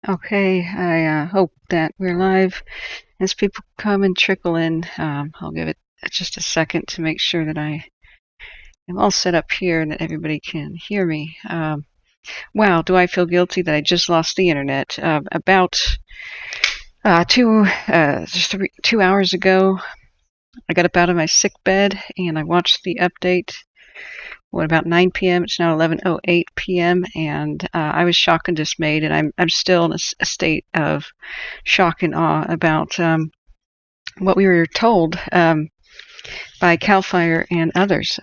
Okay, I hope that we're live as people come and trickle in. I'll give it just a second to make sure that I am all set up here and that everybody can hear me. Wow, do I feel guilty that I just lost the internet? About 2 hours ago, I got up out of my sick bed and I watched the update. About 9 p.m.? It's now 11:08 p.m. and I was shocked and dismayed, and I'm still in a state of shock and awe about what we were told by CAL FIRE and others.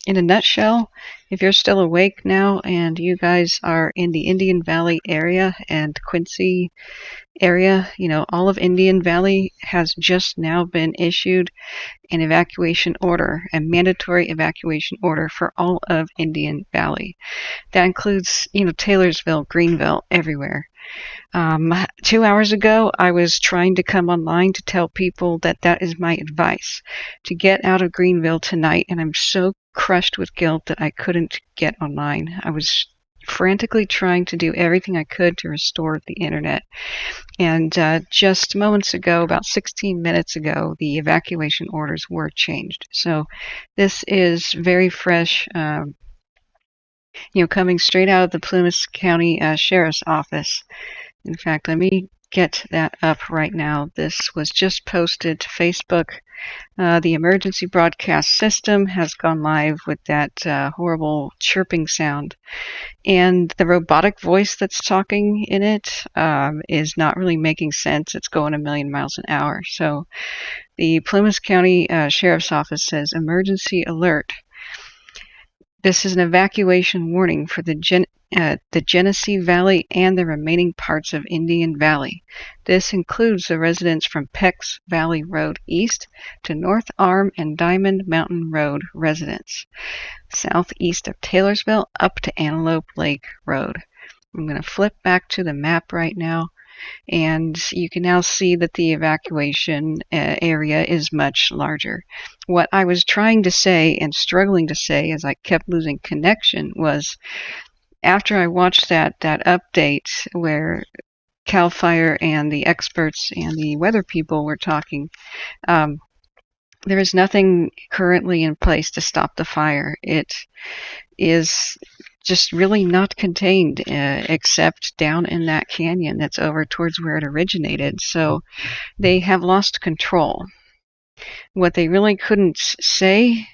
In a nutshell, if you're still awake now and you guys are in the Indian Valley area and Quincy area, all of Indian Valley has just now been issued an evacuation order, a mandatory evacuation order for all of Indian Valley. That includes, Taylorsville, Greenville, everywhere. 2 hours ago, I was trying to come online to tell people that that is my advice, to get out of Greenville tonight, and I'm so crushed with guilt that I couldn't get online. I was frantically trying to do everything I could to restore the internet. And just moments ago, about 16 minutes ago, the evacuation orders were changed. So this is very fresh, coming straight out of the Plumas County Sheriff's Office. In fact, let me get that up right now. This was just posted to Facebook. The emergency broadcast system has gone live with that horrible chirping sound. And the robotic voice that's talking in it is not really making sense. It's going a million miles an hour. So the Plumas County Sheriff's Office says, emergency alert. This is an evacuation warning for the Genesee Valley and the remaining parts of Indian Valley. This includes the residents from Pecks Valley Rd East to North Arm and Diamond Mountain Road residents, southeast of Taylorsville up to Antelope Lake Rd. I'm going to flip back to the map right now, and you can now see that the evacuation area is much larger. What I was trying to say and struggling to say as I kept losing connection was, after I watched that update where CAL FIRE and the experts and the weather people were talking, there is nothing currently in place to stop the fire. It is just really not contained except down in that canyon that's over towards where it originated. So they have lost control. What they really couldn't say,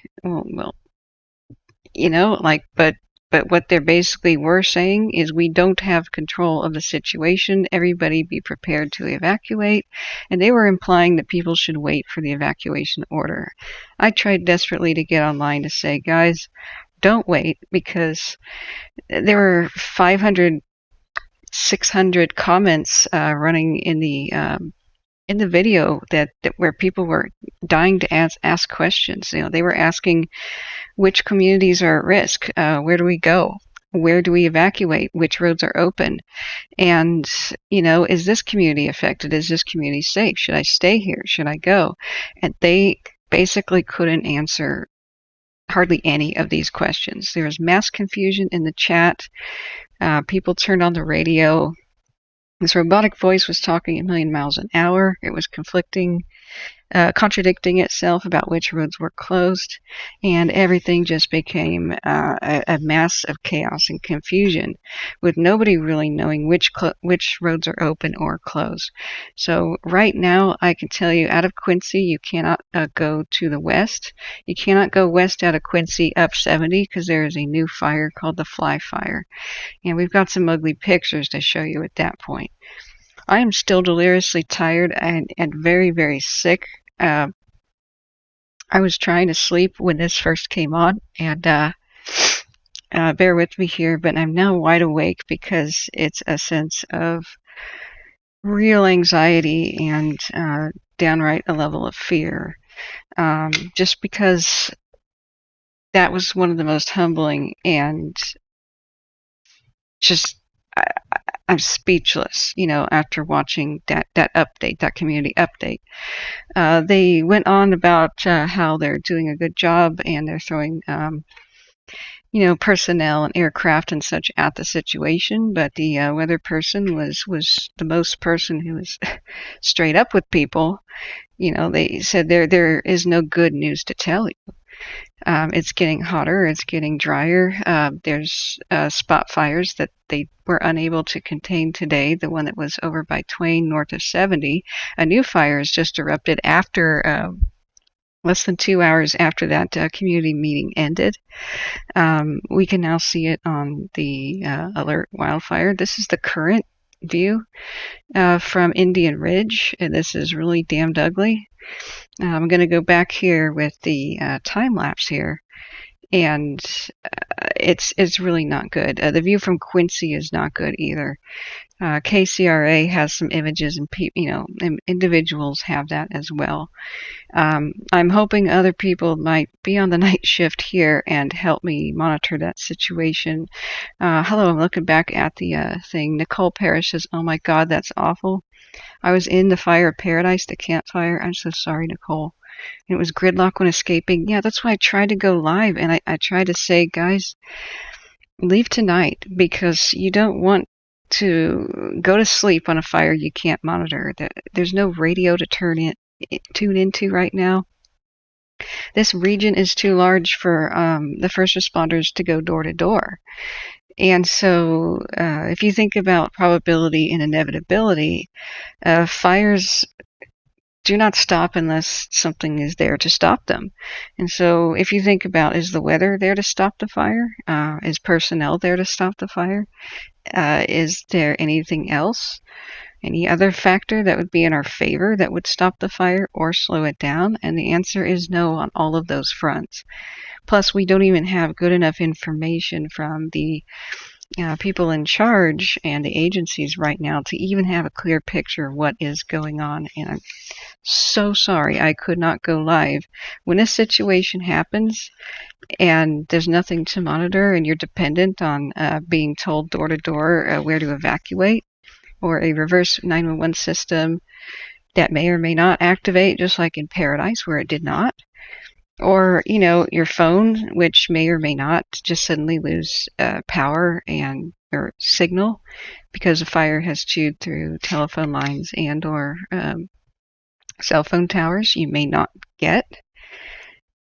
but what they basically were saying is, we don't have control of the situation. Everybody be prepared to evacuate. And they were implying that people should wait for the evacuation order. I tried desperately to get online to say, guys, don't wait, because there were 500, 600 comments running in the video that where people were dying to ask questions. They were asking, which communities are at risk? Where do we go? Where do we evacuate? Which roads are open? And, is this community affected? Is this community safe? Should I stay here? Should I go? And they basically couldn't answer hardly any of these questions. There was mass confusion in the chat. People turned on the radio. This robotic voice was talking a million miles an hour. It was contradicting itself about which roads were closed, and everything just became a mass of chaos and confusion, with nobody really knowing which roads are open or closed. So right now, I can tell you, out of Quincy, you cannot go to the west. You cannot go west out of Quincy up 70, because there is a new fire called the Fly Fire, and we've got some ugly pictures to show you at that point. I am still deliriously tired and very, very sick. I was trying to sleep when this first came on, and bear with me here, but I'm now wide awake because it's a sense of real anxiety and downright a level of fear. Just because that was one of the most humbling, and just I'm speechless, after watching that update, that community update. They went on about how they're doing a good job, and they're throwing, personnel and aircraft and such at the situation, but the weather person was the most person who was straight up with people. They said there is no good news to tell you. It's getting hotter, it's getting drier. There's spot fires that they were unable to contain today. The one that was over by Twain, north of 70. A new fire has just erupted after less than 2 hours after that community meeting ended. We can now see it on the alert wildfire. This is the current view from Indian Ridge, and this is really damned ugly. I'm going to go back here with the time lapse here, and it's really not good. The view from Quincy is not good either. KCRA has some images, and individuals have that as well. I'm hoping other people might be on the night shift here and help me monitor that situation. Hello, I'm looking back at the thing. Nicole Parrish says, "Oh my God, that's awful. I was in the fire of paradise, the campfire. I'm so sorry, Nicole. And it was gridlock when escaping." Yeah, that's why I tried to go live, and I tried to say, guys, leave tonight, because you don't want to go to sleep on a fire you can't monitor. There's no radio to tune into right now. This region is too large for the first responders to go door to door. And so if you think about probability and inevitability, fires do not stop unless something is there to stop them. And so if you think about, is the weather there to stop the fire? Is personnel there to stop the fire? Is there anything else? Any other factor that would be in our favor that would stop the fire or slow it down? And the answer is no on all of those fronts. Plus, we don't even have good enough information from the people in charge and the agencies right now to even have a clear picture of what is going on. And I'm so sorry I could not go live. When this situation happens and there's nothing to monitor and you're dependent on being told door to door where to evacuate, or a reverse 911 system that may or may not activate, just like in Paradise where it did not, or your phone, which may or may not just suddenly lose power and or signal because a fire has chewed through telephone lines and or cell phone towers. You may not get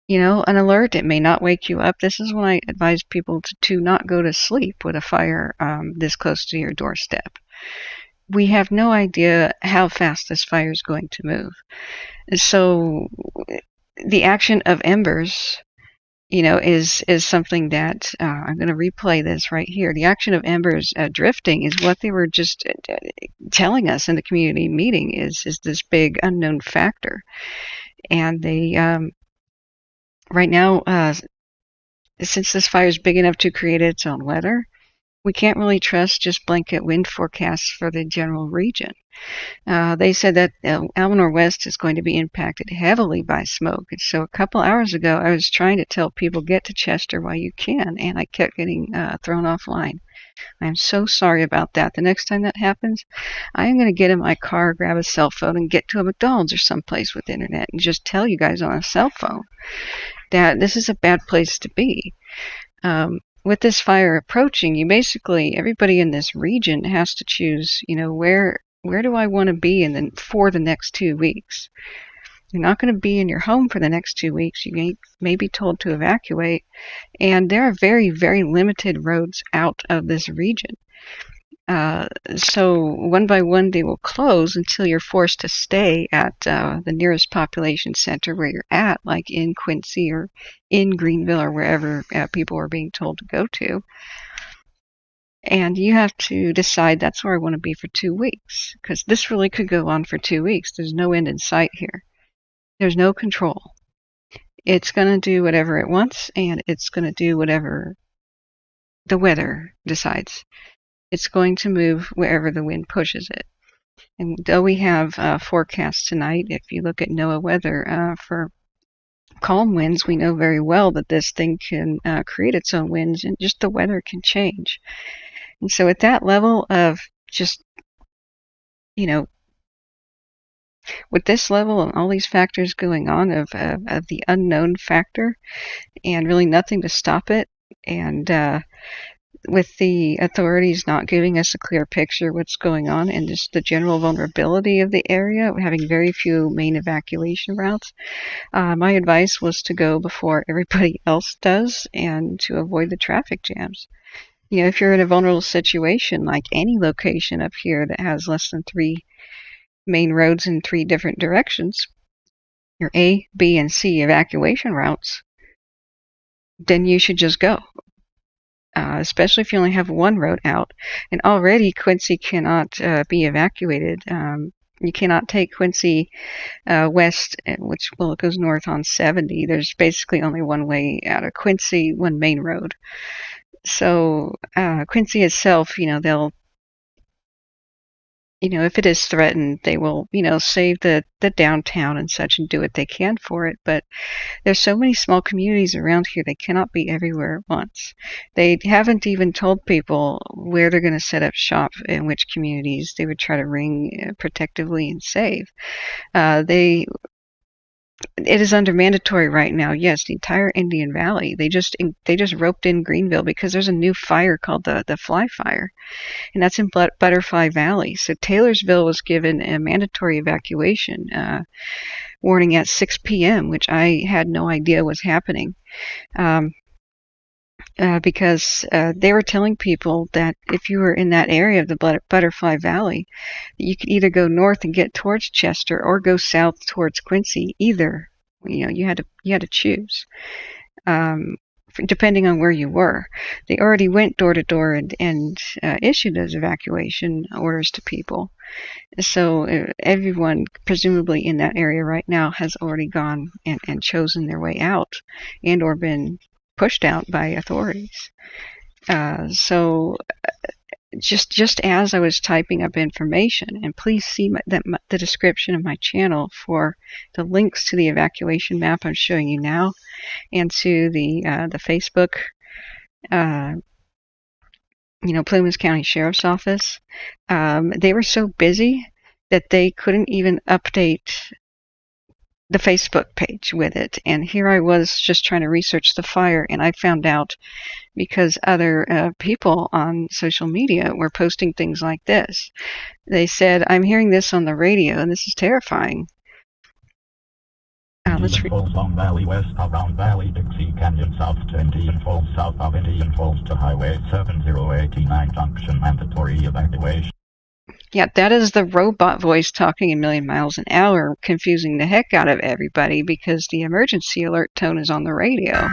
an alert. It may not wake you up. This is when I advise people to not go to sleep with a fire this close to your doorstep. We have no idea how fast this fire is going to move. So the action of embers, is something that I'm going to replay this right here. The action of embers drifting is what they were just telling us in the community meeting is this big unknown factor. And they, right now, since this fire is big enough to create its own weather, we can't really trust just blanket wind forecasts for the general region. They said that Almanor West is going to be impacted heavily by smoke. And so a couple hours ago, I was trying to tell people, get to Chester while you can, and I kept getting thrown offline. I'm so sorry about that. The next time that happens, I am going to get in my car, grab a cell phone, and get to a McDonald's or someplace with internet and just tell you guys on a cell phone that this is a bad place to be. With this fire approaching, everybody in this region has to choose, where do I want to be for the next 2 weeks? You're not going to be in your home for the next 2 weeks. You may be told to evacuate, and there are very, very limited roads out of this region. So one by one, they will close until you're forced to stay at the nearest population center where you're at, like in Quincy or in Greenville or wherever people are being told to go to. And you have to decide, that's where I want to be for 2 weeks, because this really could go on for 2 weeks. There's no end in sight here. There's no control. It's going to do whatever it wants, and it's going to do whatever the weather decides. It's going to move wherever the wind pushes it. And though we have forecasts tonight, if you look at NOAA weather for calm winds, we know very well that this thing can create its own winds, and just the weather can change. And so at that level of just, with this level and all these factors going on of the unknown factor and really nothing to stop it, And with the authorities not giving us a clear picture of what's going on and just the general vulnerability of the area, having very few main evacuation routes, my advice was to go before everybody else does and to avoid the traffic jams. If you're in a vulnerable situation, like any location up here that has less than 3 main roads in 3 different directions, your A, B, and C evacuation routes, then you should just go. Especially if you only have one road out. And already Quincy cannot be evacuated. You cannot take Quincy west, which, well, it goes north on 70. There's basically only one way out of Quincy, one main road. So Quincy itself, they'll, if it is threatened, they will, save the downtown and such and do what they can for it. But there's so many small communities around here, they cannot be everywhere at once. They haven't even told people where they're going to set up shop in which communities they would try to ring protectively and save. It is under mandatory right now. Yes, the entire Indian Valley. They just roped in Greenville because there's a new fire called the Fly Fire, and that's in Butterfly Valley. So Taylorsville was given a mandatory evacuation warning at 6 p.m., which I had no idea was happening. Because they were telling people that if you were in that area of the Butterfly Valley, you could either go north and get towards Chester or go south towards Quincy. Either, you had to choose, depending on where you were. They already went door to door and issued those evacuation orders to people. So everyone, presumably in that area right now, has already gone and chosen their way out, and or been pushed out by authorities. So just as I was typing up information, and please see the description of my channel for the links to the evacuation map I'm showing you now, and to the Facebook, Plumas County Sheriff's Office. They were so busy that they couldn't even update the Facebook page with it. And here I was just trying to research the fire, and I found out because other people on social media were posting things like this. They said, "I'm hearing this on the radio, and this is terrifying." Let's read. Falls on Valley west of Round Valley, Dixie Canyon south to Indian Falls, south of Indian Falls to Highway 7089 junction, mandatory evacuation. Yeah, that is the robot voice talking a million miles an hour, confusing the heck out of everybody because the emergency alert tone is on the radio.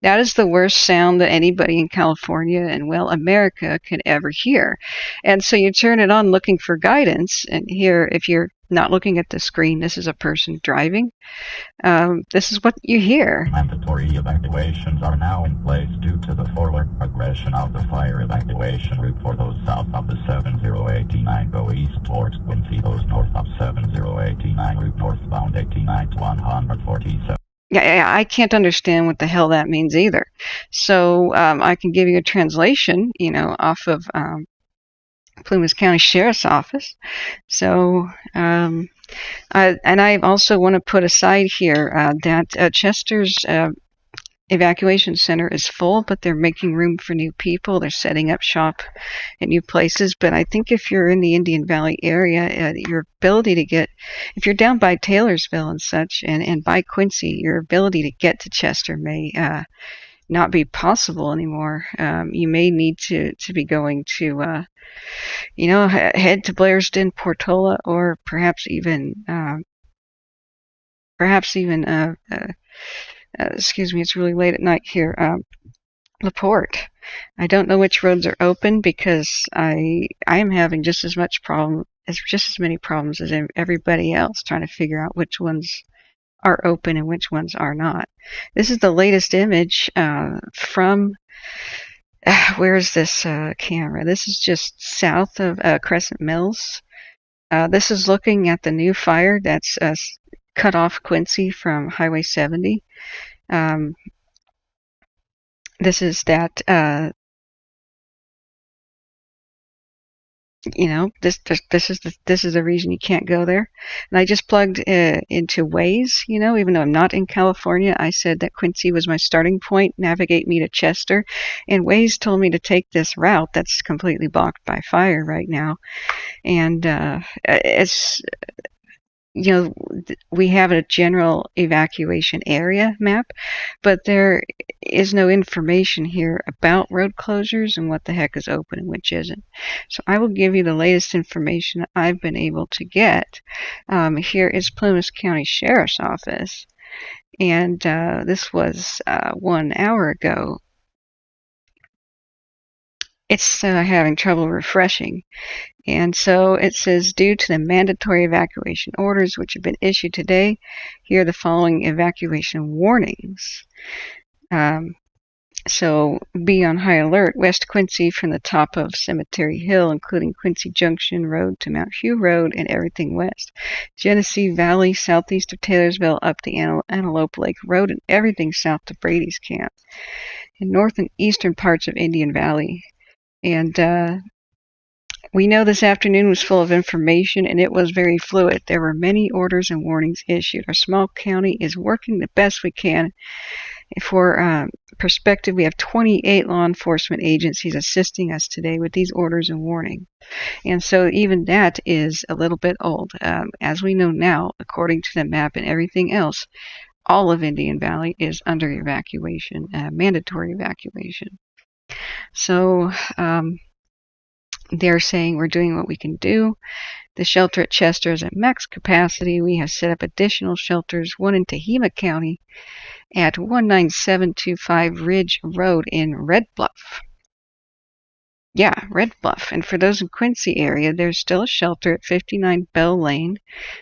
That is the worst sound that anybody in California and, well, America could ever hear. And so you turn it on looking for guidance, and here, if you're not looking at the screen, this is a person driving. This is what you hear. Mandatory evacuations are now in place due to the forward progression of the fire evacuation route for those south of the 7089 go east towards Quincy, those north of 7089 route northbound 89 to 147. Yeah, I can't understand what the hell that means either. So I can give you a translation, off of Plumas County Sheriff's Office. So, I also want to put aside here that Chester's evacuation center is full, but they're making room for new people. They're setting up shop at new places. But I think if you're in the Indian Valley area, your ability to get, if you're down by Taylorsville and such, and by Quincy, your ability to get to Chester may not be possible anymore. You may need to be going to, head to Blairsden, Portola, or perhaps even, excuse me, it's really late at night here, LaPorte. I don't know which roads are open because I am having just as many problems as everybody else trying to figure out which ones are open and which ones are not. This is the latest image from where is this camera? This is just south of Crescent Mills. This is looking at the new fire that's cut off Quincy from Highway 70. This is that this is the reason you can't go there. And I just plugged into Waze. Even though I'm not in California, I said that Quincy was my starting point, navigate me to Chester, and Waze told me to take this route that's completely blocked by fire right now. And it's we have a general evacuation area map, but there is no information here about road closures and what the heck is open and which isn't. So I will give you the latest information I've been able to get. Here is Plumas County Sheriff's Office, and this was 1 hour ago. It's having trouble refreshing. And so it says, due to the mandatory evacuation orders which have been issued today, here are the following evacuation warnings. So be on high alert. West Quincy from the top of Cemetery Hill, including Quincy Junction Road to Mount Hugh Road and everything west. Genesee Valley, southeast of Taylorsville, up the Antelope Lake Road and everything south to Brady's Camp. In north and eastern parts of Indian Valley. And we know this afternoon was full of information, and it was very fluid. There were many orders and warnings issued. Our small county is working the best we can. For perspective, we have 28 law enforcement agencies assisting us today with these orders and warnings. And so even that is a little bit old. As we know now, according to the map and everything else, all of Indian Valley is under evacuation, mandatory evacuation. So they're saying we're doing what we can do. The shelter at Chester is at max capacity. We have set up additional shelters, one in Tehama County at 19725 Ridge Road in Red Bluff. Yeah, Red Bluff. And for those in Quincy area, there's still a shelter at 59 Bell Lane,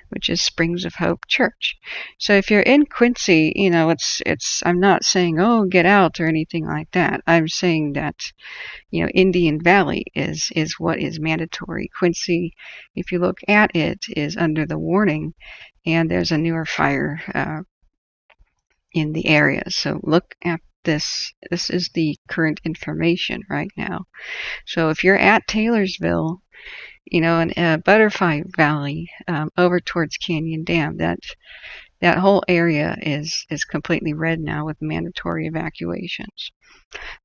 which is Springs of Hope Church. So if you're in Quincy, I'm not saying, oh, get out or anything like that. I'm saying that, Indian Valley is what is mandatory. Quincy, if you look at it, is under the warning, and there's a newer fire in the area. So look at this. This is the current information right now. So if you're at Taylorsville, and Butterfly Valley, over towards Canyon Dam, that whole area is completely red now with mandatory evacuations.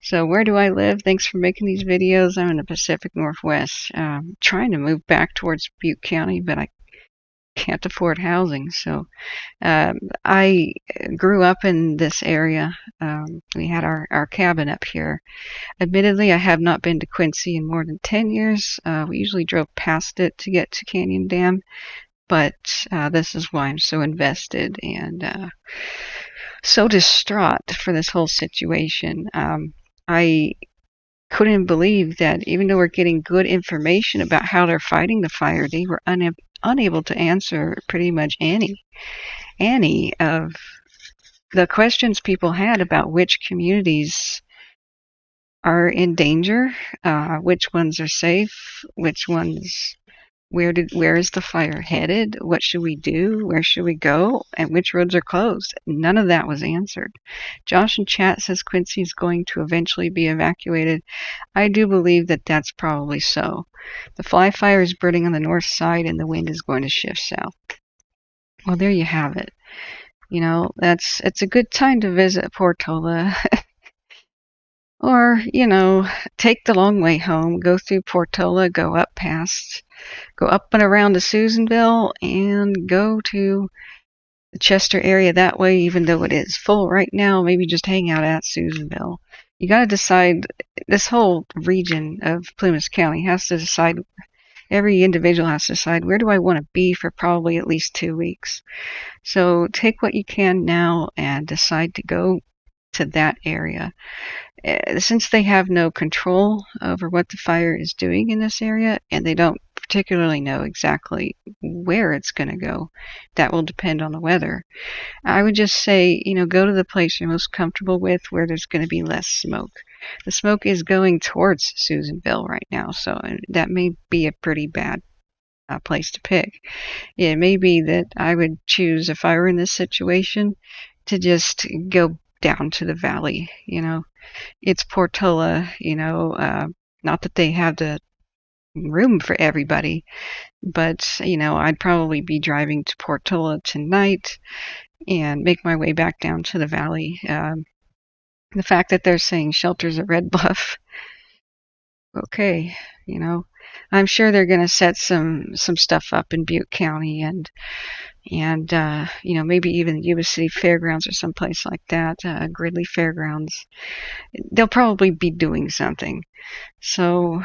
So where do I live? Thanks for making these videos. I'm in the Pacific Northwest, trying to move back towards Butte County, but I can't afford housing. So I grew up in this area. We had our cabin up here. Admittedly, I have not been to Quincy in more than 10 years. We usually drove past it to get to Canyon Dam, but this is why I'm so invested and so distraught for this whole situation. I couldn't believe that even though we're getting good information about how they're fighting the fire, they were unable to answer pretty much any of the questions people had about which communities are in danger, which ones are safe, which ones, where is the fire headed, what should we do, where should we go, and which roads are closed. None of that was answered. Josh in chat says Quincy is going to eventually be evacuated. I do believe that that's probably so. The fly fire is burning on the north side and the wind is going to shift south. Well, there you have it. It's a good time to visit Portola. Or, take the long way home, go through Portola, go up and around to Susanville, and go to the Chester area that way, even though it is full right now. Maybe just hang out at Susanville. You got to decide, this whole region of Plumas County has to decide, every individual has to decide, where do I want to be for probably at least 2 weeks. So take what you can now and decide to go to that area. Since they have no control over what the fire is doing in this area, and they don't particularly know exactly where it's going to go, that will depend on the weather. I would just say, go to the place you're most comfortable with where there's going to be less smoke. The smoke is going towards Susanville right now, so that may be a pretty bad place to pick. It may be that I would choose, if I were in this situation, to just go down to the valley. It's Portola, not that they have the room for everybody. But, I'd probably be driving to Portola tonight and make my way back down to the valley. The fact that they're saying shelters at Red Bluff, okay, I'm sure they're going to set some stuff up in Butte County and maybe even Yuba City Fairgrounds or someplace like that, Gridley Fairgrounds. They'll probably be doing something. So,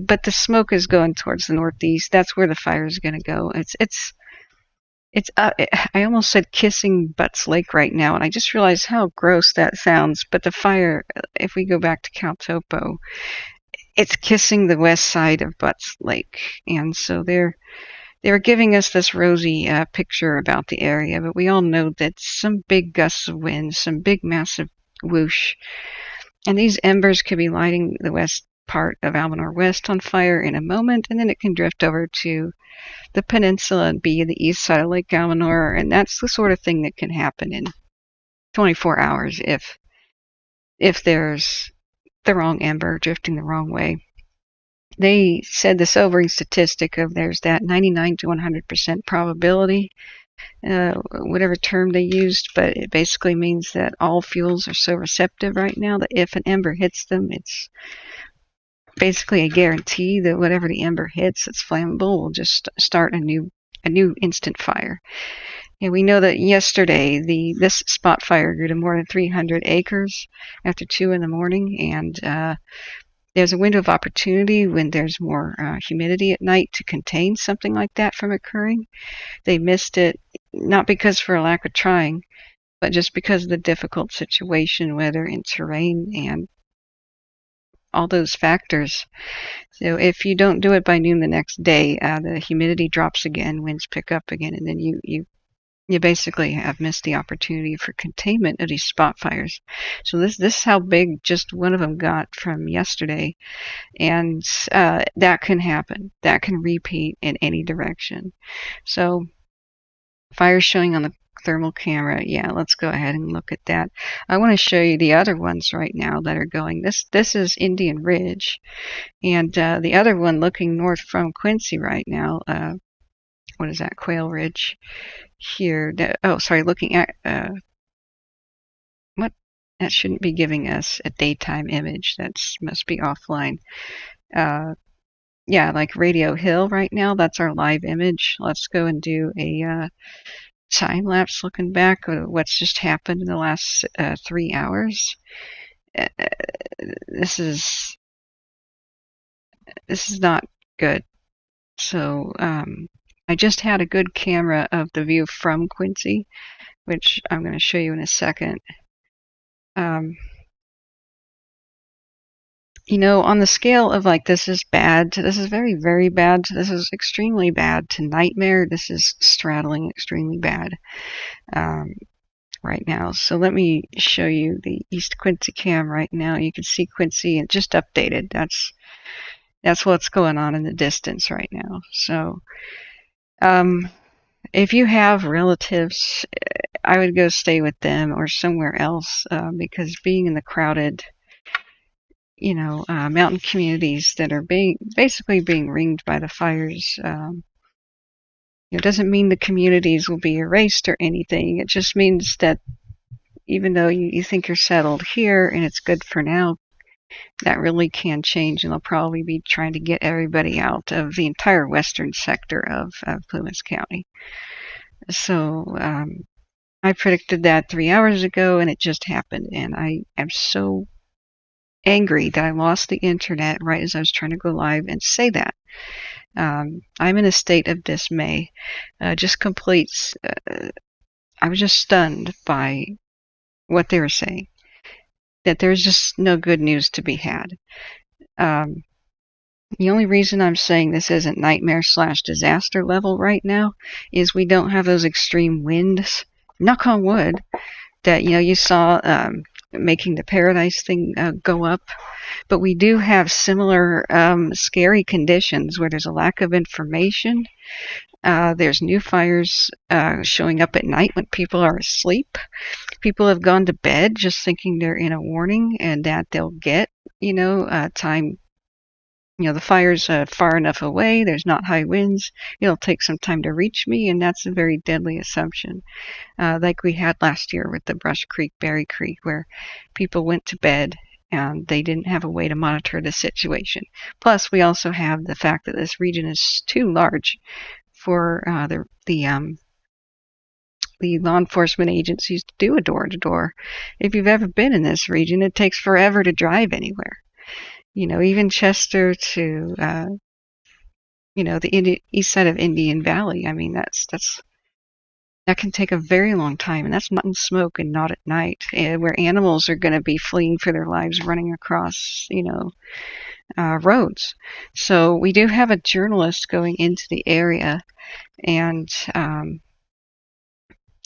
but the smoke is going towards the northeast. That's where the fire is going to go. It's I almost said kissing Butts Lake right now, and I just realized how gross that sounds. But the fire, if we go back to Caltopo, it's kissing the west side of Butts Lake, and so they were giving us this rosy picture about the area, but we all know that some big gusts of wind, some big massive whoosh, and these embers could be lighting the west part of Almanor West on fire in a moment, and then it can drift over to the peninsula and be the east side of Lake Almanor, and that's the sort of thing that can happen in 24 hours if there's the wrong ember drifting the wrong way. They said the sobering statistic of there's that 99 to 100% probability, whatever term they used, but it basically means that all fuels are so receptive right now that if an ember hits them, it's basically a guarantee that whatever the ember hits that's flammable will just start a new instant fire. And we know that yesterday this spot fire grew to more than 300 acres after 2 in the morning, and there's a window of opportunity when there's more humidity at night to contain something like that from occurring. They missed it, not because for a lack of trying, but just because of the difficult situation, weather and terrain and all those factors. So if you don't do it by noon the next day, the humidity drops again, winds pick up again, and then you basically have missed the opportunity for containment of these spot fires. So this is how big just one of them got from yesterday, and that can happen. That can repeat in any direction. So fires showing on the thermal camera. Yeah, let's go ahead and look at that. I want to show you the other ones right now that are going. This is Indian Ridge, and the other one looking north from Quincy right now. What is that? Quail Ridge here. Looking at what? That shouldn't be giving us a daytime image. That must be offline. Yeah, like Radio Hill right now. That's our live image. Let's go and do a time lapse looking back at what's just happened in the last 3 hours. This is not good. So I just had a good camera of the view from Quincy, which I'm going to show you in a second. On the scale of like this is bad to this is very, very bad to this is extremely bad to nightmare, this is straddling extremely bad right now. So let me show you the East Quincy cam right now. You can see Quincy and just updated. That's what's going on in the distance right now. So if you have relatives, I would go stay with them or somewhere else because being in the crowded mountain communities that are basically being ringed by the fires. It doesn't mean the communities will be erased or anything. It just means that even though you think you're settled here and it's good for now, that really can change, and they'll probably be trying to get everybody out of the entire western sector of Plumas County. So I predicted that 3 hours ago, and it just happened, and I am so angry that I lost the internet right as I was trying to go live and say that. I'm in a state of dismay. I was just stunned by what they were saying, that there's just no good news to be had. The only reason I'm saying this isn't nightmare/disaster level right now is we don't have those extreme winds, knock on wood, that you saw making the Paradise thing go up. But we do have similar scary conditions where there's a lack of information. There's new fires showing up at night when people are asleep. People have gone to bed just thinking they're in a warning and that they'll get, time the fire's far enough away, there's not high winds, it'll take some time to reach me, and that's a very deadly assumption. Like we had last year with the Brush Creek, Berry Creek, where people went to bed and they didn't have a way to monitor the situation. Plus, we also have the fact that this region is too large for the law enforcement agencies to do a door-to-door. If you've ever been in this region, it takes forever to drive anywhere. Even Chester to the east side of Indian Valley. I mean, that can take a very long time, and that's not in smoke and not at night, where animals are going to be fleeing for their lives, running across roads. So we do have a journalist going into the area, and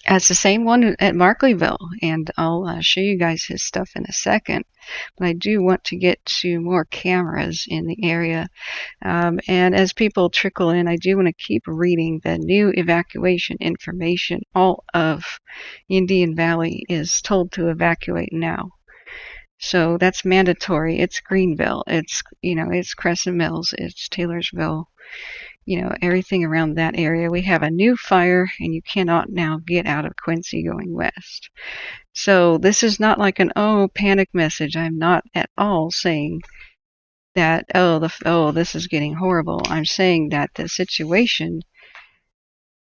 it's the same one at Markleyville, and I'll show you guys his stuff in a second. But I do want to get to more cameras in the area. And as people trickle in, I do want to keep reading the new evacuation information. All of Indian Valley is told to evacuate now. So that's mandatory. It's Greenville. It's Crescent Mills. It's Taylorsville. Everything around that area. We have a new fire, and you cannot now get out of Quincy going west. So this is not like an panic message. I'm not at all saying that this is getting horrible. I'm saying that the situation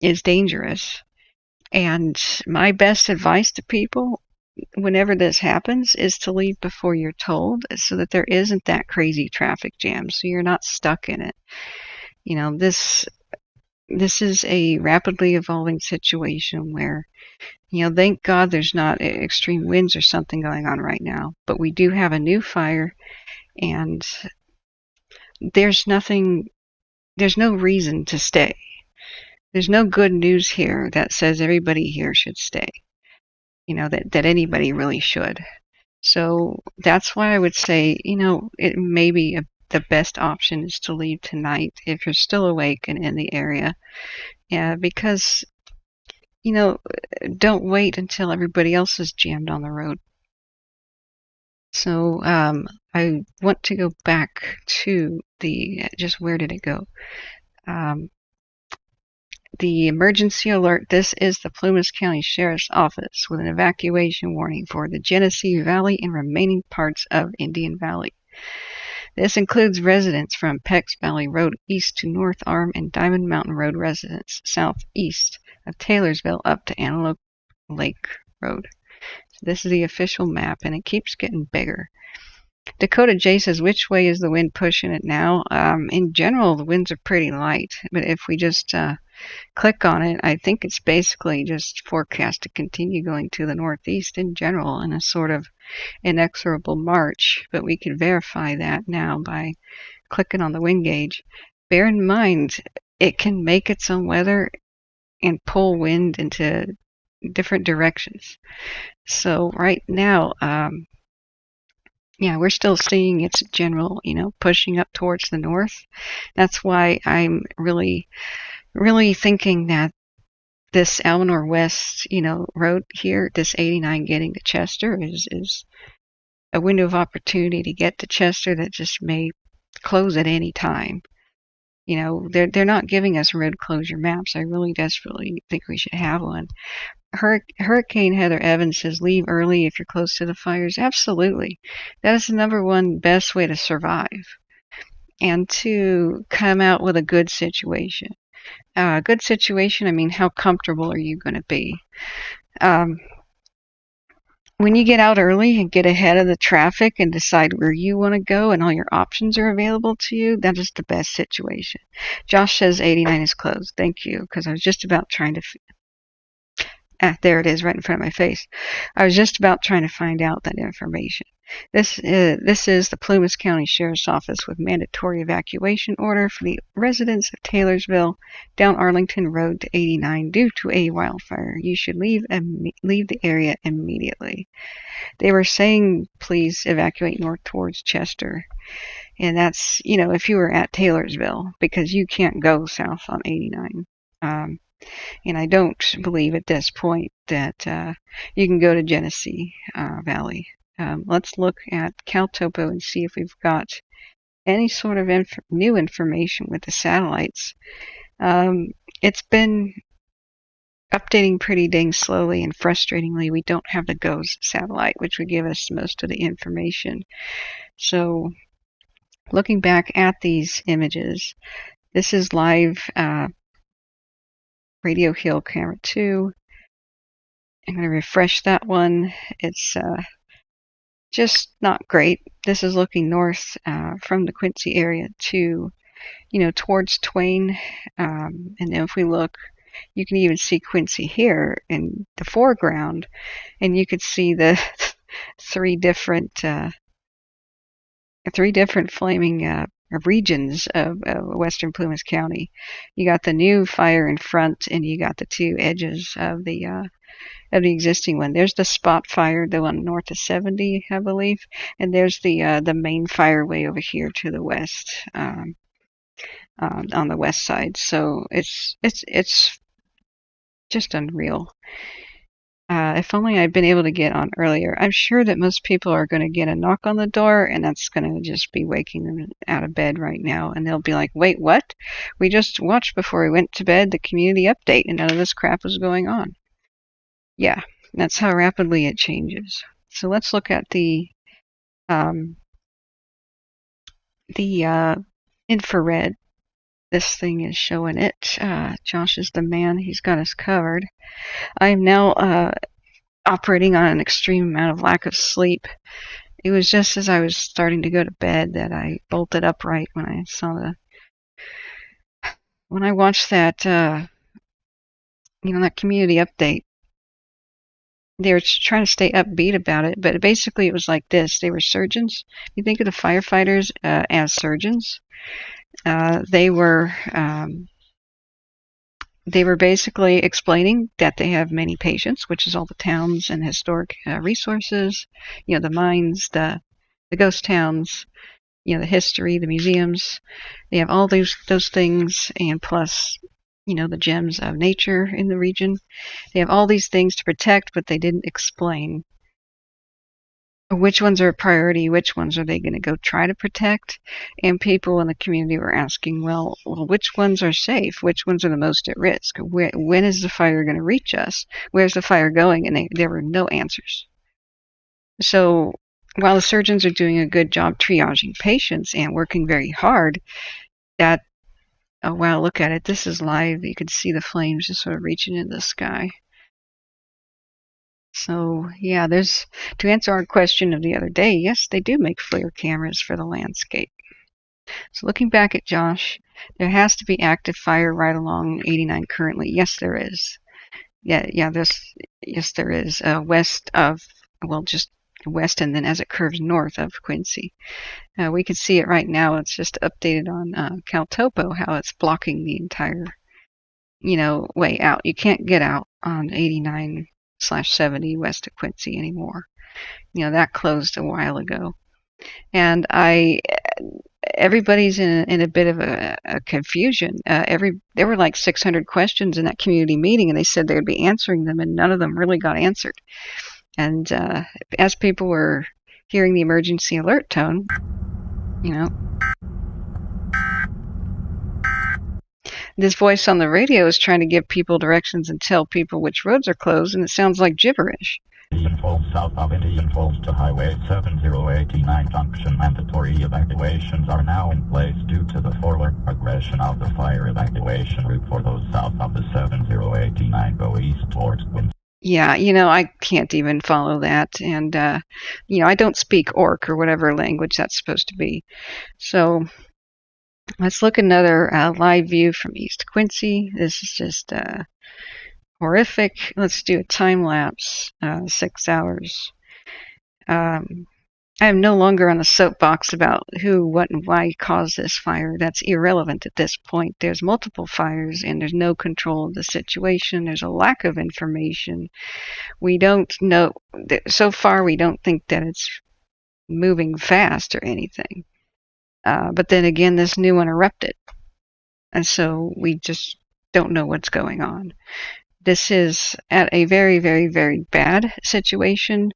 is dangerous, and my best advice to people whenever this happens is to leave before you're told, so that there isn't that crazy traffic jam, so you're not stuck in it. This is a rapidly evolving situation where, thank God there's not extreme winds or something going on right now, but we do have a new fire, and there's no reason to stay. There's no good news here that says everybody here should stay, that anybody really should. So that's why I would say, it may be the best option is to leave tonight if you're still awake and in the area. Because, don't wait until everybody else is jammed on the road. So I want to go back to where did it go? The emergency alert. This is the Plumas County Sheriff's Office with an evacuation warning for the Genesee Valley and remaining parts of Indian Valley. This includes residents from Pecks Valley Rd East to North Arm and Diamond Mountain Road residents southeast of Taylorsville up to Antelope Lake Rd. So this is the official map, and it keeps getting bigger. Dakota J says, which way is the wind pushing it now? In general, the winds are pretty light, but if we just click on it, I think it's basically just forecast to continue going to the northeast in general in a sort of inexorable march, but we can verify that now by clicking on the wind gauge. Bear in mind, it can make its own weather and pull wind into different directions. So right now, we're still seeing its general, pushing up towards the north. That's why I'm really thinking that this Almanor West, road here, this 89 getting to Chester is a window of opportunity to get to Chester that just may close at any time. They're not giving us road closure maps. I really desperately think we should have one. Hurricane Heather Evans says, leave early if you're close to the fires. Absolutely. That is the number one best way to survive and to come out with a good situation. Good situation, I mean, how comfortable are you going to be? When you get out early and get ahead of the traffic and decide where you want to go and all your options are available to you, that is the best situation. Josh says 89 is closed. Thank you, because I was just about trying to... there it is right in front of my face. I was just about trying to find out that information. This is the Plumas County Sheriff's Office with mandatory evacuation order for the residents of Taylorsville down Arlington Road to 89 due to a wildfire. You should leave the area immediately. They were saying please evacuate north towards Chester. And that's, if you were at Taylorsville, because you can't go south on 89. And I don't believe at this point that you can go to Genesee Valley. Let's look at CalTopo and see if we've got any sort of new information with the satellites. It's been updating pretty dang slowly, and frustratingly, we don't have the GOES satellite, which would give us most of the information. So, looking back at these images, this is live Radio Hill Camera 2. I'm going to refresh that one. It's just not great. This is looking north from the Quincy area to, towards Twain. And then if we look, you can even see Quincy here in the foreground, and you could see the three different flaming regions of western Plumas County. You got the new fire in front, and you got the two edges of the existing one. There's the spot fire, the one north of 70, I believe, and there's the main fire way over here to the west, on the west side. So it's just unreal. If only I'd been able to get on earlier. I'm sure that most people are going to get a knock on the door, and that's going to just be waking them out of bed right now. And they'll be like, wait, what? We just watched before we went to bed the community update, and none of this crap was going on. Yeah, that's how rapidly it changes. So let's look at the infrared. This thing is showing it. Josh is the man. He's got us covered. I am now operating on an extreme amount of lack of sleep. It was just as I was starting to go to bed that I bolted upright when I watched that, that community update. They were trying to stay upbeat about it, but basically it was like this. They were surgeons. You think of the firefighters as surgeons. They were basically explaining that they have many patients, which is all the towns and historic resources, the mines, the ghost towns, the history, the museums. They have all those things, and plus, the gems of nature in the region. They have all these things to protect, but they didn't explain which ones are a priority, which ones are they going to go try to protect. And people in the community were asking, well, which ones are safe? Which ones are the most at risk? When is the fire going to reach us? Where's the fire going? And there were no answers. So while the surgeons are doing a good job triaging patients and working very hard, oh wow, look at it. This is live. You could see the flames just sort of reaching into the sky. So, yeah, to answer our question of the other day, yes, they do make FLIR cameras for the landscape. So looking back at Josh, there has to be active fire right along 89 currently. Yes, there is. Yes, there is. West of, just west, and then as it curves north of Quincy. We can see it right now. It's just updated on CalTopo, how it's blocking the entire, way out. You can't get out on 89/70 west of Quincy anymore. That closed a while ago. And everybody's in a bit of a confusion. There were like 600 questions in that community meeting, and they said they would be answering them, and none of them really got answered. And as people were hearing the emergency alert tone, this voice on the radio is trying to give people directions and tell people which roads are closed, and it sounds like gibberish. Indian Falls, south of Indian Falls to Highway 7089 junction. Mandatory evacuations are now in place due to the forward progression of the fire evacuation route for those south of the 7089 go east towards Quincy. Yeah, I can't even follow that. And, I don't speak Orc or whatever language that's supposed to be. So let's look another live view from East Quincy. This is just horrific. Let's do a time lapse, 6 hours. I am no longer on the soapbox about who, what, and why caused this fire. That's irrelevant at this point. There's multiple fires, and there's no control of the situation. There's a lack of information. We don't know. So far, we don't think that it's moving fast or anything. But then again, this new one erupted. And so we just don't know what's going on. This is at a very, very, very bad situation.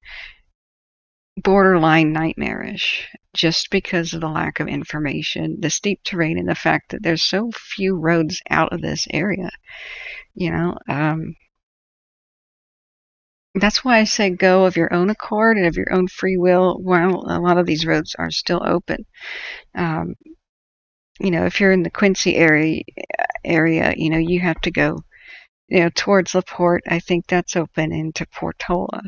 borderline nightmarish just because of the lack of information, the steep terrain, and the fact that there's so few roads out of this area. That's why I say go of your own accord and of your own free will while a lot of these roads are still open. If you're in the Quincy area, you have to go, towards LaPorte. I think that's open into Portola.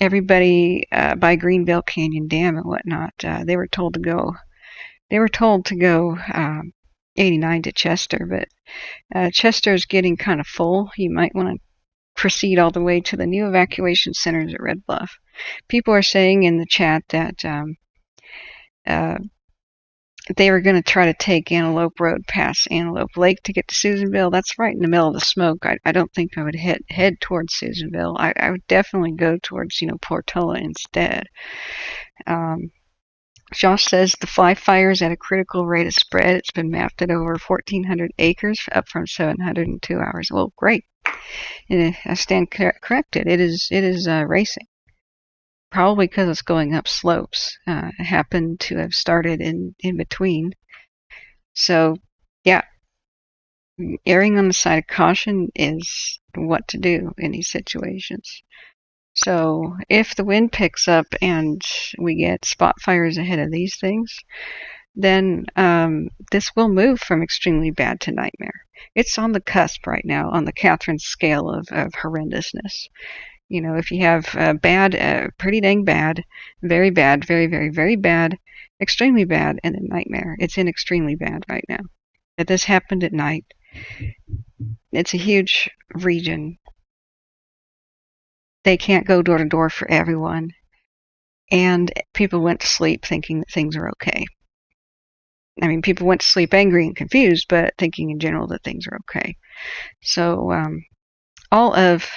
Everybody by Greenville Canyon Dam and whatnot, they were told to go. They were told to go 89 to Chester, but Chester is getting kind of full. You might want to proceed all the way to the new evacuation centers at Red Bluff. People are saying in the chat that they were going to try to take Antelope Road past Antelope Lake to get to Susanville. That's right in the middle of the smoke. I don't think I would head towards Susanville. I would definitely go towards, Portola instead. Josh says the fly fire is at a critical rate of spread. It's been mapped at over 1,400 acres, up from 700 in 2 hours. Well, great. And I stand corrected. It is racing. Probably because it's going up slopes. It happened to have started in between. So, yeah, erring on the side of caution is what to do in these situations. So if the wind picks up and we get spot fires ahead of these things, then this will move from extremely bad to nightmare. It's on the cusp right now on the Catherine scale of horrendousness. If you have bad, pretty dang bad, very bad, very, very, very bad, extremely bad, and then nightmare. It's in extremely bad right now. If this happened at night, it's a huge region. They can't go door to door for everyone. And people went to sleep thinking that things are okay. I mean, people went to sleep angry and confused, but thinking in general that things are okay. So all of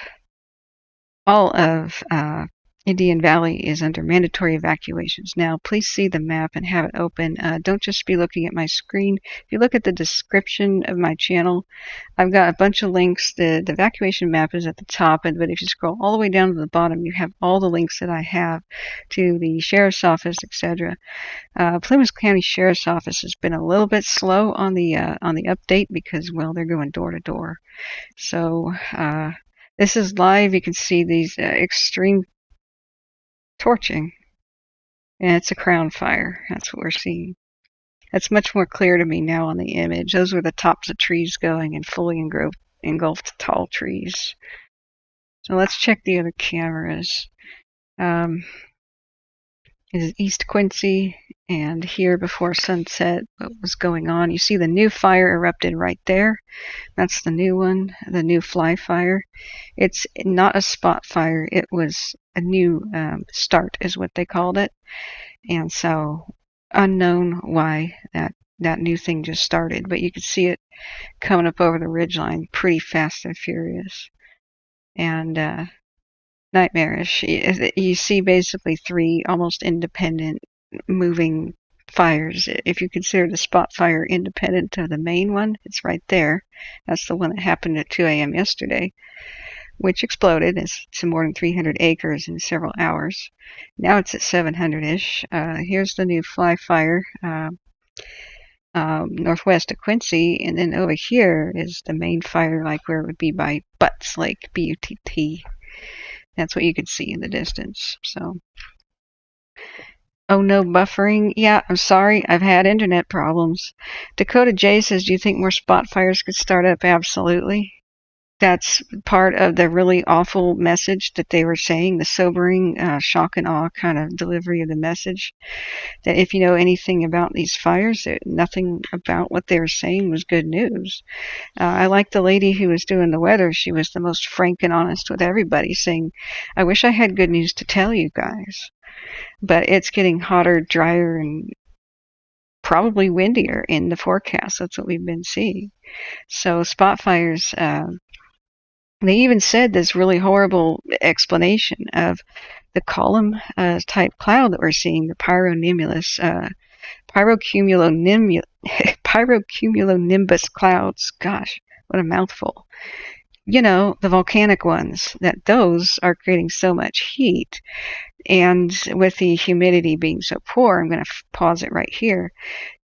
Indian Valley is under mandatory evacuations. Now, please see the map and have it open. Don't just be looking at my screen. If you look at the description of my channel, I've got a bunch of links. The evacuation map is at the top, but if you scroll all the way down to the bottom, you have all the links that I have to the Sheriff's Office, etc. Plumas County Sheriff's Office has been a little bit slow on the update because, well, they're going door to door. So this is live. You can see these extreme torching, and it's a crown fire. That's what we're seeing. That's much more clear to me now on the image. Those were the tops of trees going and fully engulfed tall trees. So let's check the other cameras. This is East Quincy, and here before sunset, what was going on? You see the new fire erupted right there. That's the new one, the new fly fire. It's not a spot fire. It was a new start is what they called it. And so unknown why that new thing just started, but you could see it coming up over the ridgeline pretty fast and furious. And nightmarish. You see basically three almost independent moving fires. If you consider the spot fire independent of the main one, it's right there. That's the one that happened at 2 a.m. yesterday, which exploded. It's more than 300 acres in several hours. Now it's at 700-ish. Here's the new fly fire northwest of Quincy, and then over here is the main fire, like where it would be by Butts Lake, B-U-T-T. That's what you could see in the distance. So, oh no, buffering. Yeah, I'm sorry. I've had internet problems. Dakota J says, do you think more spot fires could start up? Absolutely. That's part of the really awful message that they were saying, the sobering, shock and awe kind of delivery of the message. That if you know anything about these fires, nothing about what they were saying was good news. I like the lady who was doing the weather. She was the most frank and honest with everybody, saying, I wish I had good news to tell you guys. But it's getting hotter, drier, and probably windier in the forecast. That's what we've been seeing. So spot fires, they even said this really horrible explanation of the column type cloud that we're seeing, the pyrocumulonimbus clouds. Gosh, what a mouthful. the volcanic ones, that those are creating so much heat. And with the humidity being so poor, I'm going to pause it right here,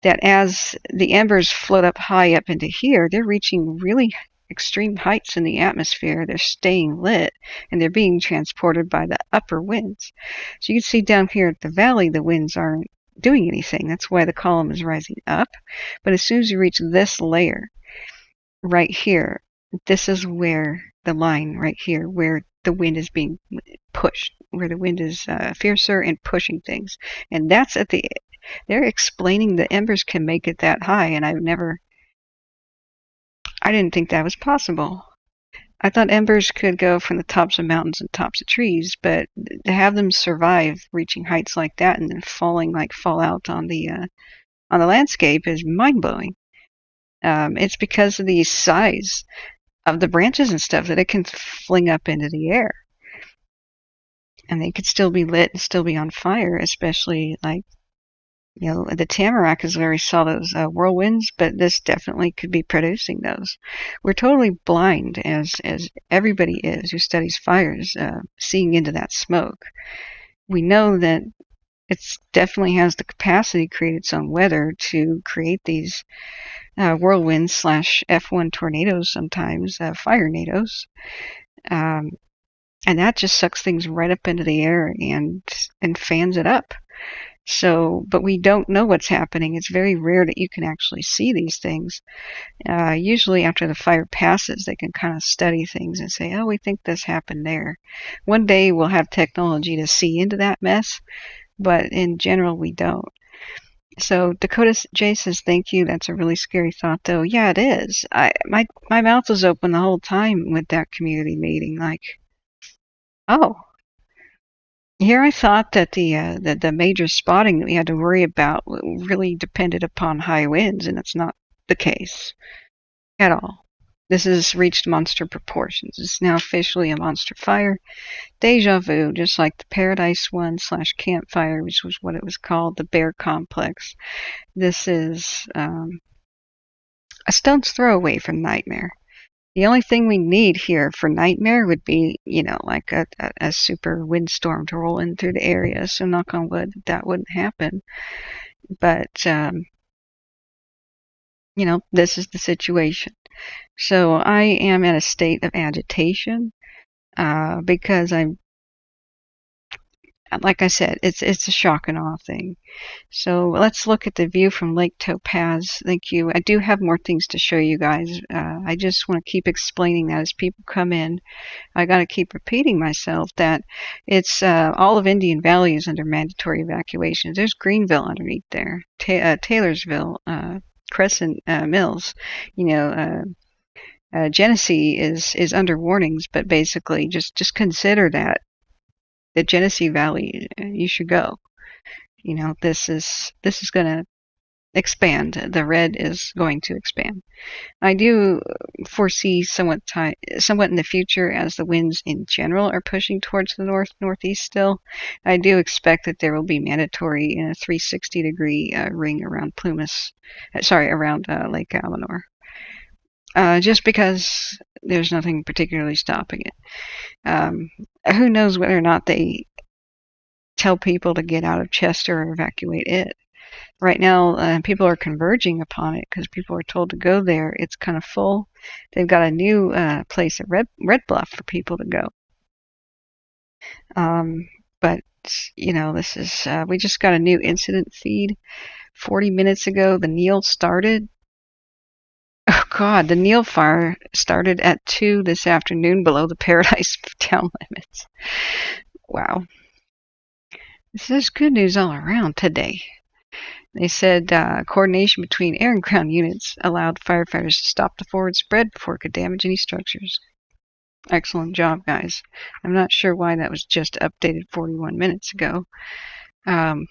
that as the embers float up high up into here, they're reaching really extreme heights in the atmosphere. They're staying lit, and they're being transported by the upper winds. So you can see down here at the valley, the winds aren't doing anything. That's why the column is rising up. But as soon as you reach this layer right here, this is where the line right here, where the wind is being pushed, where the wind is fiercer and pushing things. And that's they're explaining the embers can make it that high, and I didn't think that was possible. I thought embers could go from the tops of mountains and tops of trees, but to have them survive reaching heights like that and then fall out on the landscape is mind-blowing. It's because of the size of the branches and stuff that it can fling up into the air. And they could still be lit and still be on fire, especially the tamarack is where we saw those whirlwinds, but this definitely could be producing those. We're totally blind, as everybody is who studies fires, seeing into that smoke. We know that it definitely has the capacity to create its own weather, to create these whirlwinds / F1 tornadoes, sometimes fire nados, and that just sucks things right up into the air and fans it up. So, but we don't know what's happening. It's very rare that you can actually see these things. Usually after the fire passes, they can kind of study things and say, oh, we think this happened there. One day we'll have technology to see into that mess, but in general we don't. So Dakota J says, thank you. That's a really scary thought, though. Yeah, it is. My mouth was open the whole time with that community meeting. Like, oh, here I thought that the major spotting that we had to worry about really depended upon high winds, and that's not the case at all. This has reached monster proportions. It's now officially a monster fire. Deja vu, just like the Paradise one / Campfire, which was what it was called, the Bear Complex. This is a stone's throw away from Nightmare. The only thing we need here for Nightmare would be, like a super windstorm to roll in through the area. So knock on wood, that wouldn't happen. But, this is the situation. So I am in a state of agitation because like I said, it's a shock and awe thing. So let's look at the view from Lake Topaz. Thank you. I do have more things to show you guys. I just want to keep explaining that as people come in. I got to keep repeating myself that it's all of Indian Valley is under mandatory evacuations. There's Greenville underneath there, Taylorsville, Crescent Mills. Genesee is under warnings, but basically just consider that the Genesee Valley, you should go. This is going to expand. The red is going to expand. I do foresee somewhat in the future, as the winds in general are pushing towards the northeast still. I do expect that there will be mandatory in a 360-degree ring around Plumas, around Lake Almanor. Just because there's nothing particularly stopping it. Who knows whether or not they tell people to get out of Chester or evacuate it. Right now, people are converging upon it because people are told to go there. It's kind of full. They've got a new place at Red Bluff for people to go. But, this is, we just got a new incident feed 40 minutes ago. The Neil started. Oh, God, the Neil fire started at 2 this afternoon below the Paradise town limits. Wow. This is good news all around today. They said coordination between air and ground units allowed firefighters to stop the forward spread before it could damage any structures. Excellent job, guys. I'm not sure why that was just updated 41 minutes ago, ahead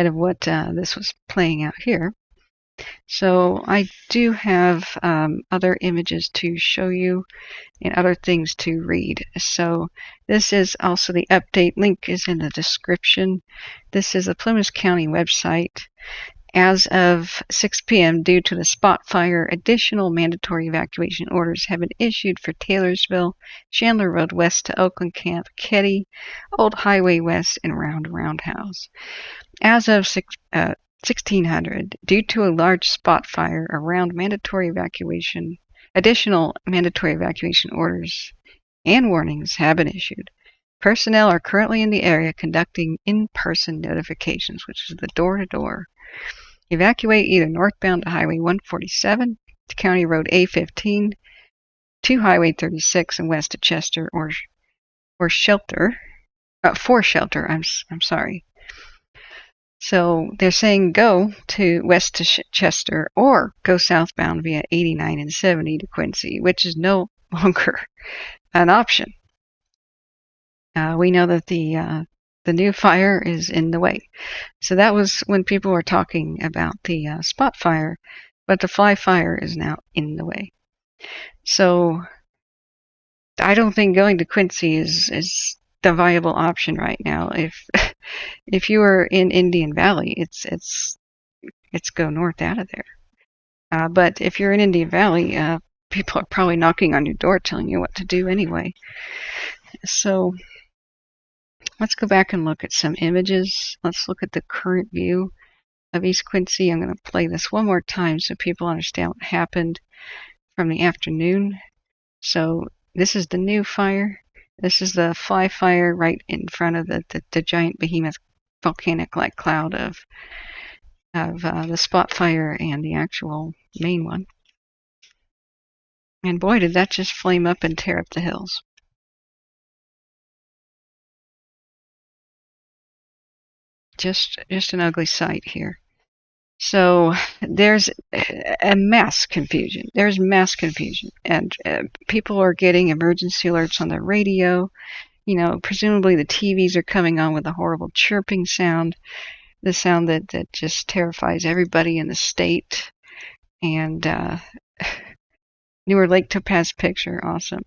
of what this was playing out here. So I do have other images to show you and other things to read. So this is also the update. Link is in the description. This is the Plumas County website. As of 6 p.m., due to the spot fire, additional mandatory evacuation orders have been issued for Taylorsville, Chandler Road West to Oakland Camp, Ketty, Old Highway West, and Roundhouse. As of 1600, due to a large spot fire around additional mandatory evacuation orders and warnings have been issued. Personnel are currently in the area conducting in-person notifications, which is the door-to-door. Evacuate either northbound to Highway 147, to County Road A15, to Highway 36, and west to Chester or shelter. For shelter. I'm sorry. So they're saying go to west to Chester or go southbound via 89 and 70 to Quincy, which is no longer an option. We know that the new fire is in the way. So that was when people were talking about the spot fire, but the fly fire is now in the way. So I don't think going to Quincy is the viable option right now. If you are in Indian Valley, it's go north out of there. But if you're in Indian Valley, people are probably knocking on your door telling you what to do anyway. So let's go back and look at some images. Let's look at the current view of East Quincy. I'm going to play this one more time so people understand what happened from the afternoon. So this is the new fire. This is the fly fire right in front of the giant behemoth volcanic-like cloud of the spot fire and the actual main one. And boy, did that just flame up and tear up the hills. Just an ugly sight here. So there's a mass confusion. There's mass confusion, and people are getting emergency alerts on the radio. You know, presumably the TVs are coming on with a horrible chirping sound, the sound that just terrifies everybody in the state. And Newer Lake Topaz picture, awesome.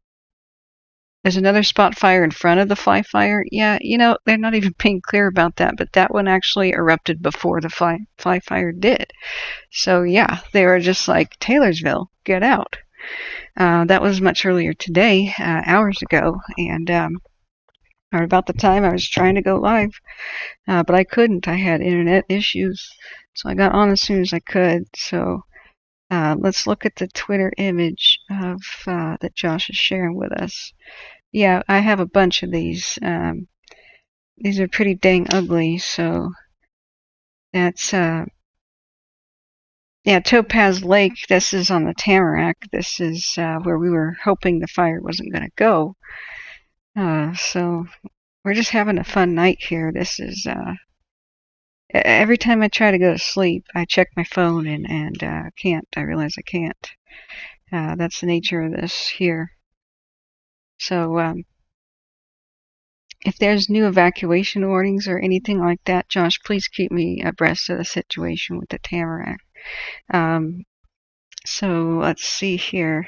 There's another spot fire in front of the fly fire. Yeah, you know, they're not even being clear about that, but that one actually erupted before the fly fire did. So yeah, they were just like, Taylorsville, get out. That was much earlier today, hours ago, and or about the time I was trying to go live, but I couldn't. I had internet issues, so I got on as soon as I could. So let's look at the Twitter image of that Josh is sharing with us. Yeah, I have a bunch of these. These are pretty dang ugly. So that's yeah, Topaz Lake. This is on the Tamarack. This is where we were hoping the fire wasn't going to go. So we're just having a fun night here. This is every time I try to go to sleep, I check my phone and can't. I realize I can't. That's the nature of this here. So if there's new evacuation warnings or anything like that, Josh, please keep me abreast of the situation with the Tamarack. So let's see here.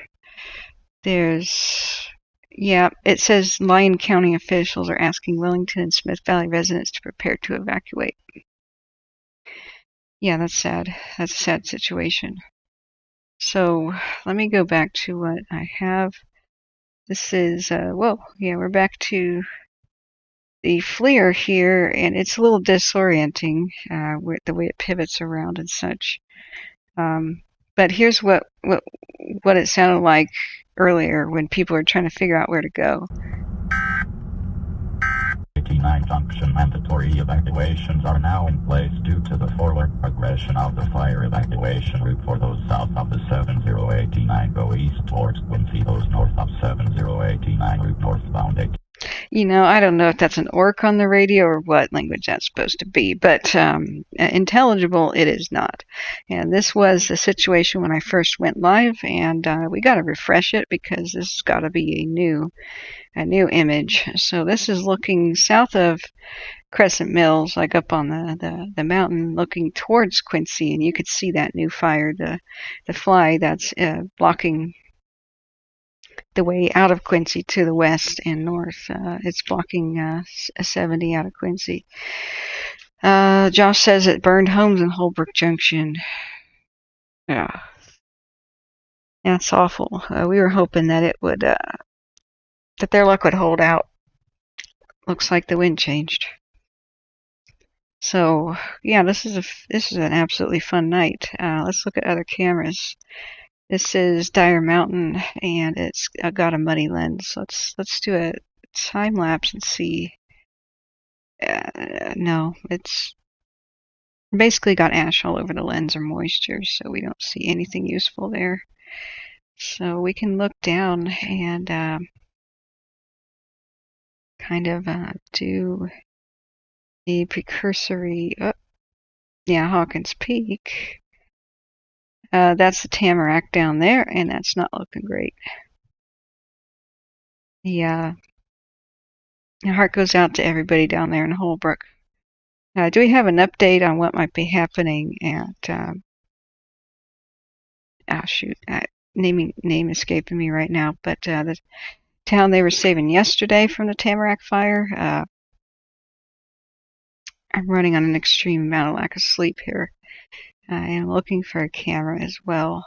Yeah, it says Lyon County officials are asking Wellington and Smith Valley residents to prepare to evacuate. Yeah, that's sad. That's a sad situation. So let me go back to what I have. This is, whoa, yeah, we're back to the FLIR here, and it's a little disorienting with the way it pivots around and such. But here's what it sounded like earlier when people are trying to figure out where to go. 89 junction mandatory evacuations are now in place due to the forward progression of the fire. Evacuation route for those south of the 7089 go east towards Quincy. Those north of 7089 route northbound 8. You know, I don't know if that's an orc on the radio or what language that's supposed to be, but intelligible it is not. And this was the situation when I first went live, and we got to refresh it because this has got to be a new image. So this is looking south of Crescent Mills, like up on the mountain, looking towards Quincy, and you could see that new fire, the fly that's blocking the way out of Quincy to the west and north. It's blocking 70 out of Quincy. Josh says it burned homes in Holbrook Junction. Yeah. That's awful. We were hoping that it would, that their luck would hold out. Looks like the wind changed. So, yeah, this is an absolutely fun night. Let's look at other cameras. This is Dyer Mountain, and it's got a muddy lens. Let's do a time lapse and see. No, it's basically got ash all over the lens or moisture, so we don't see anything useful there. So we can look down and kind of do the precursory. Yeah, Hawkins Peak. That's the Tamarack down there, and that's not looking great. My heart goes out to everybody down there in Holbrook. Do we have an update on what might be happening at? Shoot, name escaping me right now, but the town they were saving yesterday from the Tamarack fire. I'm running on an extreme amount of lack of sleep here. I am looking for a camera as well.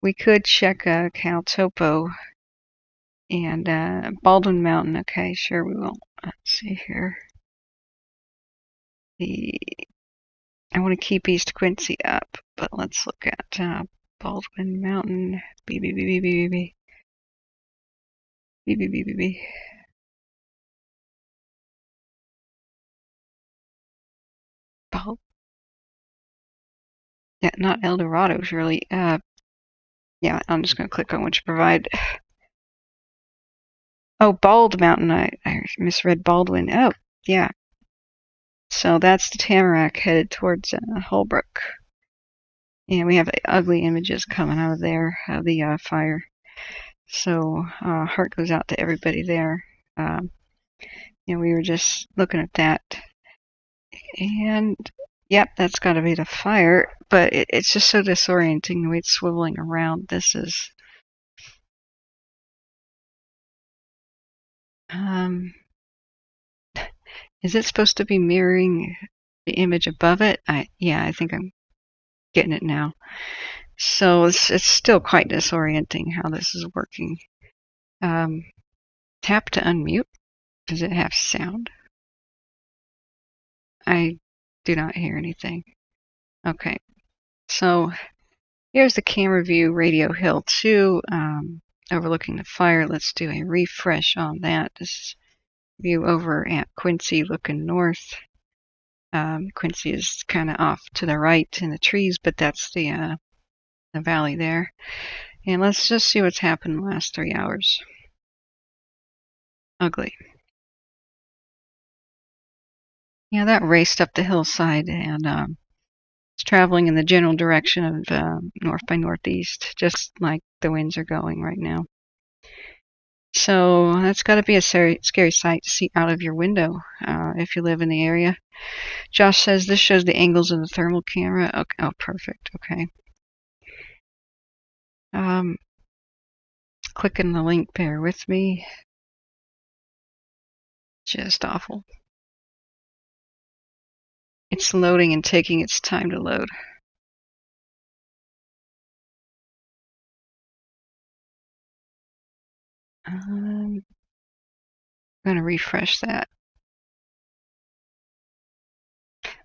We could check Cal Topo and Baldwin Mountain. Okay, sure we will. Let's see here. I want to keep East Quincy up, but let's look at Baldwin Mountain. B. Yeah, not El Dorado's really. Yeah, I'm just going to click on what you provide. Oh, Bald Mountain. I misread Baldwin. Oh, yeah. So that's the Tamarack headed towards Holbrook. And we have ugly images coming out of there, of the fire. So heart goes out to everybody there. We were just looking at that. And, yep, that's got to be the fire. But it's just so disorienting the way it's swiveling around. This is... is it supposed to be mirroring the image above it? I think I'm getting it now. So it's still quite disorienting how this is working. Tap to unmute. Does it have sound? I do not hear anything. Okay. So here's the camera view, Radio Hill 2, overlooking the fire. Let's do a refresh on that. This view over at Quincy looking north. Quincy is kind of off to the right in the trees, but that's the valley there. And let's just see what's happened in the last 3 hours. Ugly. Yeah, that raced up the hillside and it's traveling in the general direction of north by northeast, just like the winds are going right now. So that's got to be a scary sight to see out of your window if you live in the area. Josh says this shows the angles of the thermal camera. Okay. Oh, perfect. Okay. Clicking the link, bear with me. Just awful. It's loading and taking its time to load. I'm going to refresh that.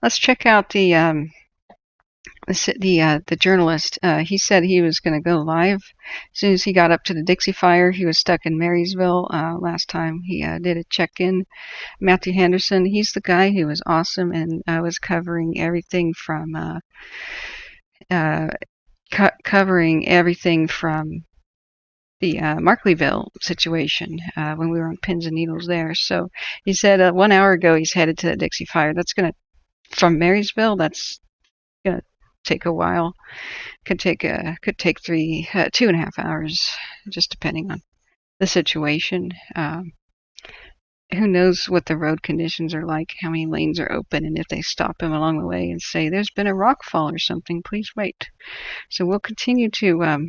Let's check out the journalist. He said he was going to go live as soon as he got up to the Dixie fire. He was stuck in Marysville last time he did a check-in. Matthew Henderson, he's the guy who was awesome and was covering everything from the Markleyville situation when we were on pins and needles there. So he said 1 hour ago he's headed to the Dixie fire. That's going to, from Marysville, that's going to take a while. Could take 2.5 hours, just depending on the situation. Who knows what the road conditions are like, how many lanes are open, and if they stop him along the way and say, there's been a rock fall or something, please wait. So we'll continue to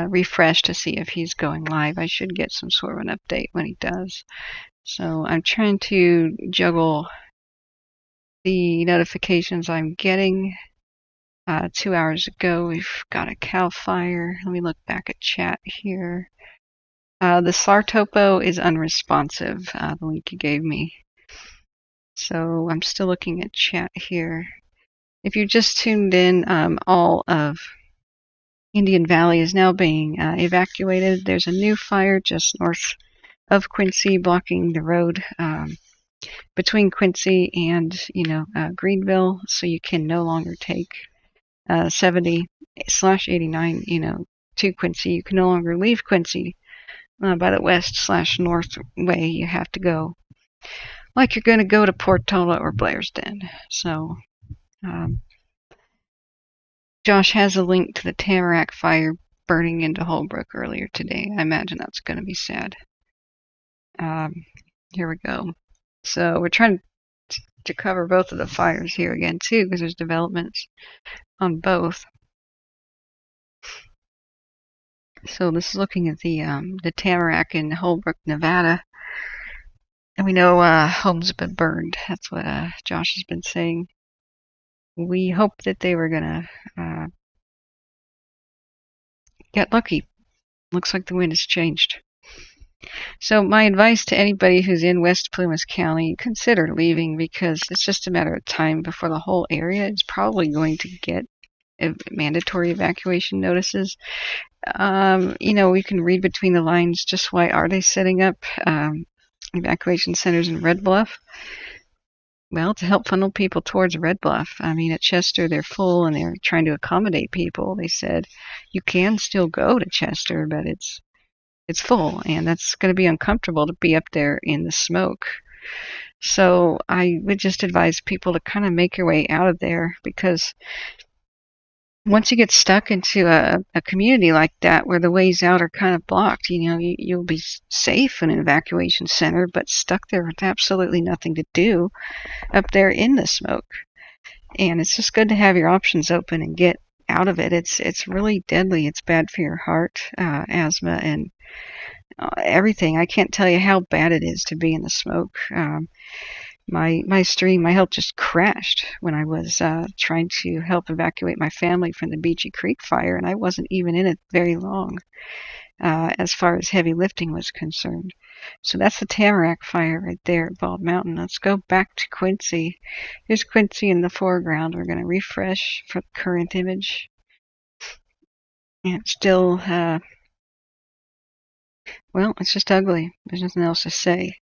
refresh to see if he's going live. I should get some sort of an update when he does. So I'm trying to juggle the notifications I'm getting. 2 hours ago, we've got a cow fire. Let me look back at chat here. The SAR topo is unresponsive, the link you gave me. So I'm still looking at chat here. If you just tuned in, all of Indian Valley is now being evacuated. There's a new fire just north of Quincy blocking the road between Quincy and, Greenville, so you can no longer take 70/89, to Quincy. You can no longer leave Quincy by the west/north way. You have to go like you're going to go to Portola or Blairsden. So Josh has a link to the Tamarack fire burning into Holbrook earlier today. I imagine that's going to be sad. Here we go. So we're trying to cover both of the fires here again too, because there's developments on both. So this is looking at the Tamarack in Holbrook, Nevada. And we know homes have been burned. That's what Josh has been saying. We hoped that they were going to get lucky. Looks like the wind has changed. So my advice to anybody who's in West Plumas County, consider leaving, because it's just a matter of time before the whole area is probably going to get mandatory evacuation notices. We can read between the lines. Just why are they setting up evacuation centers in Red Bluff? Well, to help funnel people towards Red Bluff. I mean, at Chester, they're full and they're trying to accommodate people. They said you can still go to Chester, but it's full, and that's going to be uncomfortable to be up there in the smoke. So I would just advise people to kind of make your way out of there, because once you get stuck into a community like that where the ways out are kind of blocked, you'll be safe in an evacuation center, but stuck there with absolutely nothing to do up there in the smoke. And it's just good to have your options open and get out of it. It's really deadly. It's bad for your heart, asthma, and everything. I can't tell you how bad it is to be in the smoke. My health just crashed when I was trying to help evacuate my family from the Beachy Creek fire, and I wasn't even in it very long as far as heavy lifting was concerned. So that's the Tamarack fire right there at Bald Mountain. Let's go back to Quincy. Here's Quincy in the foreground. We're going to refresh for the current image. And it's still, it's just ugly. There's nothing else to say.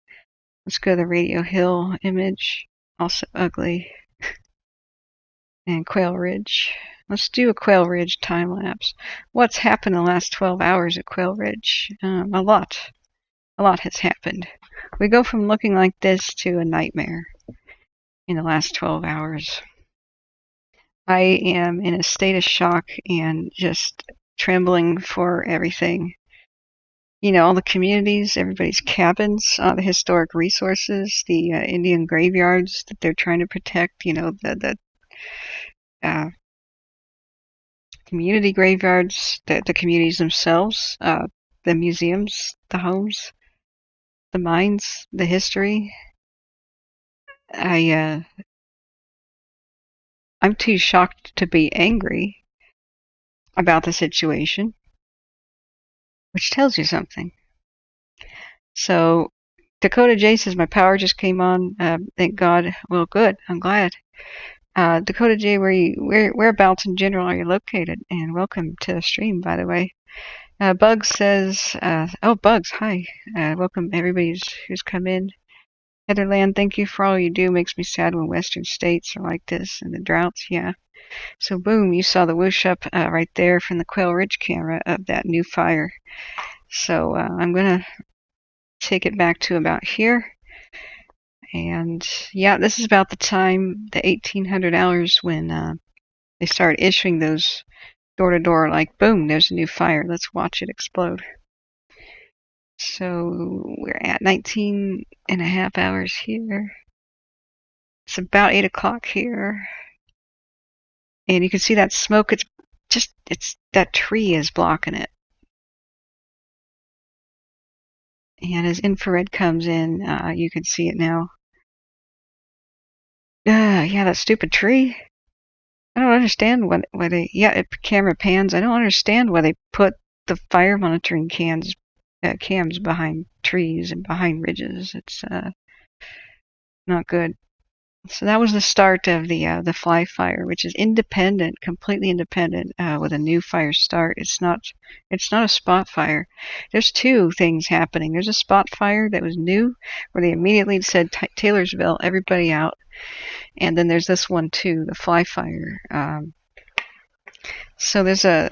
Let's go to the Radio Hill image. Also ugly. And Quail Ridge. Let's do a Quail Ridge time lapse. What's happened in the last 12 hours at Quail Ridge? A lot. A lot has happened. We go from looking like this to a nightmare in the last 12 hours. I am in a state of shock and just trembling for everything. All the communities, everybody's cabins, the historic resources, the Indian graveyards that they're trying to protect, the community graveyards, the communities themselves, the museums, the homes, the mines, the history. I'm too shocked to be angry about the situation, which tells you something. So Dakota J says my power just came on. Thank God. Well, good. I'm glad. Dakota J, whereabouts in general are you located? And welcome to the stream, by the way. Bugs says, Bugs, hi. Welcome everybody who's come in. Heatherland, thank you for all you do. Makes me sad when western states are like this and the droughts. Yeah. So boom, you saw the whoosh up right there from the Quail Ridge camera of that new fire. So I'm going to take it back to about here. And yeah, this is about the time, the 1800 hours, when they started issuing those door-to-door, like, boom, there's a new fire. Let's watch it explode. So we're at 19 and a half hours here. It's about 8 o'clock here. And you can see that smoke. It's that tree is blocking it. And as infrared comes in, you can see it now. Yeah, that stupid tree. I don't understand why they. Yeah, camera pans. I don't understand why they put the fire monitoring cams behind trees and behind ridges. It's not good. So that was the start of the fly fire, which is independent, completely independent, with a new fire start. It's not a spot fire. There's two things happening. There's a spot fire that was new, where they immediately said Taylorsville, everybody out, and then there's this one too, the fly fire. So there's a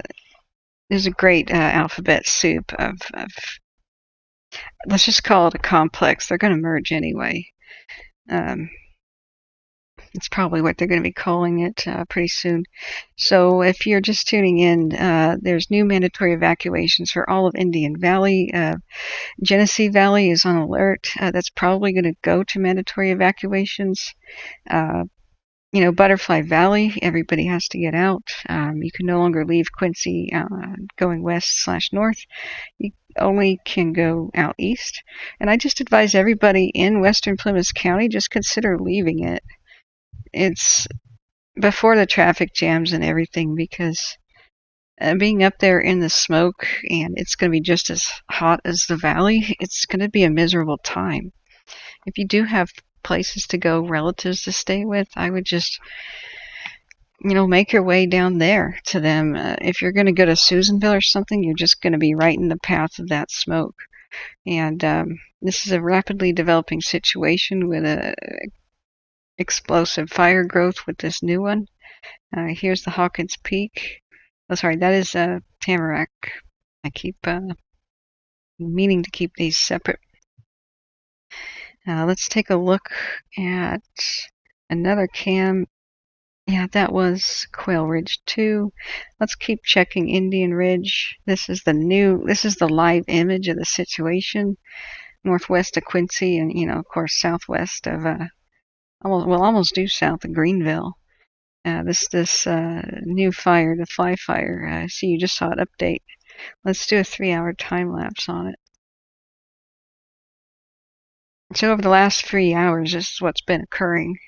great alphabet soup of, let's just call it a complex. They're going to merge anyway. Um, It's probably what they're going to be calling it pretty soon. So if you're just tuning in, there's new mandatory evacuations for all of Indian Valley. Genesee Valley is on alert. That's probably going to go to mandatory evacuations. Butterfly Valley, everybody has to get out. You can no longer leave Quincy going west/north. You only can go out east. And I just advise everybody in western Plumas County, just consider leaving it. It's before the traffic jams and everything, because being up there in the smoke, and it's going to be just as hot as the valley, it's going to be a miserable time. If you do have places to go, relatives to stay with, I would just make your way down there to them. If you're going to go to Susanville or something, you're just going to be right in the path of that smoke. And this is a rapidly developing situation with a explosive fire growth with this new one. Here's the Hawkins Peak. Oh, sorry, that is Tamarack. I keep meaning to keep these separate. Let's take a look at another cam. Yeah, that was Quail Ridge 2. Let's keep checking Indian Ridge. This is the live image of the situation. Northwest of Quincy and, of course, southwest of, almost due south of Greenville. This new fire, the fly fire. See, you just saw it update. Let's do a 3-hour time lapse on it. So over the last 3 hours, this is what's been occurring.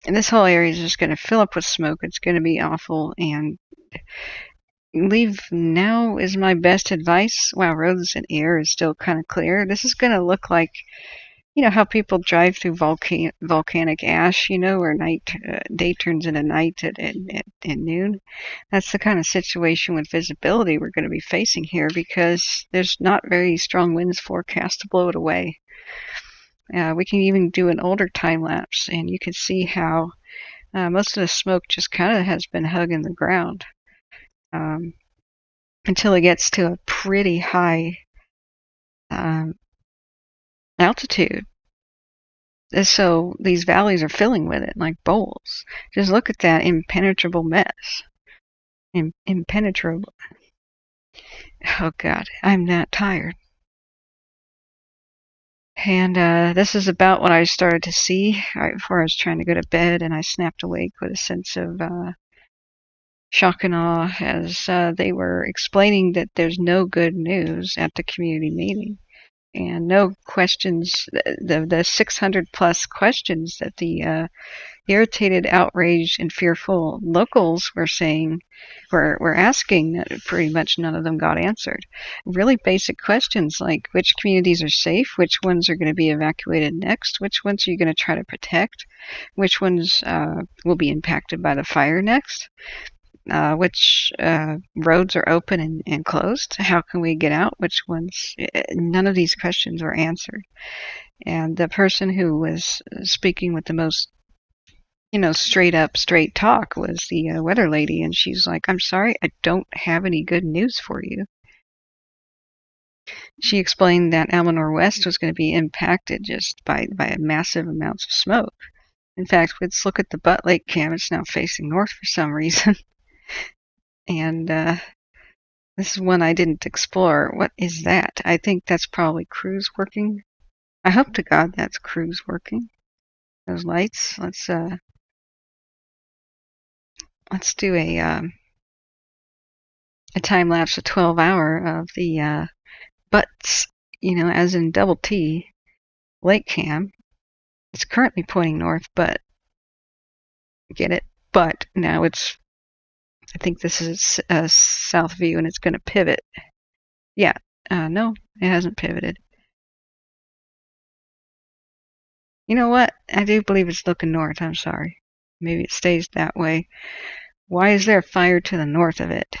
And this whole area is just going to fill up with smoke. It's going to be awful. And leave now is my best advice. While roads and air is still kind of clear, this is going to look like, how people drive through volcanic ash, where day turns into night at noon. That's the kind of situation with visibility we're going to be facing here, because there's not very strong winds forecast to blow it away. We can even do an older time lapse, and you can see how most of the smoke just kind of has been hugging the ground until it gets to a pretty high altitude. So these valleys are filling with it like bowls. Just look at that impenetrable mess. Impenetrable. Oh God, I'm that tired. And this is about what I started to see right before I was trying to go to bed, and I snapped awake with a sense of shock and awe as they were explaining that there's no good news at the community meeting. And no questions, the 600 plus questions that the irritated, outraged, and fearful locals were asking, that pretty much none of them got answered. Really basic questions like which communities are safe, which ones are going to be evacuated next, which ones are you going to try to protect, which ones will be impacted by the fire next, which roads are open and closed, how can we get out, which ones. None of these questions were answered. And the person who was speaking with the most straight talk was the weather lady, and she's like, I'm sorry, I don't have any good news for you. She explained that Almanor West was going to be impacted just by massive amounts of smoke. In fact, let's look at the Butte Lake cam. It's now facing north for some reason. And this is one I didn't explore. What is that? I think that's probably crews working. I hope to God that's crews working. Those lights. Let's do a time lapse of 12-hour of the Butts, as in double T, lake cam. It's currently pointing north, but get it? But now it's, I think this is a south view and it's going to pivot. Yeah, no, it hasn't pivoted. You know what? I do believe it's looking north. I'm sorry. Maybe it stays that way. Why is there a fire to the north of it?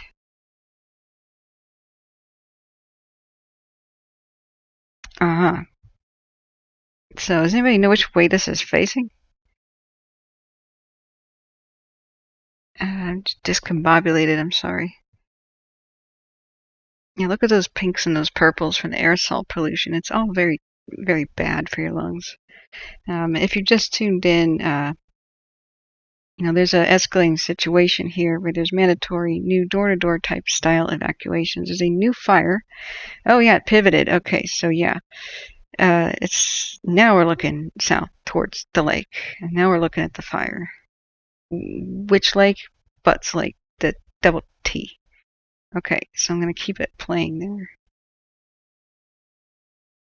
Uh-huh. So does anybody know which way this is facing? I'm discombobulated, I'm sorry. Yeah, look at those pinks and those purples from the aerosol pollution. It's all very, very bad for your lungs. If you just tuned in, there's an escalating situation here where there's mandatory new door-to-door type style evacuations. There's a new fire. Oh yeah, it pivoted. Okay, so yeah, it's now we're looking south towards the lake, and now we're looking at the fire. Which lake? Butts Lake, the double T. Okay, so I'm gonna keep it playing there.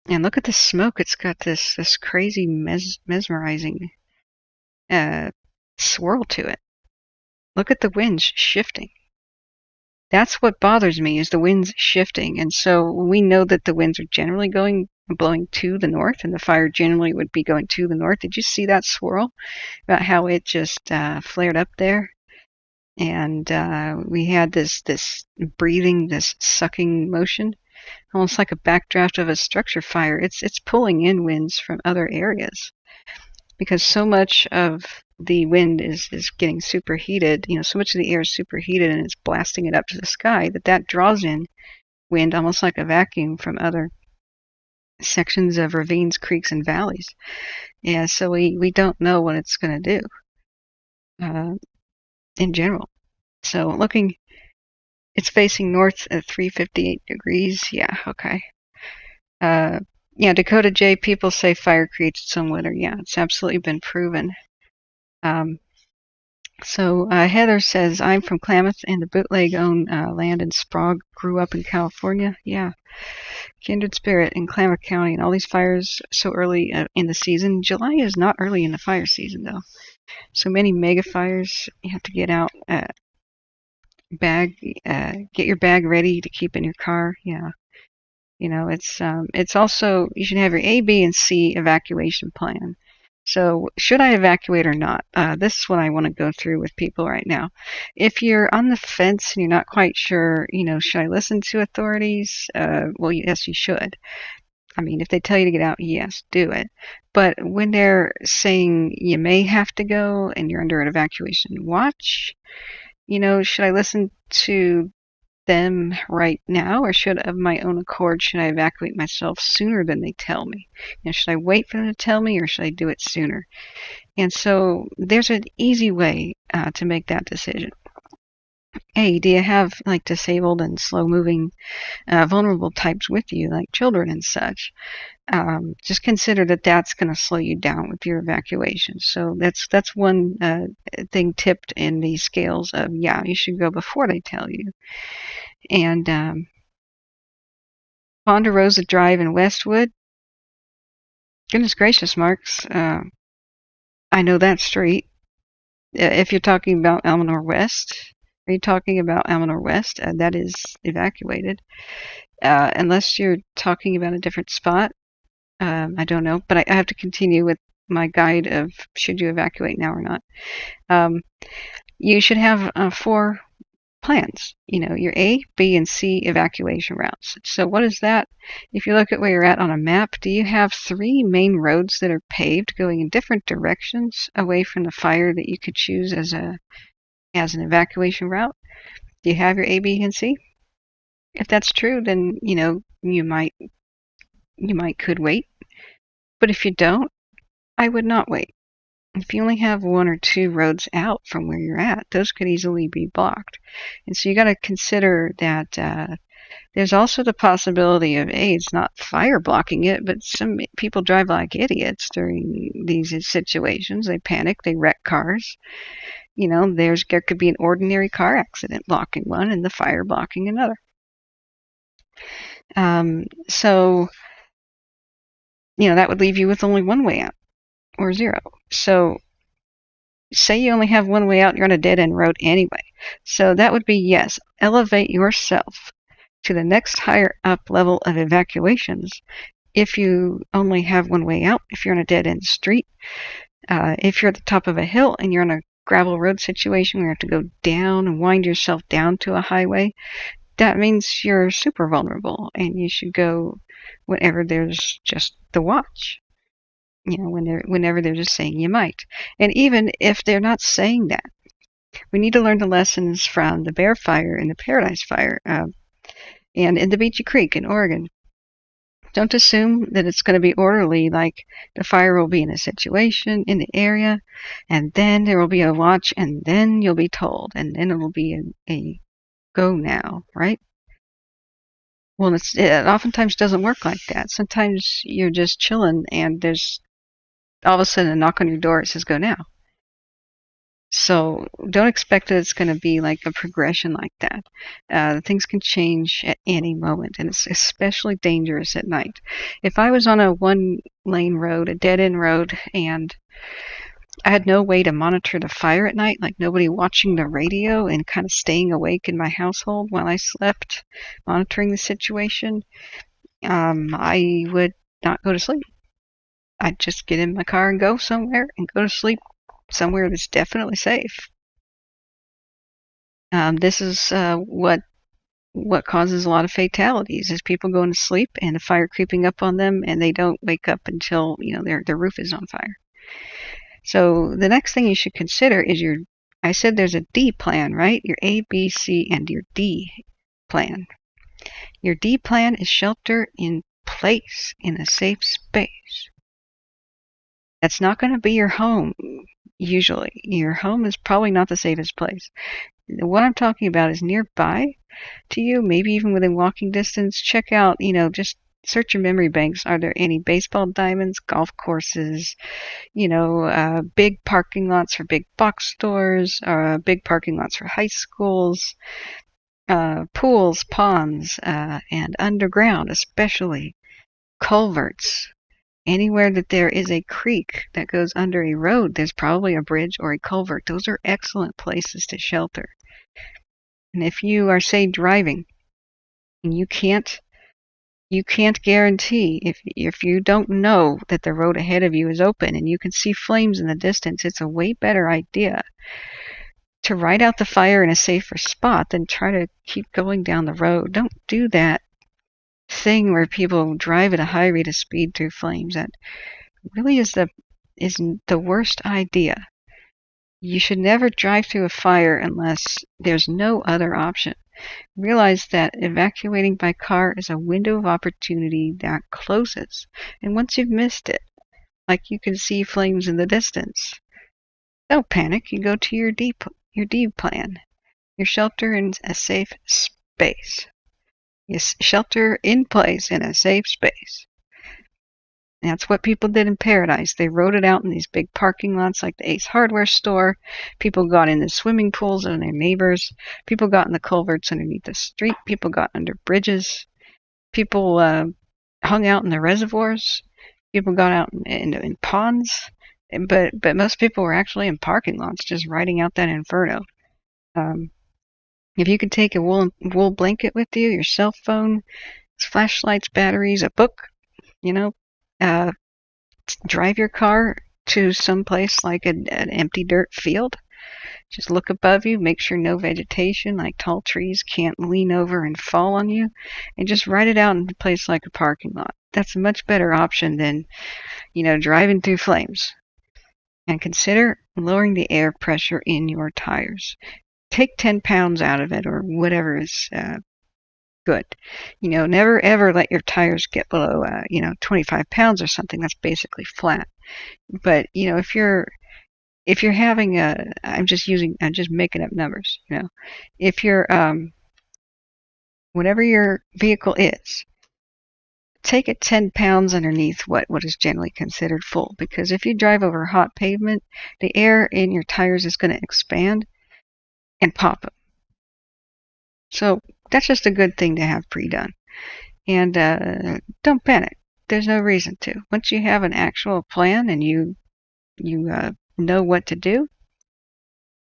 And look at the smoke. It's got this crazy mesmerizing swirl to it. Look at the winds shifting. That's what bothers me is the winds shifting. And so we know that the winds are generally blowing to the north, and the fire generally would be going to the north. Did you see that swirl? About how it just flared up there? And we had this breathing, this sucking motion, almost like a backdraft of a structure fire. It's pulling in winds from other areas because so much of the wind is getting superheated. So much of the air is superheated and it's blasting it up to the sky that draws in wind almost like a vacuum from other sections of ravines, creeks, and valleys. Yeah, so we don't know what it's going to do in general. So looking, it's facing north at 358 degrees. Yeah, okay. Yeah, Dakota J, people say fire creates its own winter. Yeah, it's absolutely been proven. So Heather says, I'm from Klamath and the bootleg owned land in Sprague. Grew up in California. Yeah, kindred spirit in Klamath County, and all these fires so early in the season. July is not early in the fire season, though. So many mega fires. You have to get out, get your bag ready to keep in your car. Yeah. It's also, you should have your A, B, and C evacuation plan. So should I evacuate or not? This is what I want to go through with people right now. If you're on the fence and you're not quite sure, should I listen to authorities? Well, yes, you should. I mean, if they tell you to get out, yes, do it. But when they're saying you may have to go and you're under an evacuation watch, should I listen to them right now, or of my own accord, should I evacuate myself sooner than they tell me? Should I wait for them to tell me, or should I do it sooner? And so there's an easy way to make that decision. Hey, do you have like disabled and slow-moving, vulnerable types with you, like children and such? Just consider that that's going to slow you down with your evacuation. So that's one thing tipped in the scales of, yeah, you should go before they tell you. And Ponderosa Drive in Westwood. Goodness gracious, Marks. I know that street. If you're talking about Almanor West, are you talking about Almanor West? That is evacuated. Unless you're talking about a different spot. I don't know. But I have to continue with my guide of should you evacuate now or not. You should have 4 plans, your A, B, and C evacuation routes. So what is that? If you look at where you're at on a map, do you have 3 main roads that are paved going in different directions away from the fire that you could choose as an evacuation route? Do you have your A, B, and C? If that's true, then you might could wait. But if you don't, I would not wait. If you only have 1 or 2 roads out from where you're at, those could easily be blocked. And so you got to consider that there's also the possibility of, it's not fire blocking it, but some people drive like idiots during these situations. They panic, they wreck cars. There could be an ordinary car accident blocking one and the fire blocking another. So that would leave you with only one way out. or 0. So say you only have one way out, you're on a dead-end road anyway. So that would be yes, elevate yourself to the next higher up level of evacuations if you only have one way out, if you're on a dead-end street, if you're at the top of a hill and you're on a gravel road situation where you have to go down and wind yourself down to a highway, that means you're super vulnerable and you should go whenever there's just the watch. Whenever they're just saying you might. And even if they're not saying that, we need to learn the lessons from the Bear Fire and the Paradise Fire, and in the Beachy Creek in Oregon. Don't assume that it's going to be orderly, like the fire will be in a situation in the area, and then there will be a watch, and then you'll be told, and then it will be a go now, right? Well, it oftentimes doesn't work like that. Sometimes you're just chilling, and there's all of a sudden a knock on your door. It says go now. So don't expect that it's going to be like a progression like that. Things can change at any moment, and it's especially dangerous at night. If I was on a one-lane road, a dead-end road, and I had no way to monitor the fire at night, like nobody watching the radio and kind of staying awake in my household while I slept, monitoring the situation, I would not go to sleep. I'd just get in my car and go somewhere and go to sleep somewhere that's definitely safe. This is what causes a lot of fatalities is people going to sleep and the fire creeping up on them, and they don't wake up until their roof is on fire. So the next thing you should consider is I said there's a D plan, right? Your A, B, C, and your D plan. Your D plan is shelter in place in a safe space. That's not going to be your home, usually. Your home is probably not the safest place. What I'm talking about is nearby to you, maybe even within walking distance. Check out, just search your memory banks. Are there any baseball diamonds, golf courses, big parking lots for big box stores, big parking lots for high schools, pools, ponds, and underground, especially culverts. Anywhere that there is a creek that goes under a road, there's probably a bridge or a culvert. Those are excellent places to shelter. And if you are, say, driving, and you can't guarantee, if you don't know that the road ahead of you is open and you can see flames in the distance, it's a way better idea to ride out the fire in a safer spot than try to keep going down the road. Don't do that thing where people drive at a high rate of speed through flames. That really is the worst idea. You should never drive through a fire unless there's no other option. Realize that evacuating by car is a window of opportunity that closes, and once you've missed it, like you can see flames in the distance, don't panic. You go to your D plan. Your shelter in a safe space. Yes, shelter in place in a safe space. That's what people did in Paradise. They wrote it out in these big parking lots like the Ace Hardware store. People got in the swimming pools of their neighbors. People got in the culverts underneath the street. People got under bridges. People hung out in the reservoirs. People got out in ponds. But most people were actually in parking lots just riding out that inferno. If you could take a wool blanket with you, your cell phone, flashlights, batteries, a book, drive your car to some place like an empty dirt field. Just look above you, make sure no vegetation like tall trees can't lean over and fall on you, and just ride it out in a place like a parking lot. That's a much better option than, driving through flames. And consider lowering the air pressure in your tires. Take 10 pounds out of it or whatever is good. Never ever let your tires get below 25 pounds or something. That's basically flat. But if you're having I'm just making up numbers. If you're whatever your vehicle is, take it 10 pounds underneath what is generally considered full, because if you drive over hot pavement, the air in your tires is going to expand and pop them. So that's just a good thing to have pre-done. And don't panic. There's no reason to. Once you have an actual plan and you you know what to do,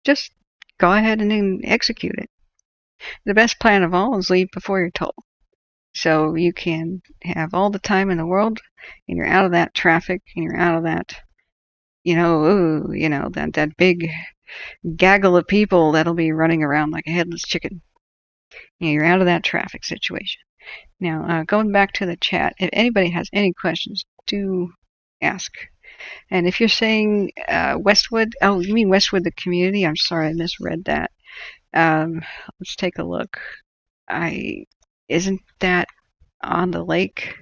just go ahead and execute it. The best plan of all is leave before you're told. So you can have all the time in the world, and you're out of that traffic, and you're out of that, that big gaggle of people that'll be running around like a headless chicken. You're out of that traffic situation. Now, going back to the chat, if anybody has any questions, do ask. And if you're saying Westwood, oh, you mean Westwood, the community? I'm sorry, I misread that. Let's take a look. Isn't that on the lake?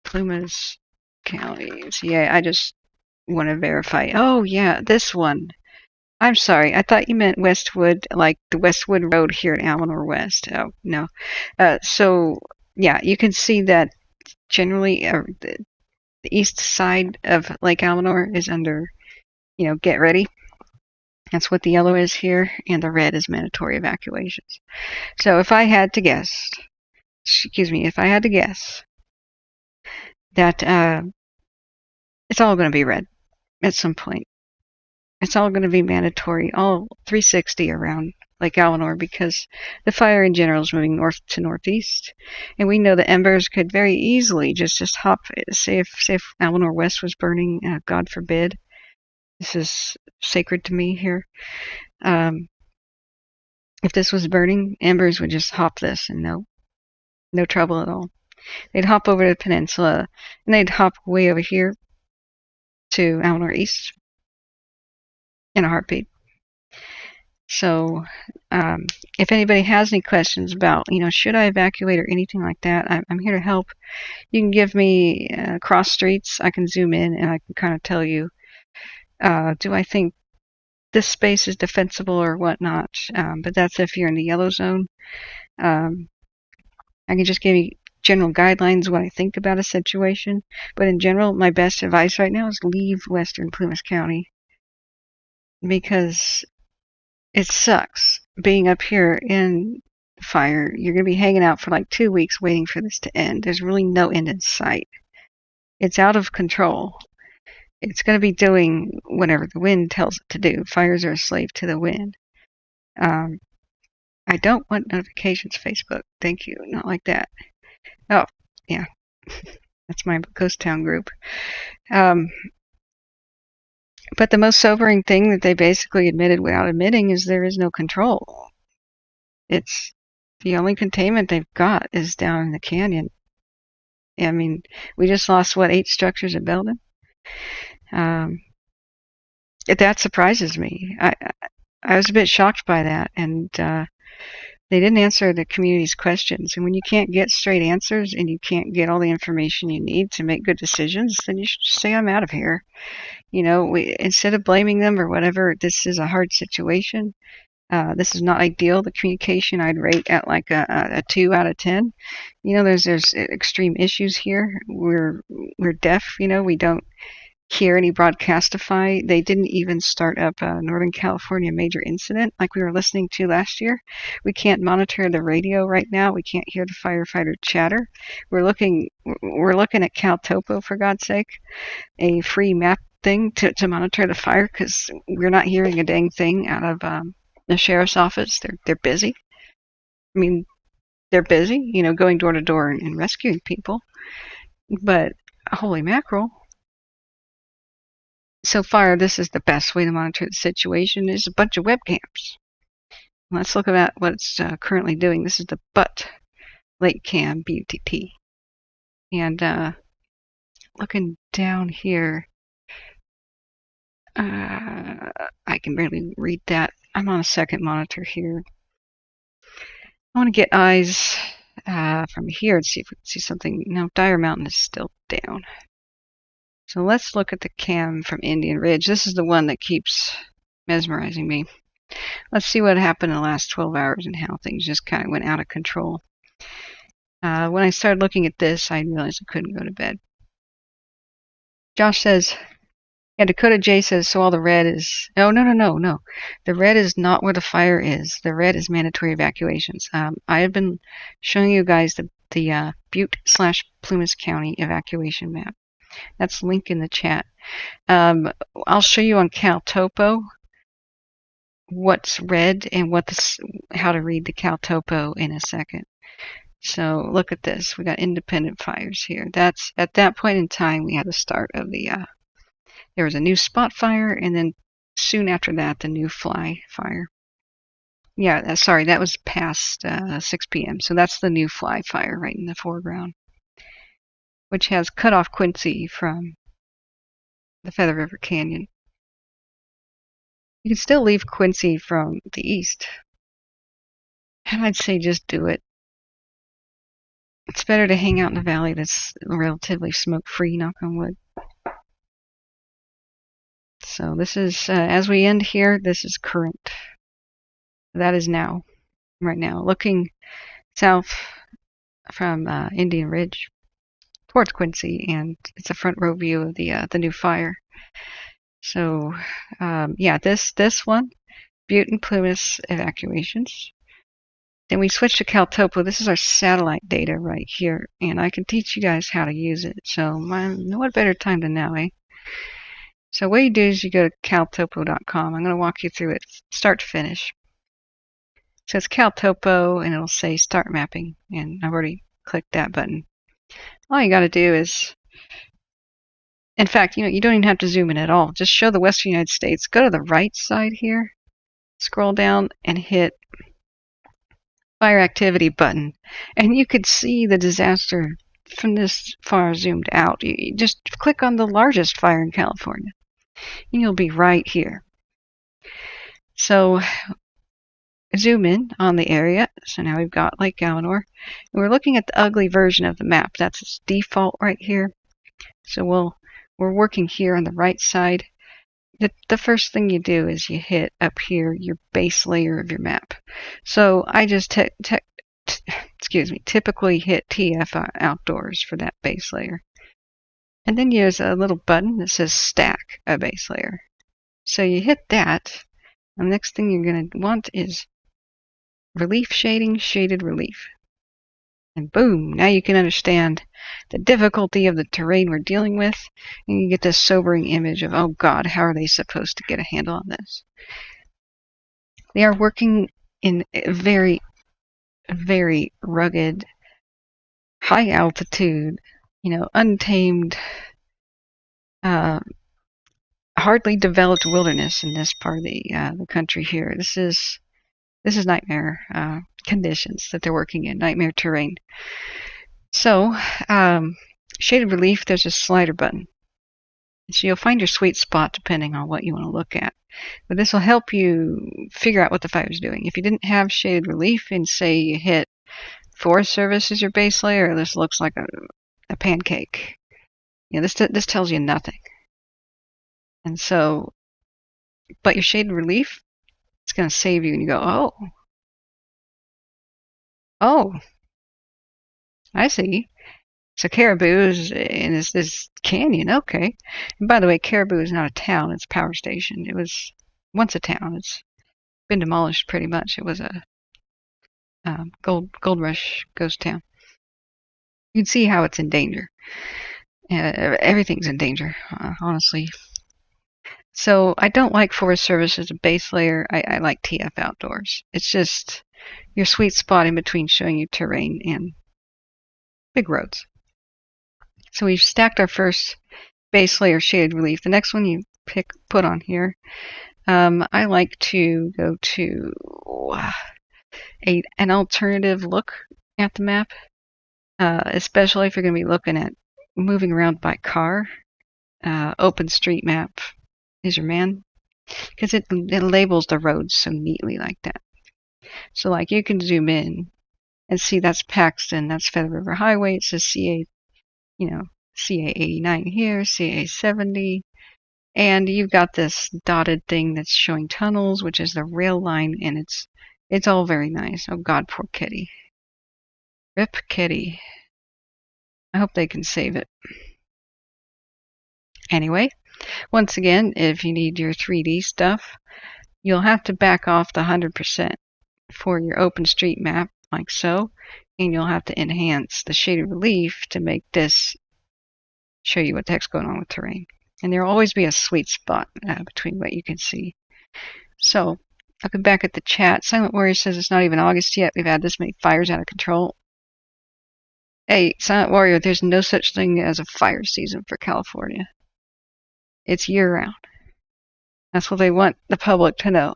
Plumas counties. Yeah, I just want to verify. Oh, yeah, this one. I'm sorry. I thought you meant Westwood, like the Westwood Road here in Almanor West. Oh, no. So, yeah, you can see that generally the east side of Lake Almanor is under, get ready. That's what the yellow is here, and the red is mandatory evacuations. So if I had to guess, that it's all going to be red at some point. It's all going to be mandatory, all 360 around Lake Almanor, because the fire in general is moving north to northeast, and we know the embers could very easily just hop. Say if Almanor West was burning, God forbid. This is sacred to me here. If this was burning, embers would just hop this, and no trouble at all. They'd hop over to the peninsula, and they'd hop way over here to Almanor East in a heartbeat. So, if anybody has any questions about, should I evacuate or anything like that, I'm here to help. You can give me cross streets. I can zoom in and I can kind of tell you, do I think this space is defensible or whatnot? But that's if you're in the yellow zone. I can just give you general guidelines what I think about a situation. But in general, my best advice right now is leave western Plumas County, because it sucks being up here in the fire. You're going to be hanging out for like 2 weeks waiting for this to end. There's really no end in sight. It's out of control. It's going to be doing whatever the wind tells it to do. Fires are a slave to the wind. I don't want notifications, Facebook. Thank you. Not like that. Oh, yeah. That's my ghost town group. But the most sobering thing that they basically admitted without admitting is there is no control. It's the only containment they've got is down in the canyon. I mean, we just lost, 8 structures of building? That surprises me. I was a bit shocked by that, and they didn't answer the community's questions. And when you can't get straight answers and you can't get all the information you need to make good decisions, then you should just say, I'm out of here. Instead of blaming them or whatever, this is a hard situation. This is not ideal. The communication I'd rate at like a 2 out of 10. There's extreme issues here. We're deaf. We don't hear any broadcastify. They didn't even start up a Northern California major incident like we were listening to last year. We can't monitor the radio right now. We can't hear the firefighter chatter. We're looking at CalTopo, for God's sake, a free map thing to monitor the fire, because we're not hearing a dang thing out of the sheriff's office. They're busy. I mean, they're busy, going door to door and rescuing people. But holy mackerel. So far, this is the best way to monitor the situation, is a bunch of webcams. Let's look at what it's currently doing. This is the Butte Lake Cam BUTT. And looking down here, I can barely read that. I'm on a second monitor here. I want to get eyes from here and see if we can see something. No, Dyer Mountain is still down. So let's look at the cam from Indian Ridge. This is the one that keeps mesmerizing me. Let's see what happened in the last 12 hours and how things just kind of went out of control. When I started looking at this, I realized I couldn't go to bed. Josh says, yeah, Dakota J says, so all the red is... No. The red is not where the fire is. The red is mandatory evacuations. I have been showing you guys the Butte/Plumas County evacuation map. That's the link in the chat. I'll show you on CalTopo what's red and how to read the CalTopo in a second. So look at this. We got independent fires here. That's at that point in time we had the start of the there was a new spot fire, and then soon after that the new fly fire. Yeah, sorry, that was past 6 p.m. So that's the new fly fire right in the foreground, which has cut off Quincy from the Feather River Canyon. You can still leave Quincy from the east, and I'd say just do it. It's better to hang out in a valley that's relatively smoke-free, knock on wood. So this is, as we end here, this is current. That is now, right now, looking south from Indian Ridge towards Quincy, and it's a front row view of the new fire. So, yeah, this one, Butte and Plumas evacuations. Then we switch to CalTopo. This is our satellite data right here, and I can teach you guys how to use it. So, what better time than now, eh? So what you do is you go to caltopo.com. I'm going to walk you through it start to finish. So it's CalTopo, and it'll say Start Mapping, and I've already clicked that button. All you got to do is, in fact, you don't even have to zoom in at all. Just show the Western United States. Go to the right side here, scroll down, and hit Fire Activity button, and you could see the disaster from this far zoomed out. You just click on the largest fire in California, and you'll be right here. So zoom in on the area. So now we've got Lake Gallinor, and we're looking at the ugly version of the map. That's its default right here. So we're working here on the right side. The first thing you do is you hit up here your base layer of your map. So I just typically hit TF Outdoors for that base layer. And then there's a little button that says Stack a Base Layer. So you hit that, and the next thing you're going to want is Relief Shading, Shaded Relief. And boom, now you can understand the difficulty of the terrain we're dealing with, and you get this sobering image of, oh God, how are they supposed to get a handle on this? They are working in very, very rugged, high altitude, untamed, hardly developed wilderness in this part of the country here. This is nightmare conditions that they're working in, nightmare terrain. So, shaded relief, there's a slider button. So you'll find your sweet spot depending on what you want to look at. But this will help you figure out what the fire is doing. If you didn't have shaded relief and say you hit Forest Service as your base layer, this looks like a pancake. This tells you nothing. And so, but your shaded relief, it's going to save you, and you go, oh, I see. So Caribou is in this canyon, okay. And by the way, Caribou is not a town, it's a power station. It was once a town. It's been demolished pretty much. It was a gold rush ghost town. You can see how it's in danger. Everything's in danger, honestly. So I don't like Forest Service as a base layer. I like TF Outdoors. It's just your sweet spot in between showing you terrain and big roads. So we've stacked our first base layer shaded relief. The next one you put on here, I like to go to an alternative look at the map, especially if you're going to be looking at moving around by car. OpenStreetMap is your man, because it labels the roads so neatly like that. So like you can zoom in and see that's Paxton, that's Feather River Highway. It says CA 89 here, CA 70, and you've got this dotted thing that's showing tunnels, which is the rail line, and it's all very nice. Oh God, poor Kitty. Rip Kitty. I hope they can save it. Anyway, once again, if you need your 3D stuff, you'll have to back off the 100% for your OpenStreetMap, like so, and you'll have to enhance the shaded relief to make this show you what the heck's going on with terrain. And there will always be a sweet spot between what you can see. So, looking back at the chat, Silent Warrior says it's not even August yet. We've had this many fires out of control. Hey, Silent Warrior, there's no such thing as a fire season for California. It's year-round. That's what they want the public to know.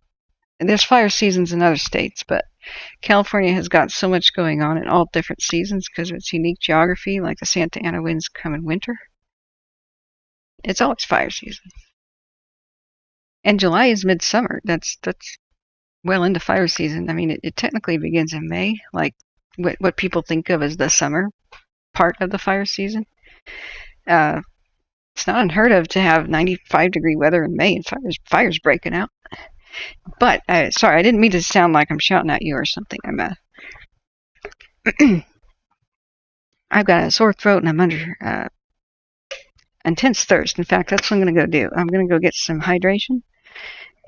And there's fire seasons in other states, but California has got so much going on in all different seasons because of its unique geography, like the Santa Ana winds come in winter. It's always fire season. And July is midsummer. That's well into fire season. I mean, it technically begins in May, like what people think of as the summer part of the fire season. It's not unheard of to have 95-degree weather in May and fires breaking out. But, sorry, I didn't mean to sound like I'm shouting at you or something. I've got a sore throat and I'm under intense thirst. In fact, that's what I'm going to go do. I'm going to go get some hydration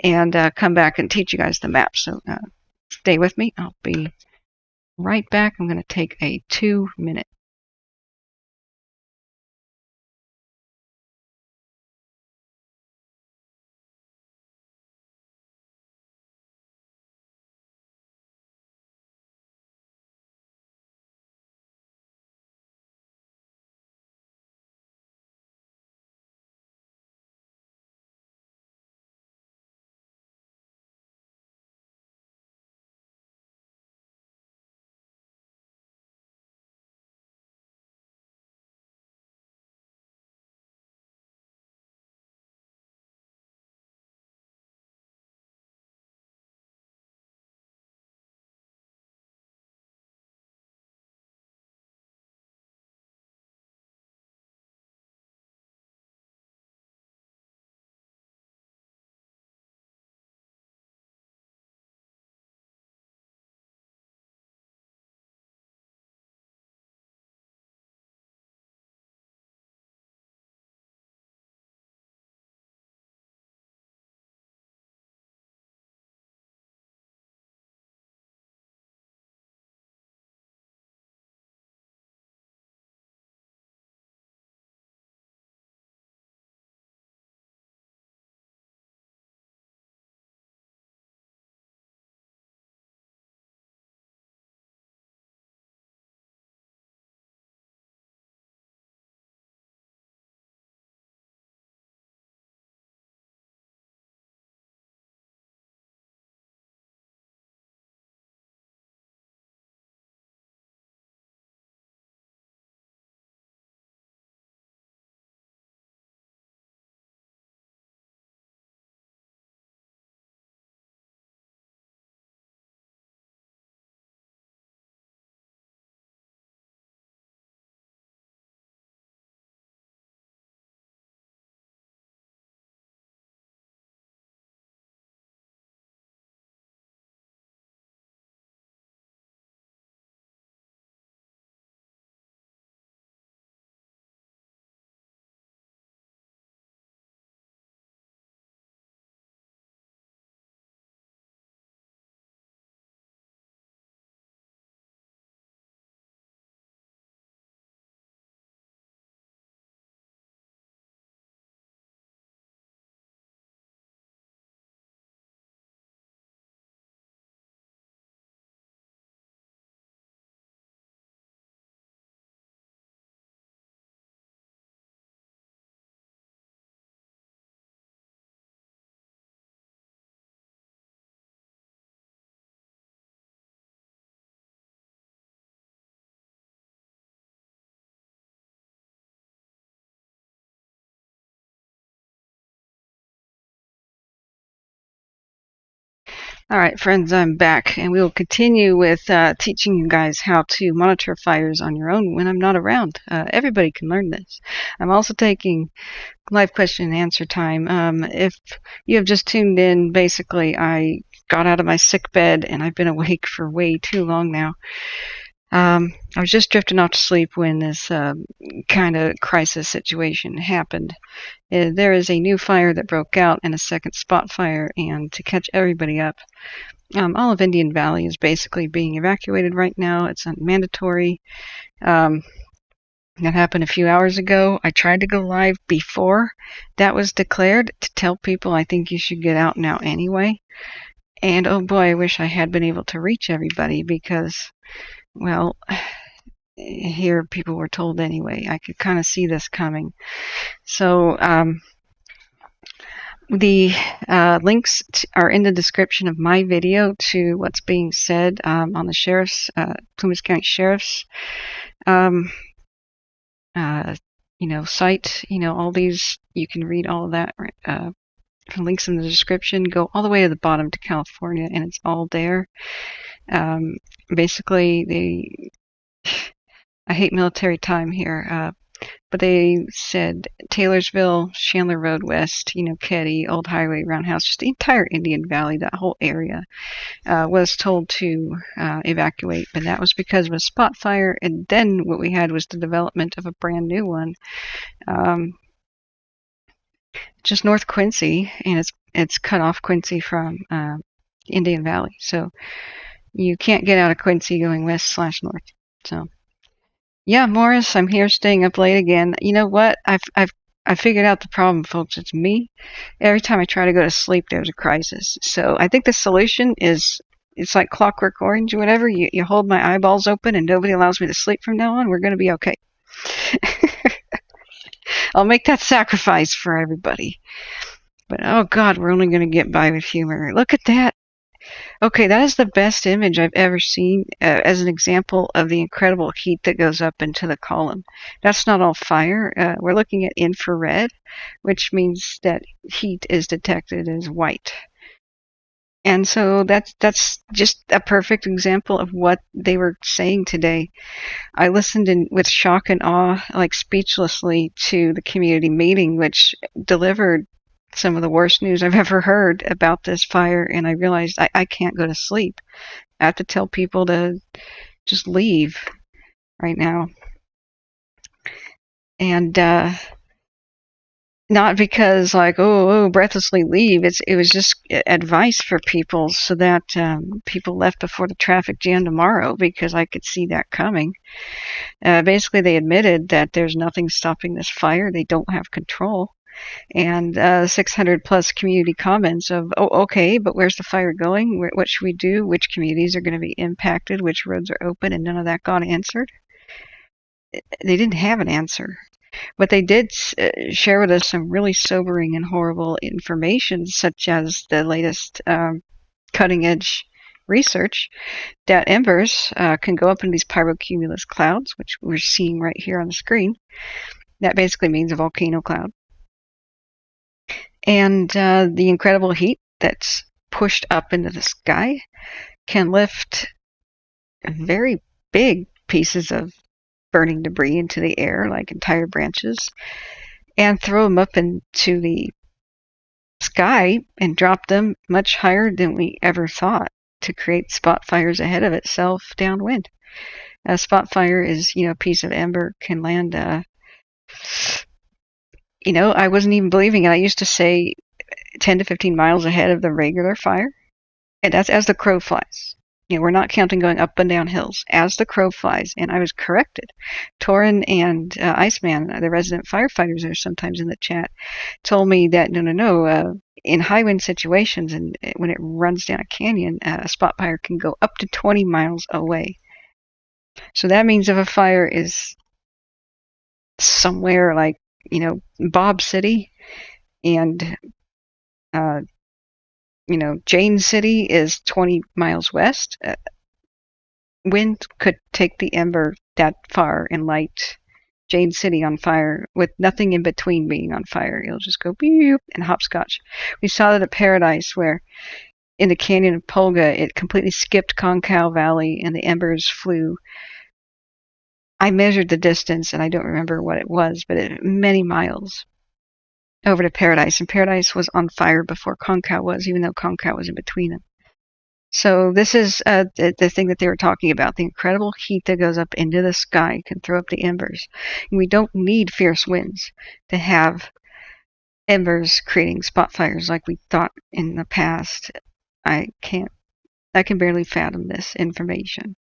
and come back and teach you guys the map. So stay with me. I'll be right back. I'm going to take a 2-minute. All right, friends, I'm back, and we will continue with teaching you guys how to monitor fires on your own when I'm not around. Everybody can learn this. I'm also taking live question and answer time. If you have just tuned in, basically I got out of my sick bed, and I've been awake for way too long now. I was just drifting off to sleep when this kind of crisis situation happened. There is a new fire that broke out and a second spot fire, and to catch everybody up, all of Indian Valley is basically being evacuated right now. It's mandatory. That happened a few hours ago. I tried to go live before that was declared to tell people I think you should get out now anyway. And oh boy, I wish I had been able to reach everybody because, well, here people were told anyway. I could kind of see this coming. So the links are in the description of my video to what's being said on the sheriff's, Plumas County Sheriff's, site. All these, you can read all of that. Links in the description. Go all the way to the bottom to California, and it's all there. Basically, I hate military time here, but they said Taylorsville, Chandler Road West, Keddy, Old Highway, Roundhouse, just the entire Indian Valley, that whole area, was told to evacuate. But that was because of a spot fire, and then what we had was the development of a brand new one. Just north Quincy, and it's cut off Quincy from Indian Valley, so you can't get out of Quincy going west/north. So yeah, Morris, I'm here staying up late again. You know what? I figured out the problem, folks. It's me. Every time I try to go to sleep, there's a crisis. So I think the solution is, it's like Clockwork Orange or whatever. You hold my eyeballs open and nobody allows me to sleep from now on. We're going to be okay. I'll make that sacrifice for everybody. But oh God, we're only going to get by with humor. Look at that. Okay, that is the best image I've ever seen as an example of the incredible heat that goes up into the column. That's not all fire. We're looking at infrared, which means that heat is detected as white. And so that's just a perfect example of what they were saying today. I listened with shock and awe, like speechlessly, to the community meeting, which delivered some of the worst news I've ever heard about this fire, and I realized I can't go to sleep. I have to tell people to just leave right now. And not because breathlessly leave. It was just advice for people so that people left before the traffic jam tomorrow, because I could see that coming. Basically, they admitted that there's nothing stopping this fire. They don't have control. And 600 plus community comments of, oh, okay, but where's the fire going? What should we do? Which communities are going to be impacted? Which roads are open? And none of that got answered. They didn't have an answer. But they did share with us some really sobering and horrible information, such as the latest cutting-edge research that embers can go up in these pyrocumulus clouds, which we're seeing right here on the screen. That basically means a volcano cloud. And the incredible heat that's pushed up into the sky can lift very big pieces of burning debris into the air, like entire branches, and throw them up into the sky and drop them much higher than we ever thought, to create spot fires ahead of itself downwind. A spot fire is, a piece of ember can land I wasn't even believing it. I used to say 10 to 15 miles ahead of the regular fire, and that's as the crow flies. We're not counting going up and down hills. As the crow flies, and I was corrected. Torin and Iceman, the resident firefighters that are sometimes in the chat, told me that no, in high wind situations and when it runs down a canyon, a spot fire can go up to 20 miles away. So that means if a fire is somewhere like, Bob City and, Jane City is 20 miles west, wind could take the ember that far and light Jane City on fire with nothing in between being on fire. It'll just go beep and hopscotch. We saw that at Paradise, where in the canyon of Polga, it completely skipped Concow Valley and the embers flew. I measured the distance, and I don't remember what it was, but many miles over to Paradise. And Paradise was on fire before Concow was, even though Concow was in between them. So this is the thing that they were talking about. The incredible heat that goes up into the sky can throw up the embers. And we don't need fierce winds to have embers creating spot fires like we thought in the past. I can barely fathom this information.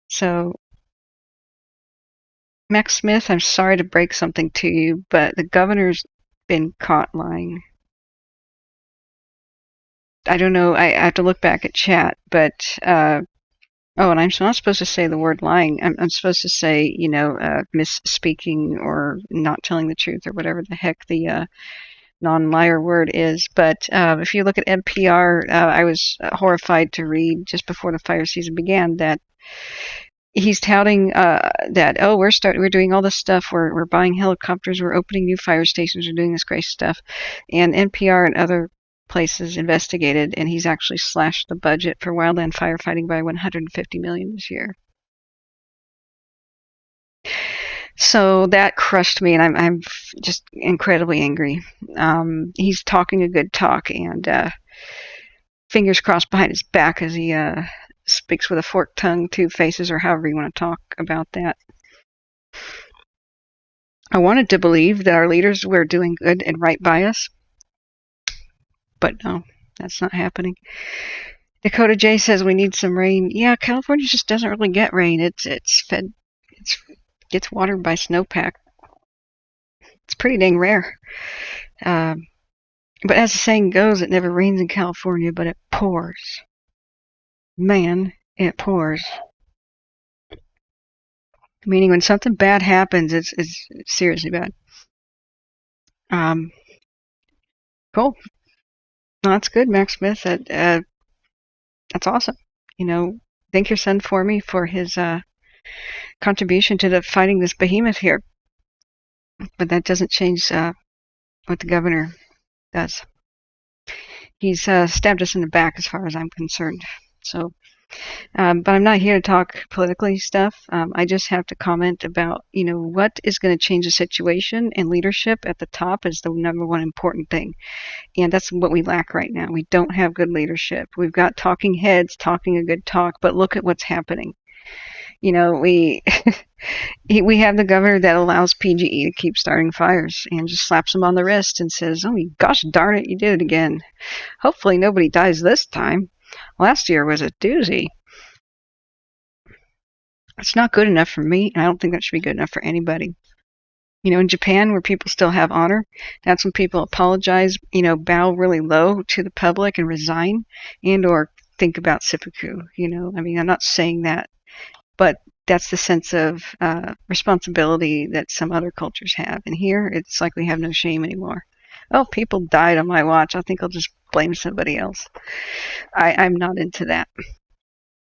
So, Max Smith, I'm sorry to break something to you, but the governor's been caught lying. I don't know. I have to look back at chat, but and I'm not supposed to say the word lying. I'm supposed to say, misspeaking or not telling the truth or whatever the heck the non-liar word is. But if you look at NPR, I was horrified to read just before the fire season began that he's touting that we're doing all this stuff, we're buying helicopters, we're opening new fire stations, we're doing this great stuff, and NPR and other places investigated, and he's actually slashed the budget for wildland firefighting by $150 million this year. So that crushed me, and I'm just incredibly angry. He's talking a good talk, and fingers crossed behind his back as he speaks with a forked tongue, two faces, or however you want to talk about that. I wanted to believe that our leaders were doing good and right by us, but no, that's not happening. Dakota J says we need some rain. Yeah, California just doesn't really get rain. It gets watered by snowpack. It's pretty dang rare. But as the saying goes, it never rains in California, but it pours. Man, it pours. Meaning when something bad happens, it's seriously bad. Cool. No, that's good, Max Smith. That's awesome. Thank your son for me for his contribution to fighting this behemoth here. But that doesn't change what the governor does. He's stabbed us in the back as far as I'm concerned. So, but I'm not here to talk politically stuff. I just have to comment about, what is going to change the situation, and leadership at the top is the number one important thing. And that's what we lack right now. We don't have good leadership. We've got talking heads talking a good talk, but look at what's happening. We we have the governor that allows PG&E to keep starting fires and just slaps them on the wrist and says, "Oh, gosh darn it, you did it again. Hopefully nobody dies this time. Last year was a doozy." It's not good enough for me, and I don't think that should be good enough for anybody. In Japan, where people still have honor, that's when people apologize, bow really low to the public and resign, and or think about seppuku. I'm not saying that, but that's the sense of responsibility that some other cultures have. And here, it's like we have no shame anymore. Oh, people died on my watch. I think I'll just blame somebody else. I'm not into that.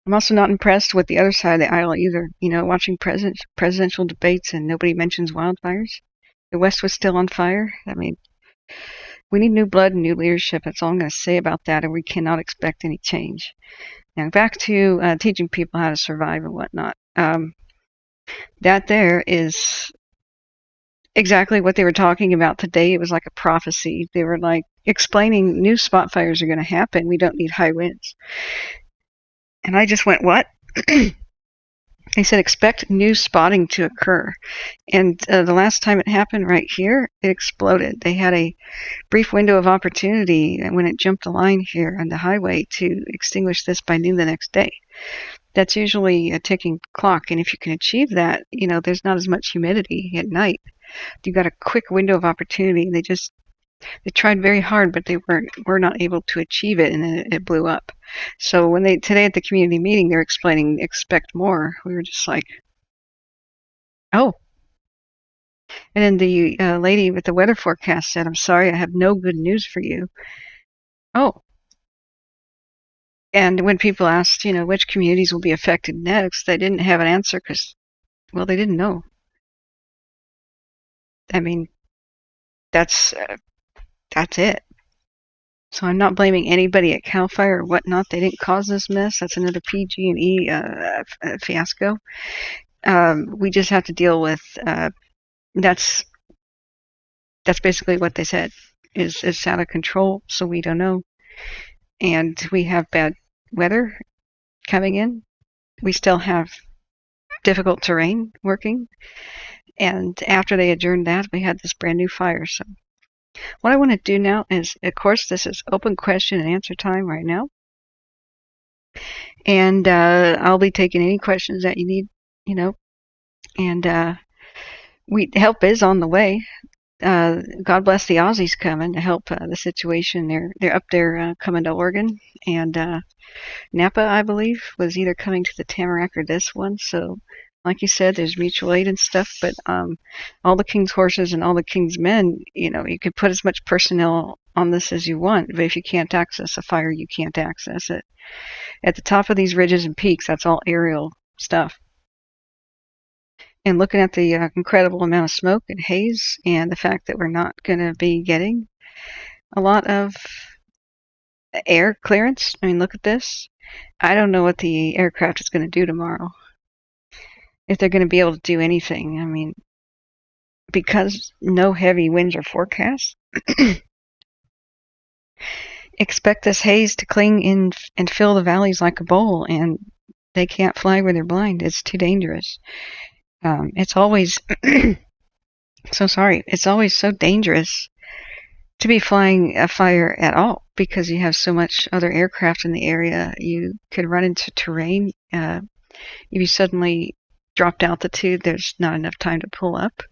I'm also not impressed with the other side of the aisle either. Watching presidential debates and nobody mentions wildfires. The West was still on fire. We need new blood and new leadership. That's all I'm going to say about that, and we cannot expect any change. Now, back to teaching people how to survive and whatnot. That there is exactly what they were talking about today. It was like a prophecy. They were like explaining new spot fires are going to happen. We don't need high winds. And I just went, what? They said expect new spotting to occur. And the last time it happened right here, it exploded. They had a brief window of opportunity when it jumped a line here on the highway to extinguish this by noon the next day. That's usually a ticking clock. And if you can achieve that, there's not as much humidity at night. You've got a quick window of opportunity. And they tried very hard, but they were not able to achieve it, and then it blew up. So when today at the community meeting, they're explaining expect more. We were just like, oh. And then the lady with the weather forecast said, "I'm sorry, I have no good news for you." Oh. And when people asked, which communities will be affected next, they didn't have an answer because, well, they didn't know. That's it. So I'm not blaming anybody at CAL FIRE or whatnot. They didn't cause this mess. That's another PG&E fiasco. We just have to deal with. That's basically what they said. It's out of control, so we don't know, and we have bad weather coming in. We still have difficult terrain working. And after they adjourned that, we had this brand new fire. So what I want to do now is, of course, this is open question and answer time right now. And I'll be taking any questions that you need, and help is on the way. God bless the Aussies coming to help the situation. They're up there coming to Oregon, and Napa, I believe, was either coming to the Tamarack or this one. So, like you said, there's mutual aid and stuff. But all the King's horses and all the King's men, you can put as much personnel on this as you want. But if you can't access a fire, you can't access it. At the top of these ridges and peaks, that's all aerial stuff. And looking at the incredible amount of smoke and haze, and the fact that we're not going to be getting a lot of air clearance. I mean, look at this. I don't know what the aircraft is going to do tomorrow. If they're going to be able to do anything. I mean, because no heavy winds are forecast, expect this haze to cling in and fill the valleys like a bowl, and they can't fly where they're blind. It's too dangerous. It's always It's always so dangerous to be flying a fire at all because you have so much other aircraft in the area. You could run into terrain. If you suddenly dropped altitude, there's not enough time to pull up.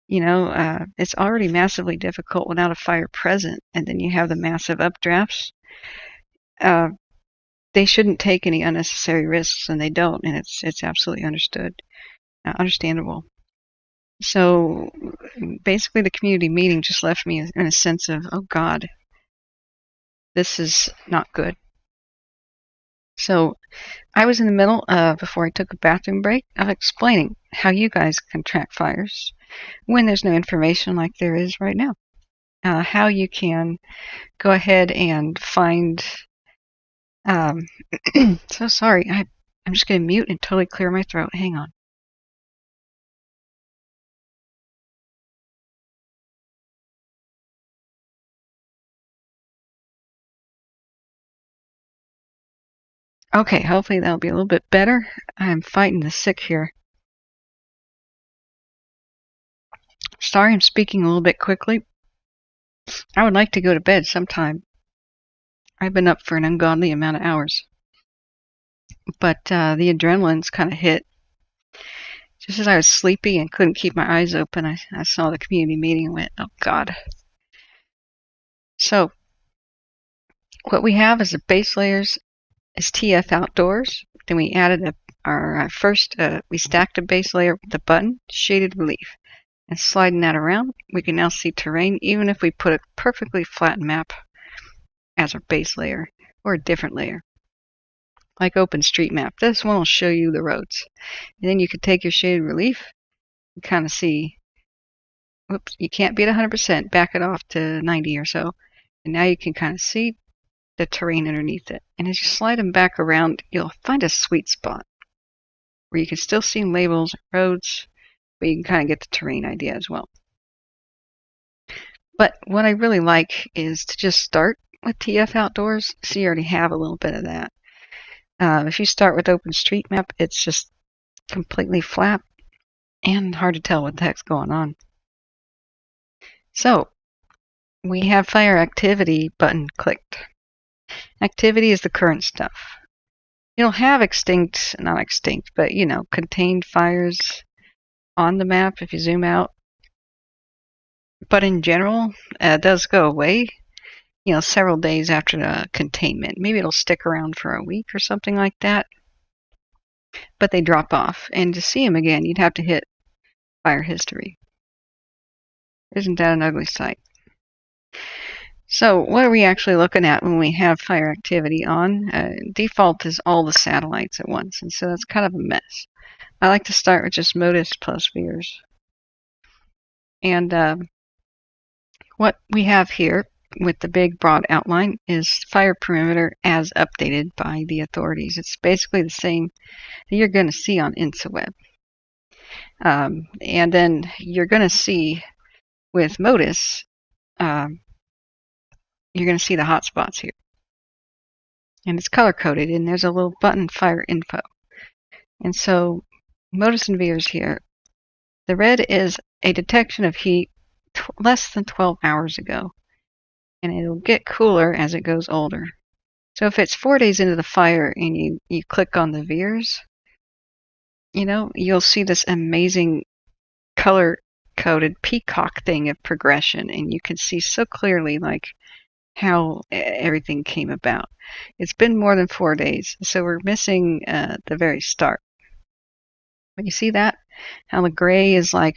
It's already massively difficult without a fire present, and then you have the massive updrafts. They shouldn't take any unnecessary risks, and they don't, and it's absolutely understandable. So basically the community meeting just left me in a sense of, oh God, this is not good. So I was in the middle, before I took a bathroom break, of explaining how you guys can track fires when there's no information like there is right now. How you can go ahead and find... so sorry, I'm just going to mute and totally clear my throat. Hang on. Okay, hopefully that'll be a little bit better. I'm fighting the sick here. Sorry I'm speaking a little bit quickly. I would like to go to bed sometime. I've been up for an ungodly amount of hours. But the adrenaline's kind of hit. Just as I was sleepy and couldn't keep my eyes open, I saw the community meeting and went, oh God. So, what we have as the base layers is TF Outdoors. Then we added our first, we stacked a base layer with the button, shaded relief. And sliding that around, we can now see terrain even if we put a perfectly flat map as our base layer or a different layer. Like OpenStreetMap. This one will show you the roads. And then you can take your shaded relief and kind of see, whoops, you can't be at 100%, back it off to 90 or so. And now you can kind of see the terrain underneath it. And as you slide them back around, you'll find a sweet spot where you can still see labels, roads, but you can kind of get the terrain idea as well. But what I really like is to just start with TF Outdoors, so you already have a little bit of that. If you start with OpenStreetMap, it's just completely flat and hard to tell what the heck's going on. So, we have Fire Activity button clicked. Activity is the current stuff. You'll have not extinct, but contained fires on the map if you zoom out. But in general, it does go away, several days after the containment. Maybe it'll stick around for a week or something like that. But they drop off. And to see them again, you'd have to hit Fire History. Isn't that an ugly sight? So what are we actually looking at when we have Fire Activity on? Default is all the satellites at once, and so that's kind of a mess. I like to start with just MODIS plus VIIRS. And what we have here with the big broad outline is fire perimeter as updated by the authorities. It's basically the same that you're going to see on InsaWeb. And then you're going to see with MODIS, you're going to see the hotspots here. and it's color-coded, and there's a little button, Fire Info. And so, modus and virs here. The red is a detection of heat less than 12 hours ago, and it'll get cooler as it goes older. So if it's 4 days into the fire and you click on the virs, you'll see this amazing color-coded peacock thing of progression, and you can see so clearly how everything came about. It's been more than 4 days, so we're missing the very start. But you see that? How the gray is like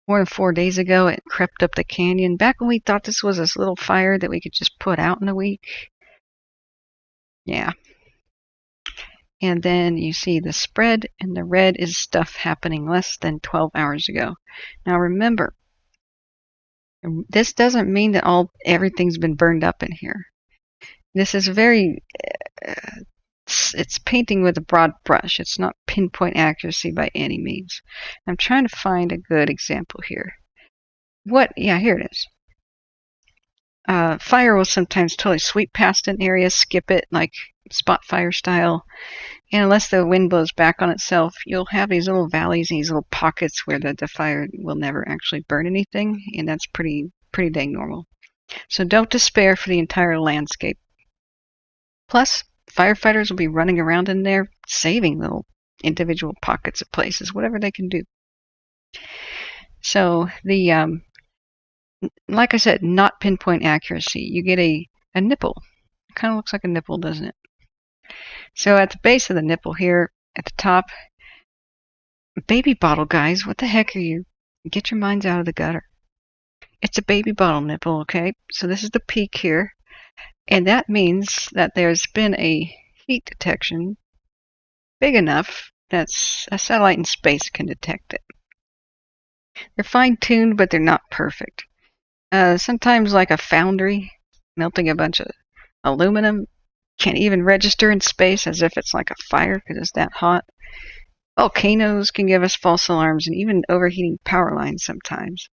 more than 4 days ago, it crept up the canyon. Back when we thought this was this little fire that we could just put out in a week. Yeah. And then you see the spread, and the red is stuff happening less than 12 hours ago. Now remember, this doesn't mean that everything's been burned up in here. This is it's painting with a broad brush. It's not pinpoint accuracy by any means. I'm trying to find a good example here. Yeah, here it is. Fire will sometimes totally sweep past an area, skip it, like spot fire style. And unless the wind blows back on itself, you'll have these little valleys and these little pockets where the fire will never actually burn anything, and that's pretty dang normal. So don't despair for the entire landscape. Plus, firefighters will be running around in there saving little individual pockets of places, whatever they can do. So like I said, not pinpoint accuracy. You get a nipple. It kind of looks like a nipple, doesn't it? So at the base of the nipple here, at the top, baby bottle, guys. What the heck are you? Get your minds out of the gutter. It's a baby bottle nipple, okay? So this is the peak here. And that means that there's been a heat detection big enough that a satellite in space can detect it. They're fine-tuned, but they're not perfect. Sometimes like a foundry melting a bunch of aluminum can't even register in space as if it's like a fire because it's that hot. Volcanoes can give us false alarms, and even overheating power lines sometimes.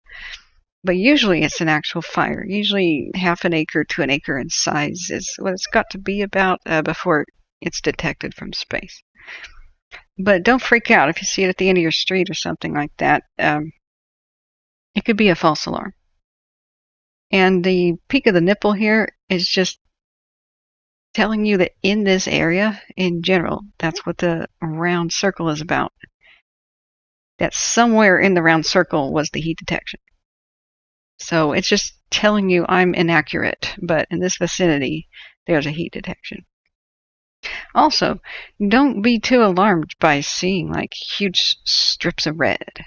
But usually it's an actual fire. Usually half an acre to an acre in size is what it's got to be about before it's detected from space. But don't freak out if you see it at the end of your street or something like that. It could be a false alarm. And the peak of the nipple here is just telling you that in this area, in general, that's what the round circle is about. That somewhere in the round circle was the heat detection. So it's just telling you I'm inaccurate, but in this vicinity, there's a heat detection. Also, don't be too alarmed by seeing huge strips of red.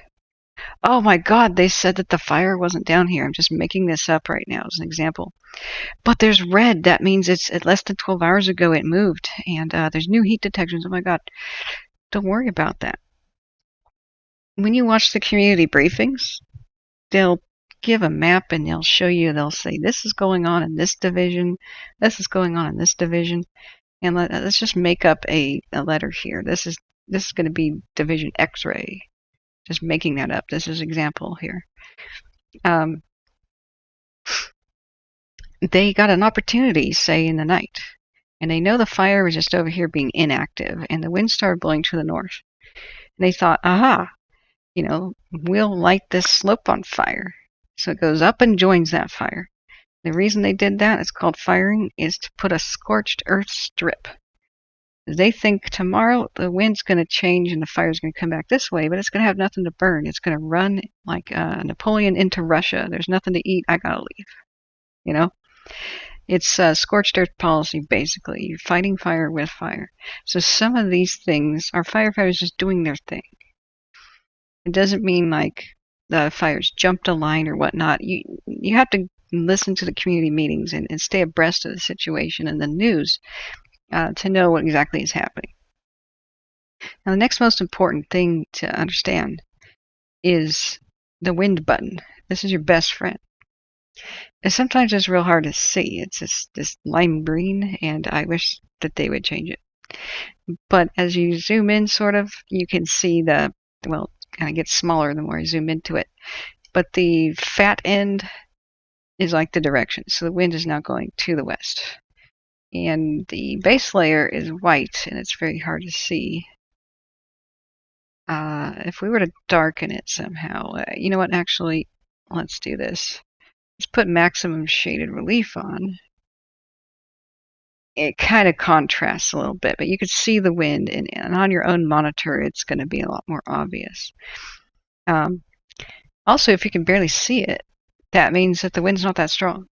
Oh my God, they said that the fire wasn't down here. I'm just making this up right now as an example. But there's red. That means it's at less than 12 hours ago it moved, and there's new heat detections. Oh my God. Don't worry about that. When you watch the community briefings, they'll give a map and they'll show you, they'll say, this is going on in this division, this is going on in this division, and let's just make up a letter here. This is going to be Division X-ray. Just making that up. This is an example here. They got an opportunity, say, in the night, and they know the fire was just over here being inactive, and the wind started blowing to the north. And they thought, aha, we'll light this slope on fire. So it goes up and joins that fire. The reason they did that, it's called firing, is to put a scorched earth strip. They think tomorrow the wind's going to change and the fire's going to come back this way, but it's going to have nothing to burn. It's going to run like Napoleon into Russia. There's nothing to eat. I got to leave. It's scorched earth policy, basically. You're fighting fire with fire. So some of these things are firefighters just doing their thing. It doesn't mean the fires jumped a line or whatnot. You have to listen to the community meetings and stay abreast of the situation and the news to know what exactly is happening. Now, the next most important thing to understand is the wind button. This is your best friend. And sometimes it's real hard to see. It's this lime green, and I wish that they would change it. But as you zoom in, you can see kind of gets smaller the more you zoom into it. But the fat end is like the direction. So the wind is now going to the west. and the base layer is white, and it's very hard to see. If we were to darken it somehow, you know what, actually, let's do this. Let's put maximum shaded relief on. It kind of contrasts a little bit, but you can see the wind, and on your own monitor, it's going to be a lot more obvious. Also, if you can barely see it, that means that the wind's not that strong.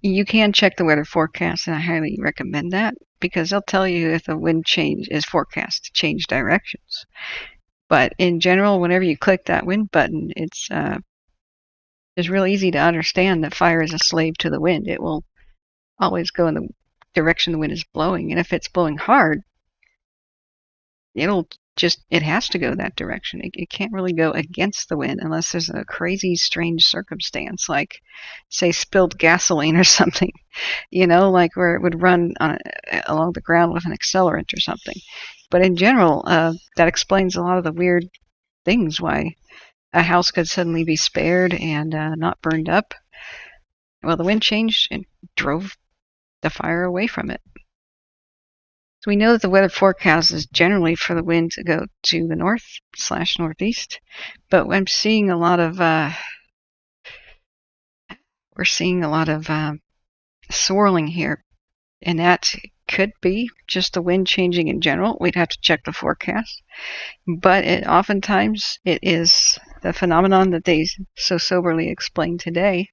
You can check the weather forecast, and I highly recommend that, because they'll tell you if the wind change is forecast to change directions. But in general, whenever you click that wind button, it's real easy to understand that fire is a slave to the wind. It will always go in the direction the wind is blowing, and if it's blowing hard, it has to go that direction. It can't really go against the wind unless there's a crazy, strange circumstance, like, say, spilled gasoline or something, like where it would run along the ground with an accelerant or something. But in general, that explains a lot of the weird things why a house could suddenly be spared and not burned up. Well, the wind changed and drove the fire away from it. So we know that the weather forecast is generally for the wind to go to the north/northeast, but I'm seeing a lot of swirling here, and that could be just the wind changing in general. We'd have to check the forecast, but oftentimes it is the phenomenon that they so soberly explained today,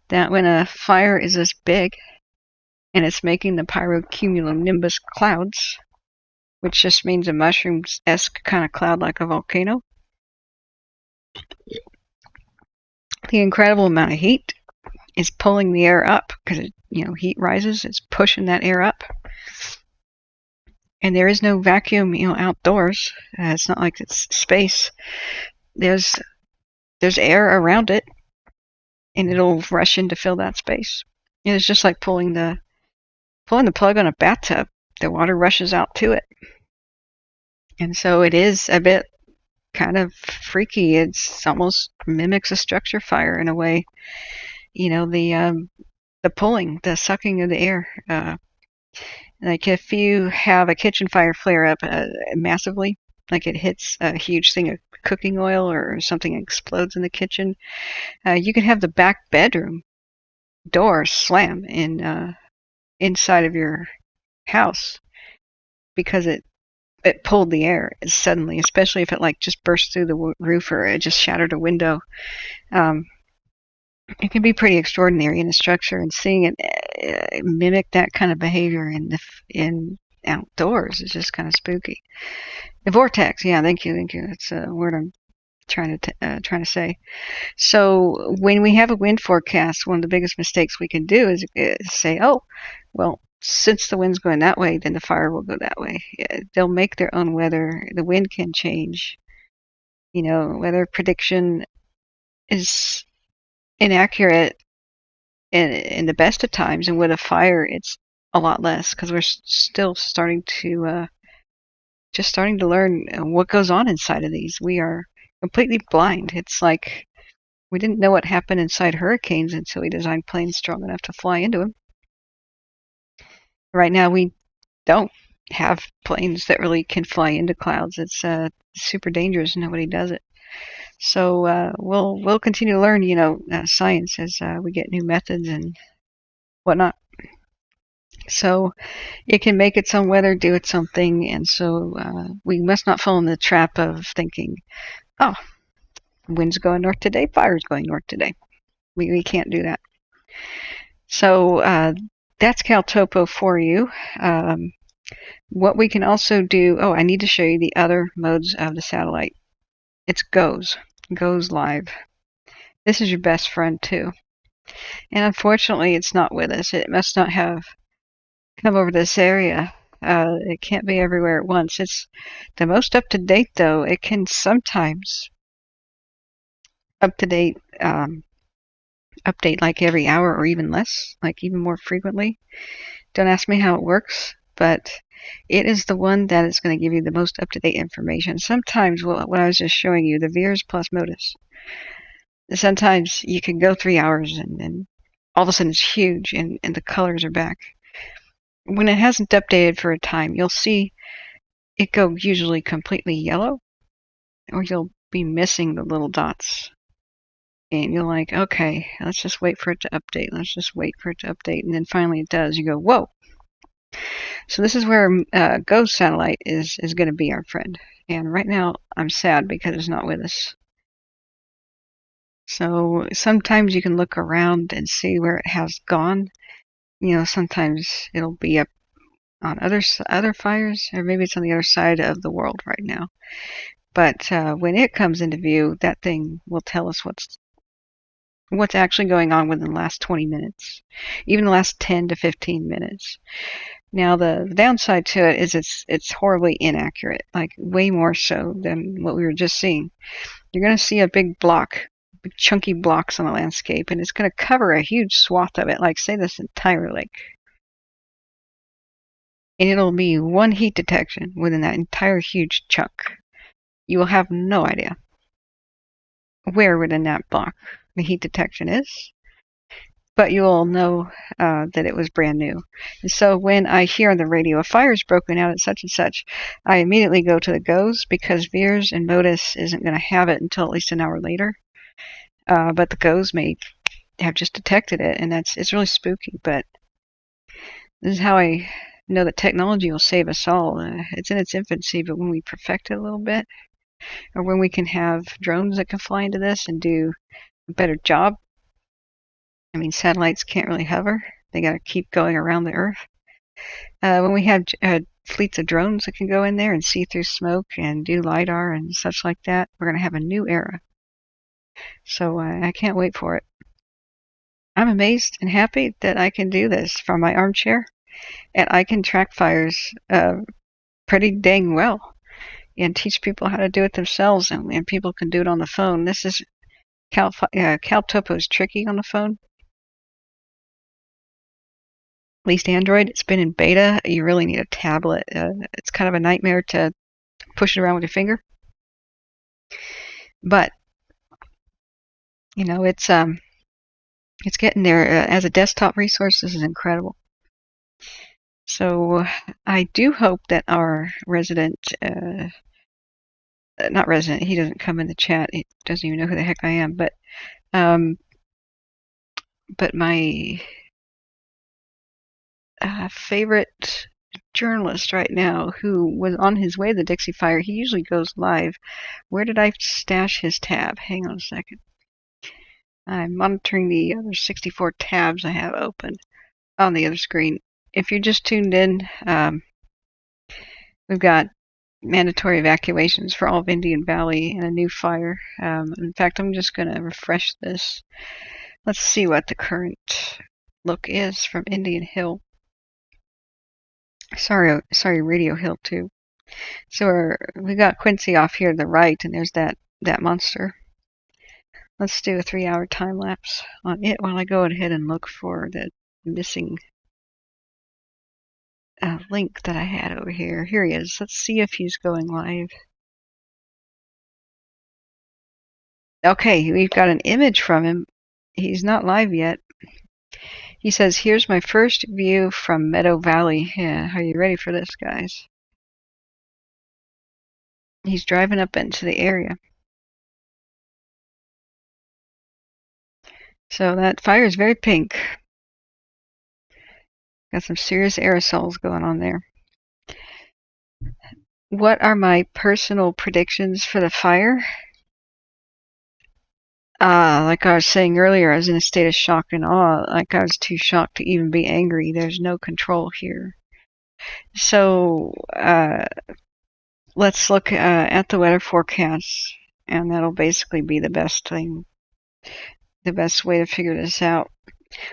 that when a fire is this big and it's making the pyrocumulonimbus clouds, which just means a mushroom-esque kind of cloud like a volcano, the incredible amount of heat is pulling the air up, because heat rises, it's pushing that air up. And there is no vacuum, outdoors. It's not like it's space. There's air around it, and it'll rush in to fill that space. And it's just like pulling the plug on a bathtub. The water rushes out to it. And so it is a bit kind of freaky. It's almost mimics a structure fire in a way. The pulling, the sucking of the air. Like if you have a kitchen fire flare up massively, like it hits a huge thing of cooking oil or something explodes in the kitchen, you can have the back bedroom door slam inside of your house because it pulled the air suddenly, especially if it just burst through the roof or it just shattered a window. It can be pretty extraordinary in the structure, and seeing it mimic that kind of behavior in outdoors is just kind of spooky. The vortex, yeah, thank you. That's a word I'm trying to say. So when we have a wind forecast, one of the biggest mistakes we can do is say, oh, well, since the wind's going that way, then the fire will go that way. They'll make their own weather. The wind can change. Weather prediction is inaccurate in the best of times, and with a fire, it's a lot less, because we're still starting to learn what goes on inside of these. We are completely blind. It's like we didn't know what happened inside hurricanes until we designed planes strong enough to fly into them. Right now, we don't have planes that really can fly into clouds. It's super dangerous. Nobody does it. So we'll continue to learn, science as we get new methods and whatnot. So it can make its own weather, do its own thing, and so we must not fall in the trap of thinking, oh, wind's going north today, fire's going north today. We can't do that. So that's CalTopo for you. What we can also do, I need to show you the other modes of the satellite. It's goes live. This is your best friend too. And unfortunately, it's not with us. It must not have come over this area. It can't be everywhere at once. It's the most up to date, though. It can sometimes update like every hour or even less, like even more frequently. Don't ask me how it works, but it is the one that is going to give you the most up-to-date information. Sometimes, what I was just showing you, the VIIRS plus MODIS, sometimes you can go 3 hours and all of a sudden it's huge and the colors are back. When it hasn't updated for a time, you'll see it go usually completely yellow, or you'll be missing the little dots. And you're like, okay, let's just wait for it to update. Let's just wait for it to update. And then finally it does. You go, whoa. So this is where Ghost Satellite is going to be our friend. And right now I'm sad because it's not with us. So sometimes you can look around and see where it has gone. You know, sometimes it'll be up on other fires, or maybe it's on the other side of the world right now. But when it comes into view, that thing will tell us what's actually going on within the last 20 minutes, even the last 10 to 15 minutes. Now, the downside to it is it's horribly inaccurate, like way more so than what we were just seeing. You're going to see a big chunky blocks on the landscape, and it's going to cover a huge swath of it, like say this entire lake. And it'll be one heat detection within that entire huge chunk. You will have no idea where within that block the heat detection is, but you will know that it was brand new. And so when I hear on the radio a fire's broken out at such and such, I immediately go to the GOES, because Veers and Modus isn't going to have it until at least an hour later. But the GOES may have just detected it, and it's really spooky. But this is how I know that technology will save us all. It's in its infancy, but when we perfect it a little bit, or when we can have drones that can fly into this and do a better job. I mean, satellites can't really hover. They got to keep going around the Earth. When we have fleets of drones that can go in there and see through smoke and do LiDAR and such like that, we're going to have a new era. So I can't wait for it. I'm amazed and happy that I can do this from my armchair, and I can track fires pretty dang well and teach people how to do it themselves, and people can do it on the phone. This is CalTopo is tricky on the phone. At least Android, it's been in beta. You really need a tablet. It's kind of a nightmare to push it around with your finger. But you know, it's getting there. As a desktop resource, this is incredible. So I do hope that our resident, not resident, he doesn't come in the chat. He doesn't even know who the heck I am. But my favorite journalist right now, who was on his way to the Dixie Fire, he usually goes live. Where did I stash his tab? Hang on a second. I'm monitoring the other 64 tabs I have open on the other screen. If you're just tuned in, we've got mandatory evacuations for all of Indian Valley and a new fire. In fact, I'm just going to refresh this. Let's see what the current look is from Indian Hill. Sorry, Radio Hill too. So we got Quincy off here to the right, and there's that monster. Let's do a 3-hour time lapse on it while I go ahead and look for the missing link that I had over here. Here he is. Let's see if he's going live. Okay, we've got an image from him. He's not live yet. He says, "Here's my first view from Meadow Valley." Yeah, are you ready for this, guys? He's driving up into the area. So that fire is very pink. Got some serious aerosols going on there. What are my personal predictions for the fire? Like I was saying earlier, I was in a state of shock and awe. Like I was too shocked to even be angry. There's no control here. So let's look at the weather forecast, and that'll basically be the best thing, the best way to figure this out.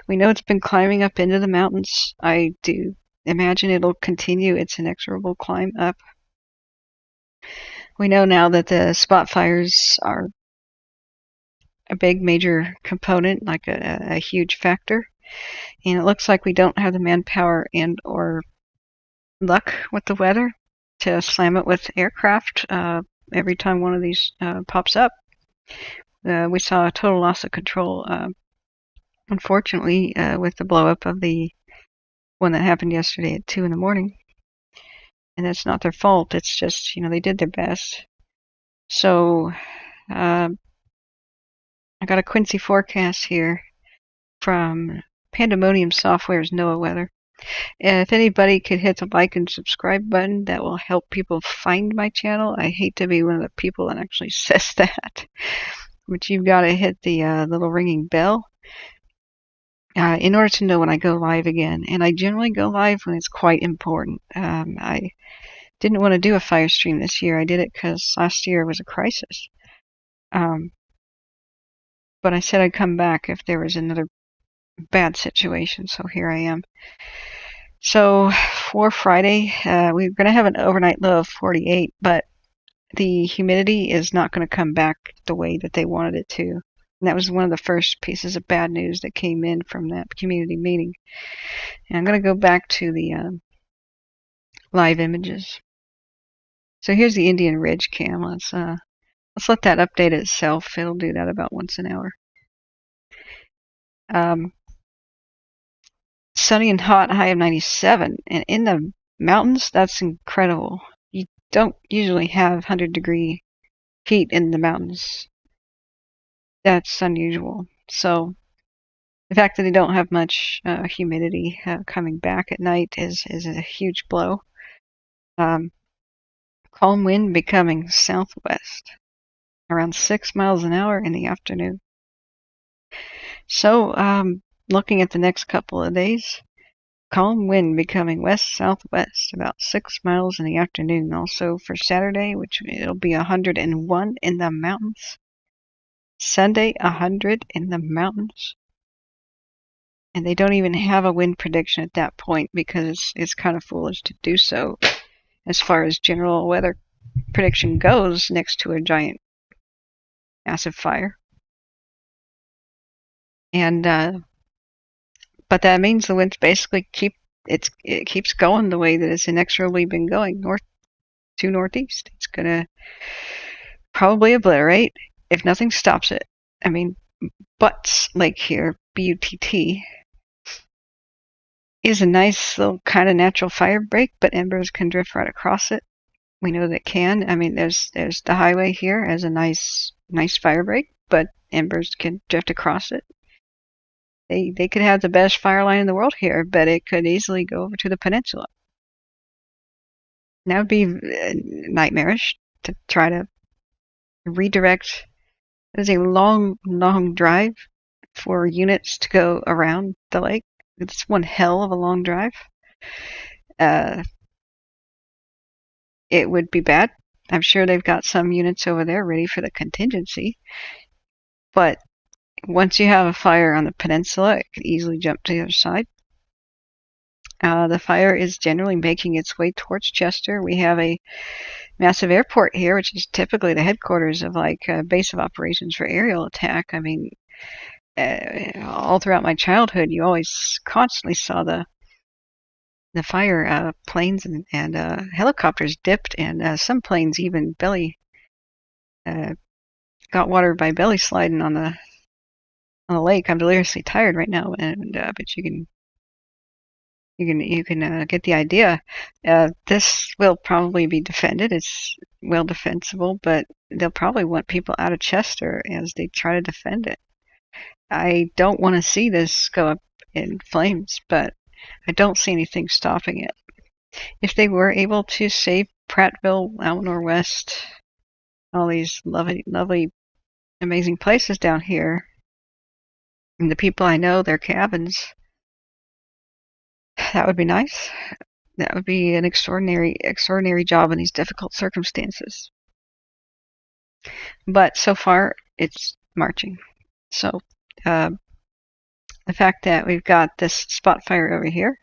We know it's been climbing up into the mountains. I do imagine it'll continue its inexorable climb up. We know now that the spot fires are a big major component, like a huge factor. And it looks like we don't have the manpower and or luck with the weather to slam it with aircraft every time one of these pops up. We saw a total loss of control unfortunately, with the blow up of the one that happened yesterday at 2 in the morning. And that's not their fault. It's just, they did their best. So, I got a Quincy forecast here from Pandemonium Software's NOAA Weather. And if anybody could hit the like and subscribe button, that will help people find my channel. I hate to be one of the people that actually says that, but you've got to hit the little ringing bell in order to know when I go live again. And I generally go live when it's quite important. I didn't want to do a fire stream this year. I did it because last year was a crisis. But I said I'd come back if there was another bad situation, so here I am. So for Friday, we're going to have an overnight low of 48, but the humidity is not going to come back the way that they wanted it to. And that was one of the first pieces of bad news that came in from that community meeting. And I'm going to go back to the live images. So here's the Indian Ridge cam. Let's let that update itself. It'll do that about once an hour. Sunny and hot, high of 97. And in the mountains, that's incredible. You don't usually have 100-degree heat in the mountains. That's unusual. So the fact that they don't have much humidity coming back at night is a huge blow. Calm wind becoming southwest, around 6 miles an hour in the afternoon. So looking at the next couple of days, calm wind becoming west-southwest, about 6 miles in the afternoon. Also for Saturday, which it'll be 101 in the mountains. Sunday, 100 in the mountains. And they don't even have a wind prediction at that point because it's kind of foolish to do so as far as general weather prediction goes next to a giant massive fire. And but that means the winds basically it keeps going the way that it's inexorably been going, north to northeast. It's gonna probably obliterate if nothing stops it. I mean, Butts Lake here, B-U-T-T, is a nice little kind of natural fire break, but embers can drift right across it. We know that it can. I mean, there's the highway here as a nice fire break, but embers can drift across it. They could have the best fire line in the world here, but it could easily go over to the peninsula. That would be nightmarish to try to redirect. It is a long drive for units to go around the lake. It's one hell of a long drive. It would be bad. I'm sure they've got some units over there ready for the contingency. But once you have a fire on the peninsula, it can easily jump to the other side. The fire is generally making its way towards Chester. We have a massive airport here, which is typically the headquarters of like a base of operations for aerial attack. I mean, all throughout my childhood, you always constantly saw the fire planes and helicopters dipped, and some planes even got water by belly sliding on the lake. I'm deliriously tired right now, and but you can get the idea. This will probably be defended. It's well defensible, but they'll probably want people out of Chester as they try to defend it. I don't want to see this go up in flames, but I don't see anything stopping it. If they were able to save Prattville, Almanor West, all these lovely, amazing places down here, and the people I know, their cabins, that would be nice. That would be an extraordinary job in these difficult circumstances. But so far, it's marching. So the fact that we've got this spot fire over here,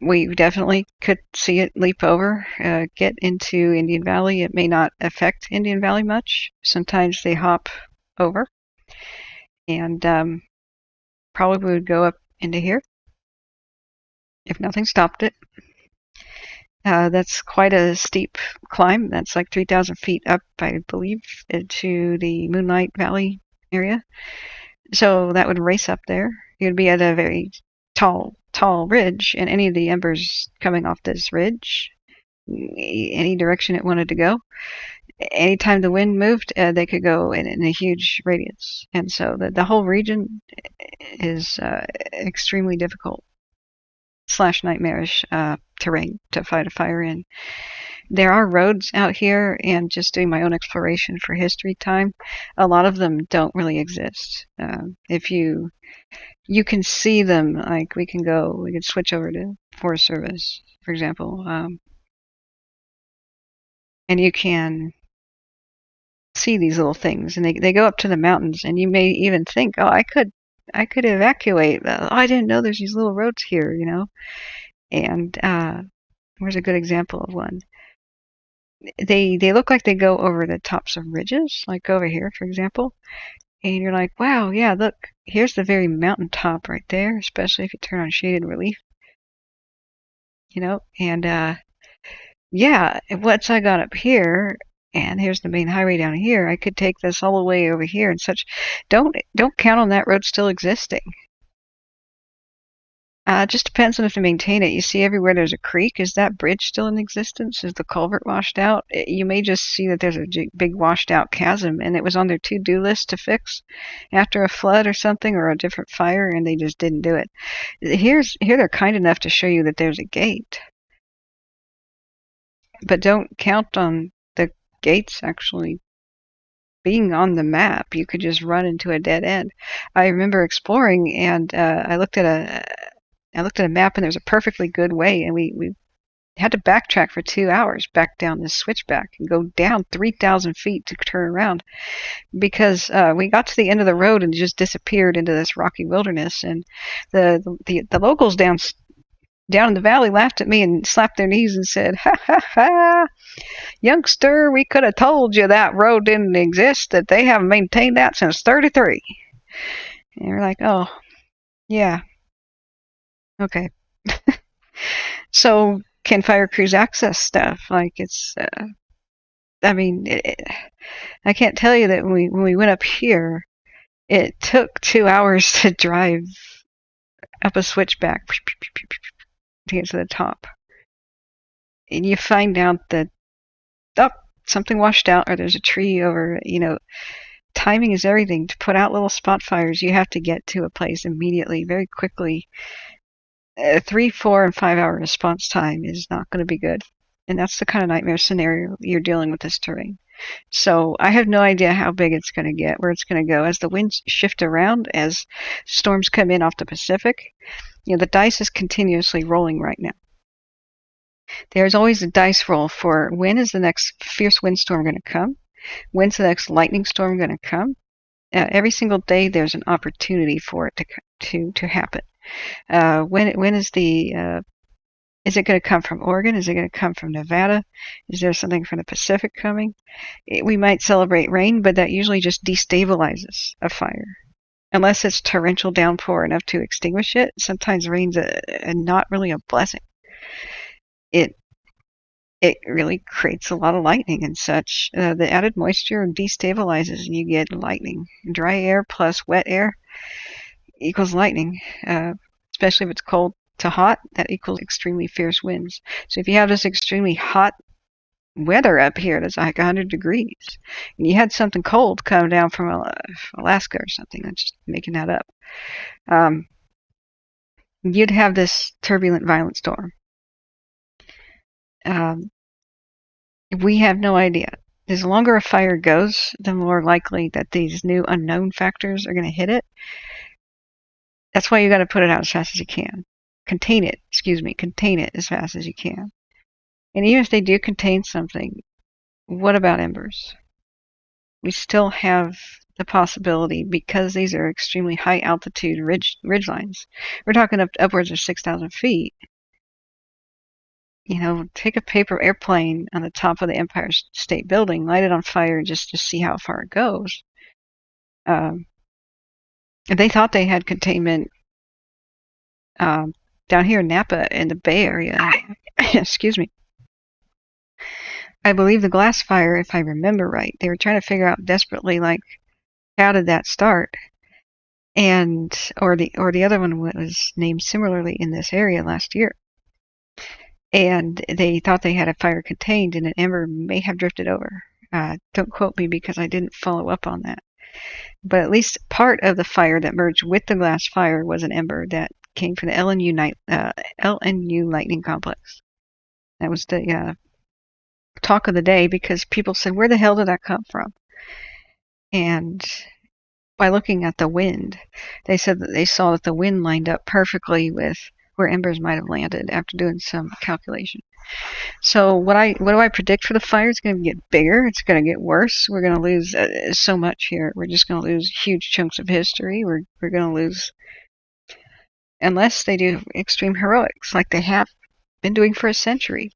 we definitely could see it leap over, get into Indian Valley. It may not affect Indian Valley much. Sometimes they hop over, and probably would go up into here if nothing stopped it. That's quite a steep climb. That's like 3,000 feet up, I believe, into the Moonlight Valley area. So that would race up there. You'd be at a very tall ridge, and any of the embers coming off this ridge, any direction it wanted to go, anytime the wind moved, they could go in a huge radius. And so the whole region is extremely difficult / nightmarish terrain to fight a fire in. There are roads out here, and just doing my own exploration for history time, a lot of them don't really exist. If you can see them, like we can switch over to Forest Service, for example, and you can see these little things, and they go up to the mountains, and you may even think, oh, I could evacuate. Oh, I didn't know there's these little roads here, And where's a good example of one? They look like they go over the tops of ridges, like over here, for example. And you're like, wow, yeah, look, here's the very mountaintop right there, especially if you turn on shaded relief. And yeah, once I got up here, and here's the main highway down here, I could take this all the way over here and such. Don't count on that road still existing. It just depends on if you maintain it. You see everywhere there's a creek. Is that bridge still in existence? Is the culvert washed out? You may just see that there's a big washed out chasm, and it was on their to-do list to fix after a flood or something, or a different fire, and they just didn't do it. Here they're kind enough to show you that there's a gate. But don't count on the gates actually being on the map. You could just run into a dead end. I remember exploring, and I looked at a map, and there's a perfectly good way, and we had to backtrack for 2 hours back down this switchback and go down 3,000 feet to turn around, because we got to the end of the road and just disappeared into this rocky wilderness. And the locals down in the valley laughed at me and slapped their knees and said, ha ha ha, youngster, we could have told you that road didn't exist, that they haven't maintained that since 33. And we're like, oh, yeah. Okay. So can fire crews access stuff? Like, it's, I mean, I can't tell you that when we went up here, it took 2 hours to drive up a switchback to get to the top. And you find out that, something washed out, or there's a tree over, timing is everything. To put out little spot fires, you have to get to a place immediately, very quickly. 3, 4, and 5 hour response time is not going to be good. And that's the kind of nightmare scenario you're dealing with this terrain. So I have no idea how big it's going to get, where it's going to go. As the winds shift around, as storms come in off the Pacific, the dice is continuously rolling right now. There's always a dice roll for when is the next fierce windstorm going to come? When's the next lightning storm going to come? Every single day there's an opportunity for it to happen. When is is it going to come from Oregon? Is it going to come from Nevada? Is there something from the Pacific coming? We might celebrate rain, but that usually just destabilizes a fire. Unless it's torrential downpour enough to extinguish it, sometimes rain's not really a blessing. It really creates a lot of lightning and such. The added moisture destabilizes, and you get lightning. Dry air plus wet air equals lightning, especially if it's cold to hot. That equals extremely fierce winds. So if you have this extremely hot weather up here that's like 100 degrees, and you had something cold come down from Alaska or something, I'm just making that up, you'd have this turbulent, violent storm. We have no idea. As longer a fire goes, the more likely that these new unknown factors are going to hit it. That's why you got to put it out as fast as you can. Contain it as fast as you can. And even if they do contain something, what about embers? We still have the possibility, because these are extremely high altitude ridge lines. We're talking upwards of 6,000 feet. Take a paper airplane on the top of the Empire State Building, light it on fire just to see how far it goes. They thought they had containment down here in Napa in the Bay Area. Excuse me. I believe the glass fire, if I remember right, they were trying to figure out desperately, like, how did that start? and or the other one was named similarly in this area last year. And they thought they had a fire contained, and an ember may have drifted over. Don't quote me because I didn't follow up on that. But at least part of the fire that merged with the glass fire was an ember that came from the LNU Lightning Complex. That was the talk of the day, because people said, where the hell did that come from? And by looking at the wind, they said that they saw that the wind lined up perfectly with where embers might have landed after doing some calculation. So what do I predict for the fire? It's going to get bigger. It's going to get worse. We're going to lose so much here. We're just going to lose huge chunks of history. We're going to lose, unless they do extreme heroics like they have been doing for a century.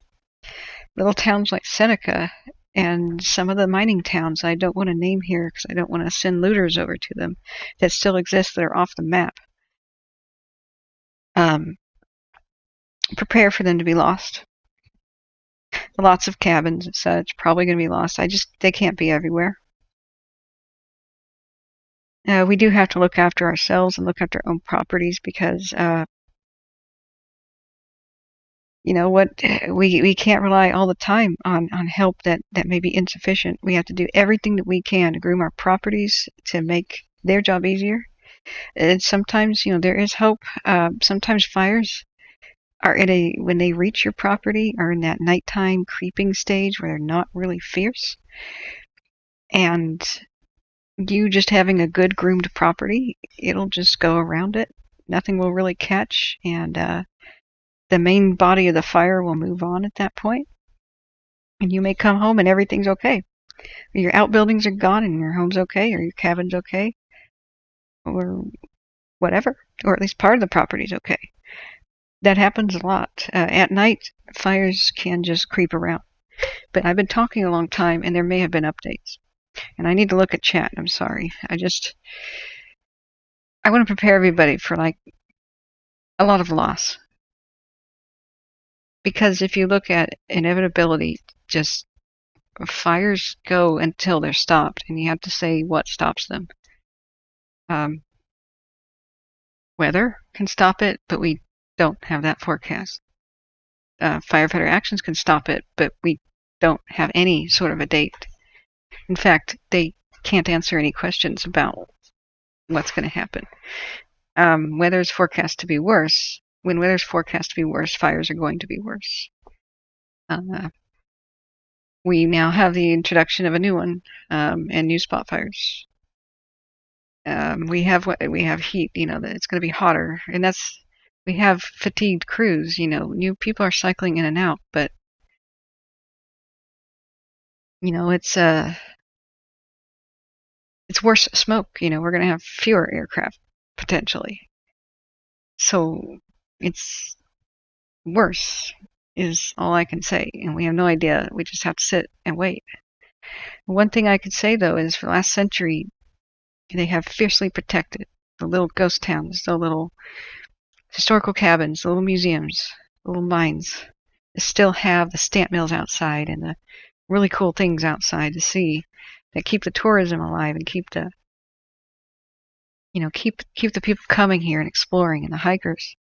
Little towns like Seneca and some of the mining towns I don't want to name here because I don't want to send looters over to them, that still exist, that are off the map. Prepare for them to be lost. Lots of cabins and such probably going to be lost. They can't be everywhere. We do have to look after ourselves and look after our own properties, because you know what, we can't rely all the time on help that may be insufficient. We have to do everything that we can to groom our properties to make their job easier. And sometimes, there is hope. Sometimes fires are when they reach your property, are in that nighttime creeping stage where they're not really fierce. And you just having a good groomed property, it'll just go around it. Nothing will really catch, and the main body of the fire will move on at that point. And you may come home and everything's okay. Your outbuildings are gone and your home's okay, or your cabin's okay, or whatever, or at least part of the property's okay. That happens a lot. At night, fires can just creep around. But I've been talking a long time, and there may have been updates. And I need to look at chat. I'm sorry. I want to prepare everybody for a lot of loss. Because if you look at inevitability, just fires go until they're stopped, and you have to say what stops them. Weather can stop it, but we don't have that forecast. Firefighter actions can stop it, but we don't have any sort of a date. In fact, they can't answer any questions about what's going to happen. Weather's forecast to be worse. When weather's forecast to be worse, fires are going to be worse. We now have the introduction of a new one, and new spot fires. We have heat. That it's going to be hotter, and we have fatigued crews. New people are cycling in and out, but it's worse smoke. We're going to have fewer aircraft potentially, so it's worse is all I can say, and we have no idea. We just have to sit and wait. One thing I could say, though, is for the last century, they have fiercely protected the little ghost towns, the little historical cabins, the little museums, the little mines. They still have the stamp mills outside and the really cool things outside to see that keep the tourism alive and keep the keep the people coming here and exploring, and the hikers,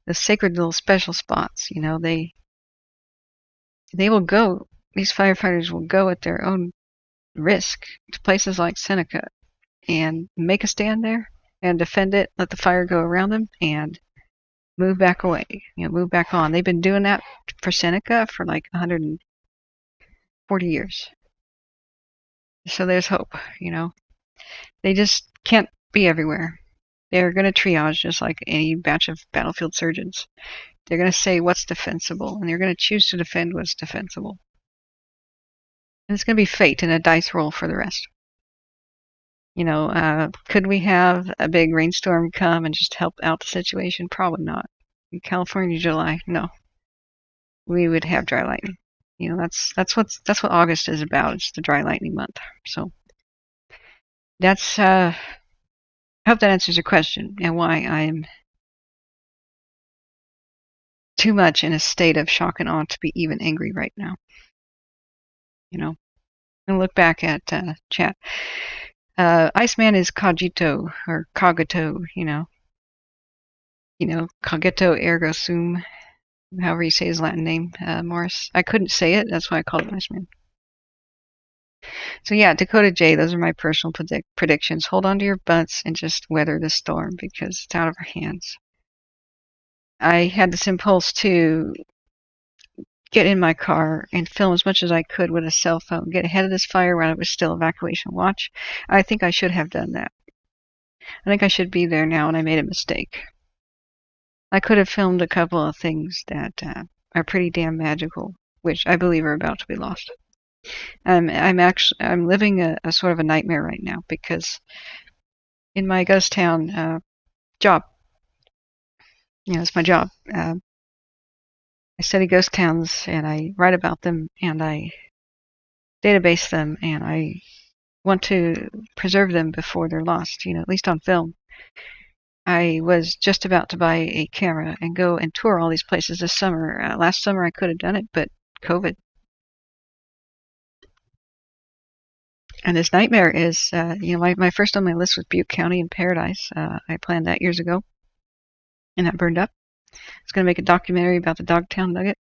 the sacred little special spots. They will go. These firefighters will go at their own risk to places like Seneca and make a stand there and defend it, let the fire go around them, and move back away, move back on. They've been doing that for Seneca for 140 years. So there's hope, They just can't be everywhere. They're going to triage just like any batch of battlefield surgeons. They're going to say what's defensible, and they're going to choose to defend what's defensible. And it's going to be fate and a dice roll for the rest. Could we have a big rainstorm come and just help out the situation? Probably not. In California, July, no. We would have dry lightning. That's what August is about. It's the dry lightning month. So that's I hope that answers your question and why I'm too much in a state of shock and awe to be even angry right now. And look back at chat. Iceman is cogito, or cogito, cogito ergo sum, however you say his Latin name, Morris. I couldn't say it, that's why I called it Iceman. So yeah, Dakota J, those are my personal predictions. Hold on to your butts and just weather the storm because it's out of our hands. I had this impulse to get in my car and film as much as I could with a cell phone, get ahead of this fire while it was still evacuation watch. I think I should have done that. I think I should be there now, and I made a mistake. I could have filmed a couple of things that are pretty damn magical, which I believe are about to be lost. I'm living a sort of a nightmare right now because in my ghost town job, it's my job. I study ghost towns and I write about them and I database them and I want to preserve them before they're lost, at least on film. I was just about to buy a camera and go and tour all these places this summer. Last summer I could have done it, but COVID. And this nightmare is, my first on my list was Butte County and Paradise. I planned that years ago, and that burned up. I was going to make a documentary about the Dogtown Nugget.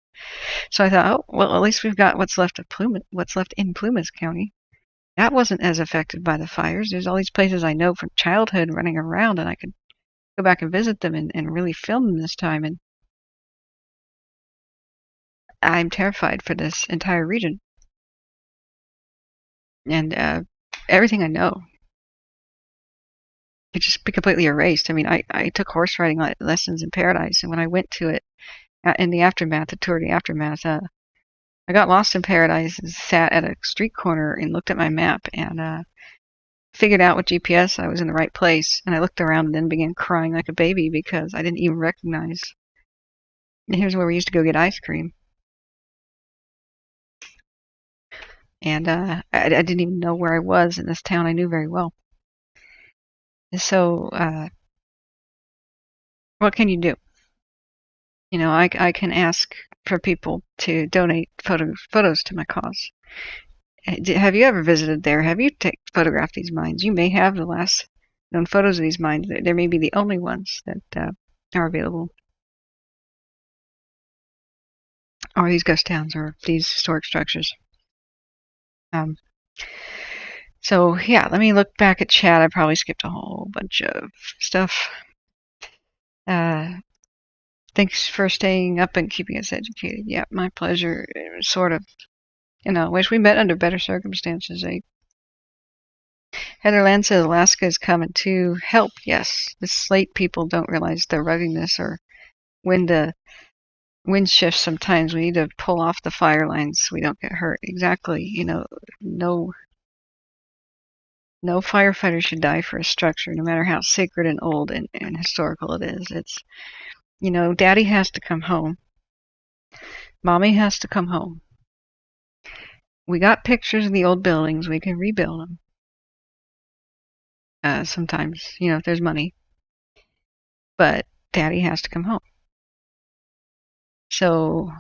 So I thought, oh, well, at least we've got what's left in Plumas County. That wasn't as affected by the fires. There's all these places I know from childhood running around, and I could go back and visit them and really film them this time. And I'm terrified for this entire region. And everything I know could just be completely erased. I mean, I took horse riding lessons in Paradise, and when I went to it in the aftermath, the tour of the aftermath, I got lost in Paradise and sat at a street corner and looked at my map and figured out with GPS I was in the right place. And I looked around and then began crying like a baby because I didn't even recognize. And here's where we used to go get ice cream. And I didn't even know where I was in this town I knew very well. So what can you do? I can ask for people to donate photos to my cause. Have you ever visited there? Have you photographed these mines? You may have the last known photos of these mines. They may be the only ones that are available. Or these ghost towns or these historic structures. So yeah, let me look back at chat. I probably skipped a whole bunch of stuff. Thanks for staying up and keeping us educated. Yeah, my pleasure. Sort of. Wish we met under better circumstances. Heather Land says Alaska is coming to help. Yes, the slate people don't realize the ruggedness or wind shifts. Sometimes we need to pull off the fire lines so we don't get hurt. Exactly. No firefighter should die for a structure, no matter how sacred and old and historical it is. It's, Daddy has to come home. Mommy has to come home. We got pictures of the old buildings. We can rebuild them. Sometimes, if there's money. But Daddy has to come home. So,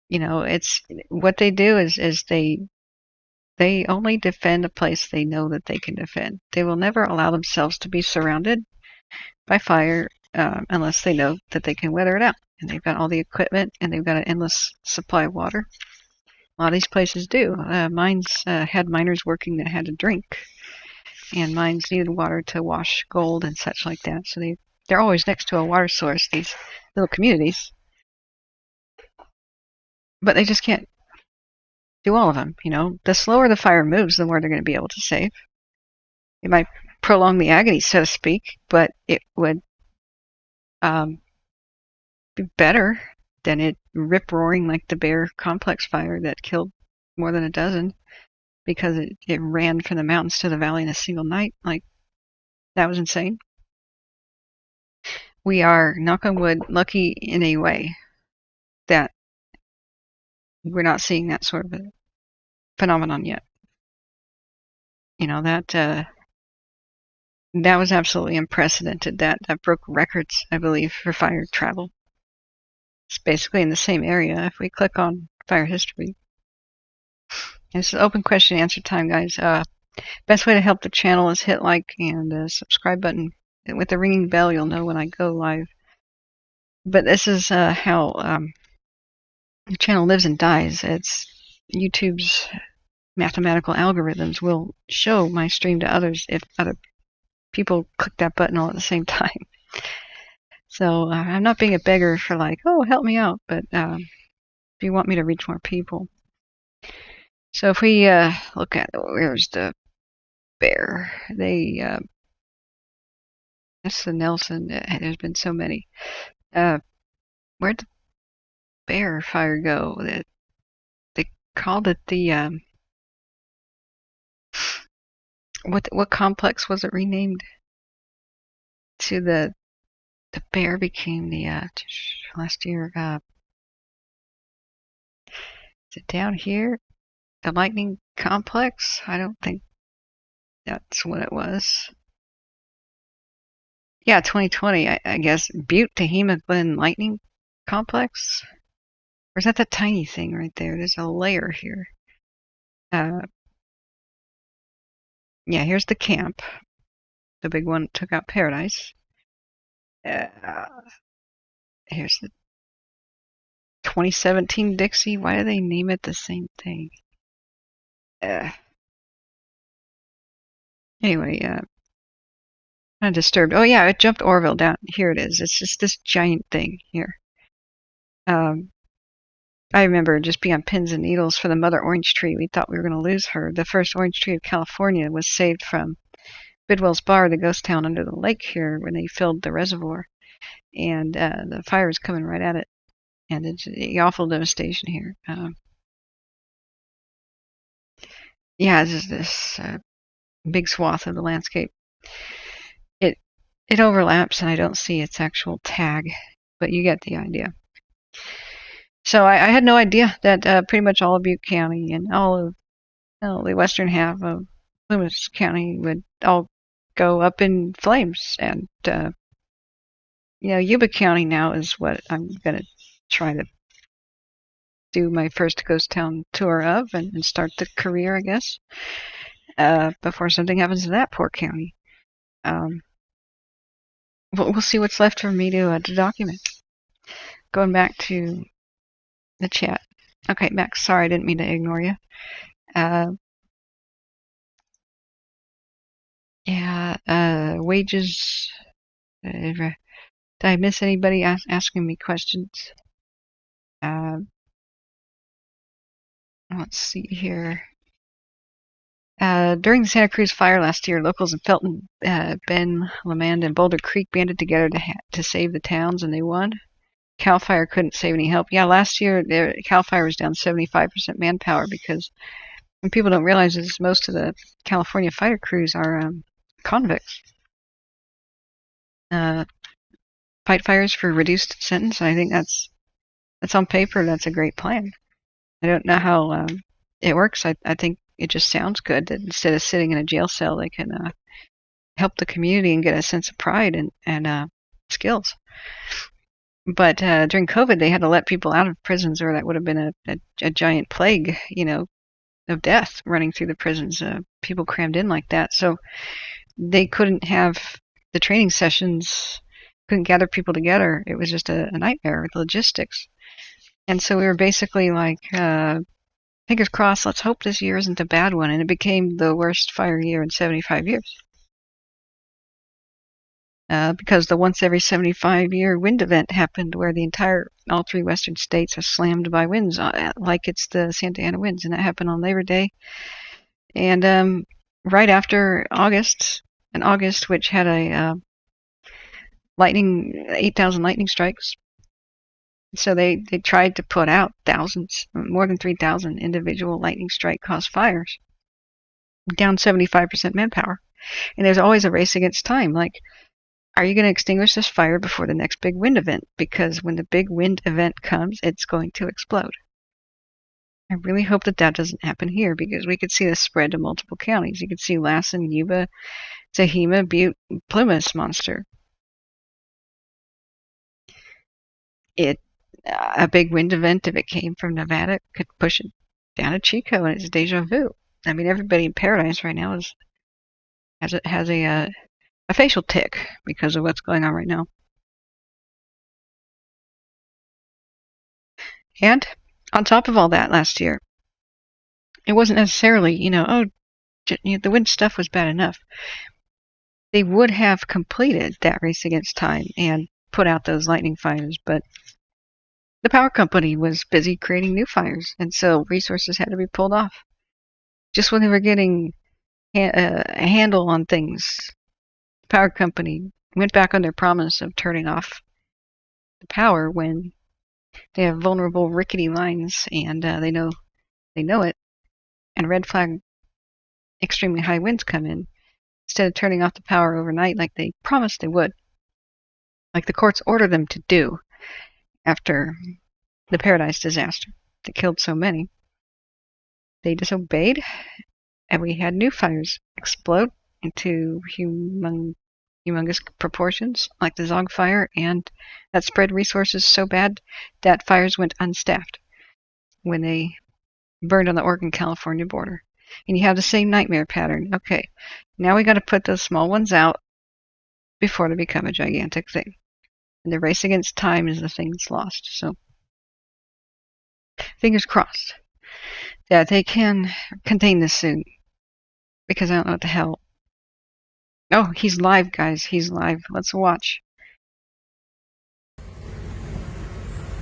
it's what they do is they only defend a place they know that they can defend. They will never allow themselves to be surrounded by fire unless they know that they can weather it out. And they've got all the equipment and they've got an endless supply of water. A lot of these places do. Mines had miners working that had to drink. And mines needed water to wash gold and such like that. So they're always next to a water source, these little communities. But they just can't do all of them. The slower the fire moves, the more they're going to be able to save. It might prolong the agony, so to speak, but it would be better than it rip-roaring like the Bear Complex fire that killed more than a dozen because it ran from the mountains to the valley in a single night. Like, that was insane. We are, knock on wood, lucky in a way that we're not seeing that sort of a phenomenon yet. That was absolutely unprecedented. That broke records, I believe, for fire travel. It's basically in the same area. If we click on fire history, this is open question answer time, guys. Best way to help the channel is hit like and subscribe button. And with the ringing bell, you'll know when I go live. But this is how the channel lives and dies. It's YouTube's mathematical algorithms will show my stream to others if other people click that button all at the same time. So I'm not being a beggar for like, oh, help me out, but if you want me to reach more people. So if we look at, where's the bear? That's the Nelson. There's been so many. Where'd the bear fire go? They called it the what complex was it renamed to? The bear became the last year. Is it down here? The lightning complex? I don't think that's what it was. Yeah, 2020, I guess. Butte to Glen Lightning Complex? Or is that the tiny thing right there? There's a layer here. Yeah, here's the camp. The big one took out Paradise. Here's the 2017 Dixie. Why do they name it the same thing? Anyway, kind of disturbed. Oh yeah, it jumped Orville down. Here it is. It's just this giant thing here. I remember just being on pins and needles for the mother orange tree. We thought we were going to lose her. The first orange tree of California was saved from Bidwell's Bar, the ghost town under the lake here, when they filled the reservoir. And the fire is coming right at it. And it's the awful devastation here. Yeah, this is this big swath of the landscape. It overlaps, and I don't see its actual tag, but you get the idea. So I had no idea that pretty much all of Butte County and all of the western half of Plumas County would all go up in flames. And Yuba County now is what I'm going to try to do my first ghost town tour of and start the career, I guess, before something happens to that poor county. We'll see what's left for me to document. Going back to the chat. Okay, Max, sorry, I didn't mean to ignore you. Wages. Did I miss anybody asking me questions? Let's see here. During the Santa Cruz fire last year, locals in Felton, Bend, Lamand, and Boulder Creek banded together to save the towns, and they won. CAL FIRE couldn't save any help. Yeah, last year CAL FIRE was down 75% manpower because what people don't realize is most of the California fighter crews are convicts. Fight fires for reduced sentence. I think that's on paper. That's a great plan. I don't know how it works. I think it just sounds good that instead of sitting in a jail cell, they can help the community and get a sense of pride and skills. But during COVID, they had to let people out of prisons, or that would have been a giant plague, of death running through the prisons. People crammed in like that, so they couldn't have the training sessions, couldn't gather people together. It was just a nightmare with logistics. And so we were basically like, fingers crossed, let's hope this year isn't a bad one. And it became the worst fire year in 75 years. Because the once every 75-year wind event happened where all three western states are slammed by winds, like it's the Santa Ana winds, and that happened on Labor Day. And right after August, which had a 8,000 lightning strikes. So they tried to put out thousands, more than 3,000 individual lightning strike-caused fires, down 75% manpower. And there's always a race against time, like, are you going to extinguish this fire before the next big wind event? Because when the big wind event comes, it's going to explode. I really hope that doesn't happen here, because we could see this spread to multiple counties. You could see Lassen, Yuba, Tehama, Butte, Plumas monster. A big wind event, if it came from Nevada, could push it down to Chico, and it's deja vu. I mean, everybody in Paradise right now has a facial tic because of what's going on right now. And on top of all that, last year, it wasn't necessarily, the wind stuff was bad enough. They would have completed that race against time and put out those lightning fires, but the power company was busy creating new fires, and so resources had to be pulled off. Just when they were getting a handle on things, the power company went back on their promise of turning off the power when they have vulnerable, rickety lines, and they know it, and red flag extremely high winds come in. Instead of turning off the power overnight like they promised they would, like the courts ordered them to do after the Paradise disaster that killed so many, they disobeyed, and we had new fires explode into humongous proportions, like the Zog fire, and that spread resources so bad that fires went unstaffed when they burned on the Oregon-California border. And you have the same nightmare pattern. Okay, now we got to put those small ones out before they become a gigantic thing. And the race against time is the thing that's lost. So, fingers crossed that they can contain this soon. Because I don't know what the hell. Oh, he's live, guys. He's live. Let's watch.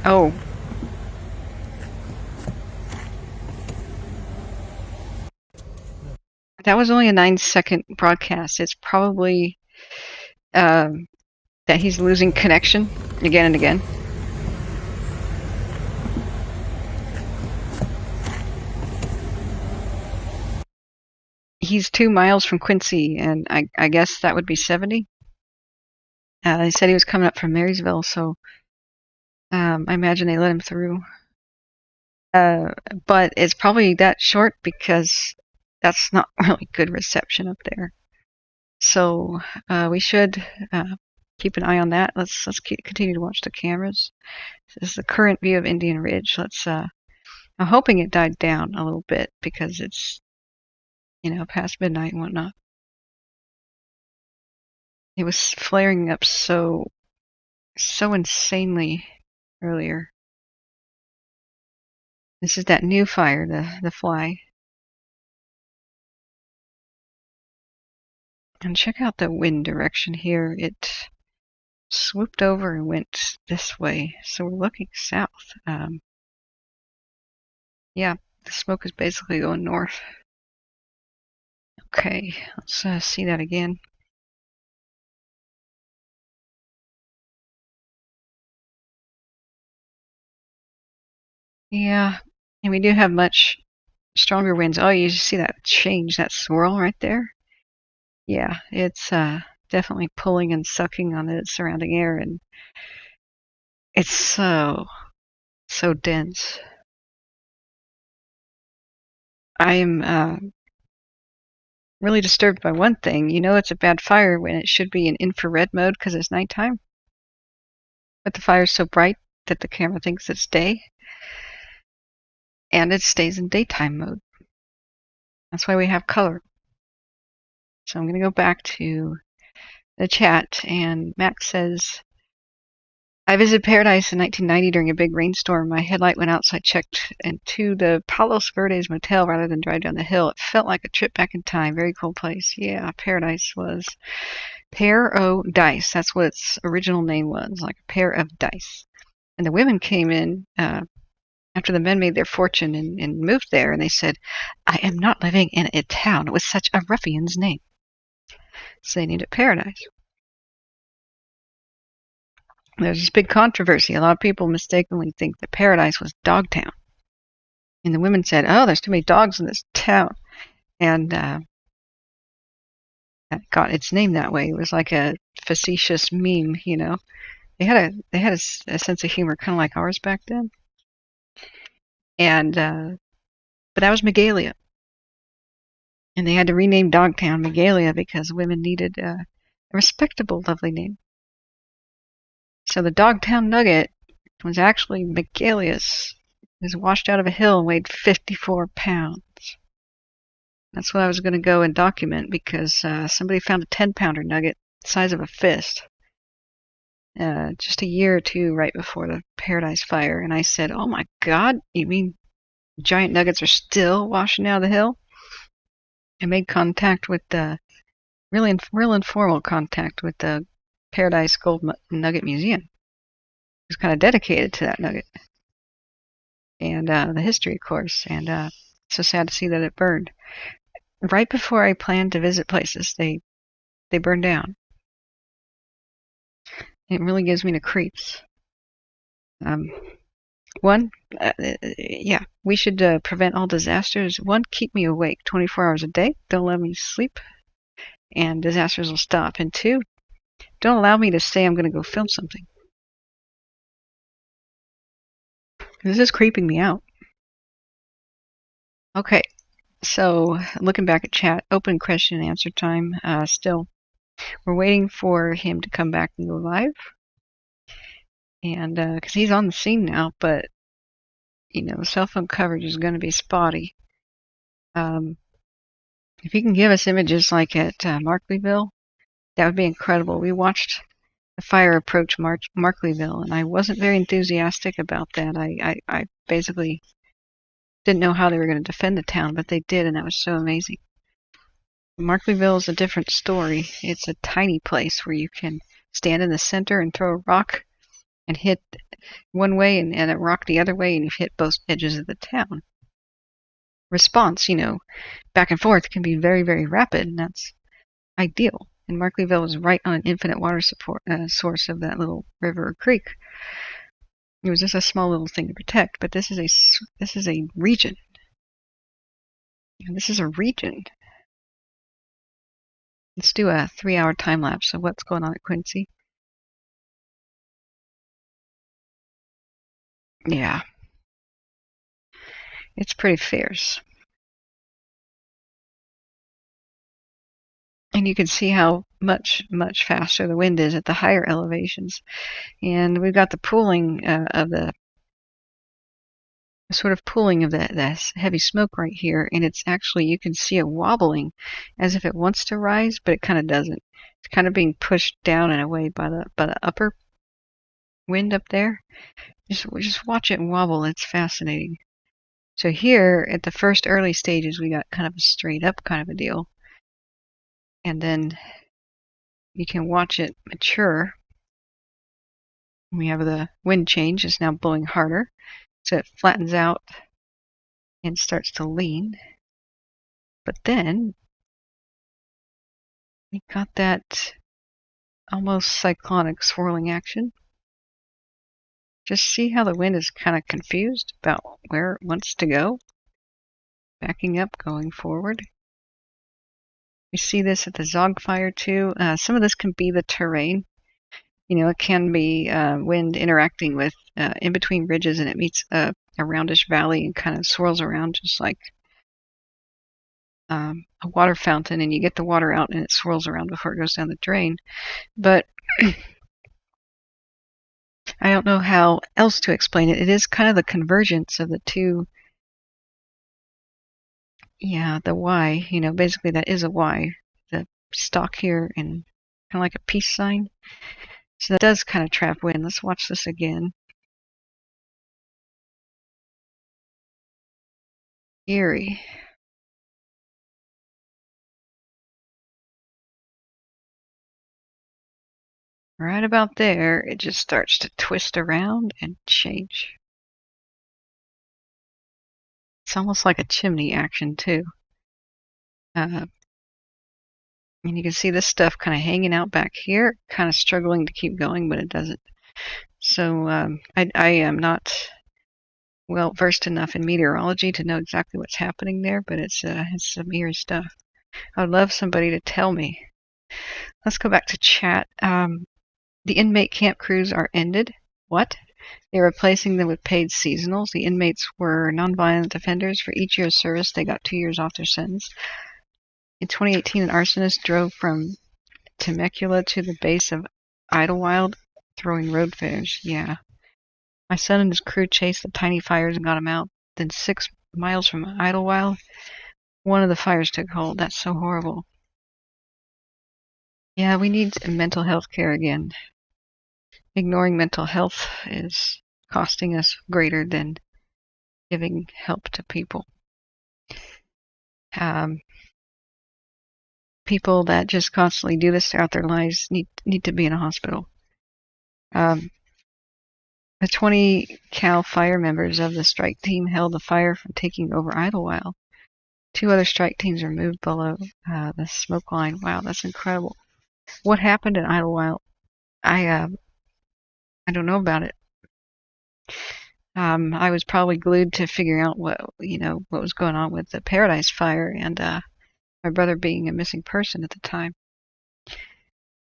Oh. That was only a 9-second broadcast. It's probably that he's losing connection again and again. He's 2 miles from Quincy, and I guess that would be 70. They said he was coming up from Marysville, so I imagine they let him through. But it's probably that short because that's not really good reception up there. So we should keep an eye on that. Let's continue to watch the cameras. This is the current view of Indian Ridge. I'm hoping it died down a little bit because it's past midnight and whatnot. It was flaring up so insanely earlier. This is that new fire, the fly. And check out the wind direction here. It swooped over and went this way. So we're looking south. Yeah, the smoke is basically going north. Okay, let's see that again. Yeah, and we do have much stronger winds. Oh, you see that change, that swirl right there? Yeah, it's definitely pulling and sucking on the surrounding air, and it's so dense. I am really disturbed by one thing. It's a bad fire when it should be in infrared mode because it's nighttime. But the fire's so bright that the camera thinks it's day. And it stays in daytime mode. That's why we have color. So I'm going to go back to the chat, and Max says, I visited Paradise in 1990 during a big rainstorm. My headlight went out, so I checked into the Palos Verdes Motel rather than drive down the hill. It felt like a trip back in time. Very cool place. Yeah, Paradise was Pair-O-Dice. That's what its original name was, like a pair of dice. And the women came in after the men made their fortune and moved there, and they said, I am not living in a town with such a ruffian's name. So they named it Paradise. There's this big controversy. A lot of people mistakenly think that Paradise was Dogtown. And the women said, oh, there's too many dogs in this town. And that got its name that way. It was like a facetious meme, They had a sense of humor kind of like ours back then. And but that was Magalia. And they had to rename Dogtown Magalia because women needed a respectable, lovely name. So the Dogtown Nugget was actually Megalius. It was washed out of a hill and weighed 54 pounds. That's what I was going to go and document because somebody found a 10-pounder nugget the size of a fist just a year or two right before the Paradise Fire. And I said, oh my God, you mean giant nuggets are still washing out of the hill? I made contact with the real informal contact with the Paradise Gold Nugget Museum. It was kind of dedicated to that nugget and the history, of course. And so sad to see that it burned. Right before I planned to visit places, they burned down. It really gives me the creeps. One, yeah, we should prevent all disasters. One, keep me awake 24 hours a day. Don't let me sleep, and disasters will stop. And two, don't allow me to say I'm going to go film something. This is creeping me out. Okay, so looking back at chat, open question and answer time. Still, we're waiting for him to come back and go live. And because he's on the scene now, but you know, cell phone coverage is going to be spotty. If he can give us images like at Markleyville, that would be incredible. We watched the fire approach Markleyville, and I wasn't very enthusiastic about that. I basically didn't know how they were going to defend the town, but they did, and that was so amazing. Markleyville is a different story. It's a tiny place where you can stand in the center and throw a rock and hit one way and a rock the other way, and you've hit both edges of the town. Response, you know, back and forth can be very, very rapid, and that's ideal. And Markleyville is right on an infinite water source of that little river or creek. It was just a small little thing to protect, but this is a region. And this is a region. Let's do a 3-hour time lapse of what's going on at Quincy. Yeah. It's pretty fierce. And you can see how much, much faster the wind is at the higher elevations. And we've got the pooling of the sort of pooling of the heavy smoke right here. And it's actually, you can see it wobbling as if it wants to rise, but it kind of doesn't. It's kind of being pushed down in a way by the upper wind up there. Just watch it wobble. It's fascinating. So here at the first early stages, we got kind of a straight up kind of a deal. And then you can watch it mature. We have the wind change. It's now blowing harder. So it flattens out and starts to lean. But then we got that almost cyclonic swirling action. Just see how the wind is kind of confused about where it wants to go. Backing up, going forward. We see this at the Zog fire too. Some of this can be the terrain. You know, it can be wind interacting with in between ridges, and it meets a roundish valley and kind of swirls around just like a water fountain, and you get the water out and it swirls around before it goes down the drain. But I don't know how else to explain it. It is kind of the convergence of the two. Yeah, the Y, you know, basically that is a Y. The stalk here and kind of like a peace sign. So that does kind of trap wind. Let's watch this again. Eerie. Right about there, it just starts to twist around and change. It's almost like a chimney action too. And you can see this stuff kind of hanging out back here, kind of struggling to keep going, but it doesn't. So I am not well versed enough in meteorology to know exactly what's happening there, but it's some eerie stuff. I would love somebody to tell me. Let's go back to chat. The inmate camp crews are ended. What? They're replacing them with paid seasonals. The inmates were nonviolent offenders. For each year of service, they got 2 years off their sentence. In 2018, an arsonist drove from Temecula to the base of Idlewild, throwing road flares. Yeah. My son and his crew chased the tiny fires and got them out. Then 6 miles from Idlewild, one of the fires took hold. That's so horrible. Yeah, we need mental health care again. Ignoring mental health is costing us greater than giving help to people. People that just constantly do this throughout their lives need to be in a hospital. The 20 Cal fire members of the strike team held the fire from taking over Idlewild. 2 other strike teams are moved below the smoke line. Wow, that's incredible. What happened in Idlewild? I don't know about it. I was probably glued to figuring out what was going on with the Paradise Fire and my brother being a missing person at the time.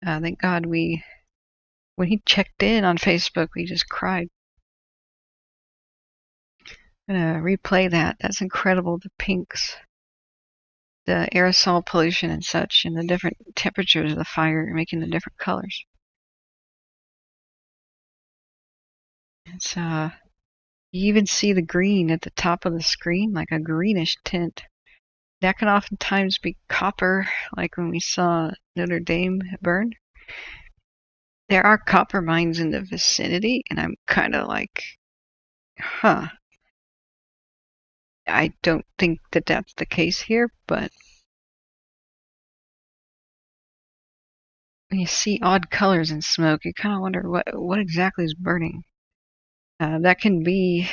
Thank God when he checked in on Facebook, we just cried. I'm gonna replay that. That's incredible. The pinks, the aerosol pollution and such, and the different temperatures of the fire making the different colors. It's you even see the green at the top of the screen, like a greenish tint. That can oftentimes be copper, like when we saw Notre Dame burn. There are copper mines in the vicinity, and I'm kind of like, huh. I don't think that that's the case here, but when you see odd colors in smoke, you kind of wonder what exactly is burning. That can be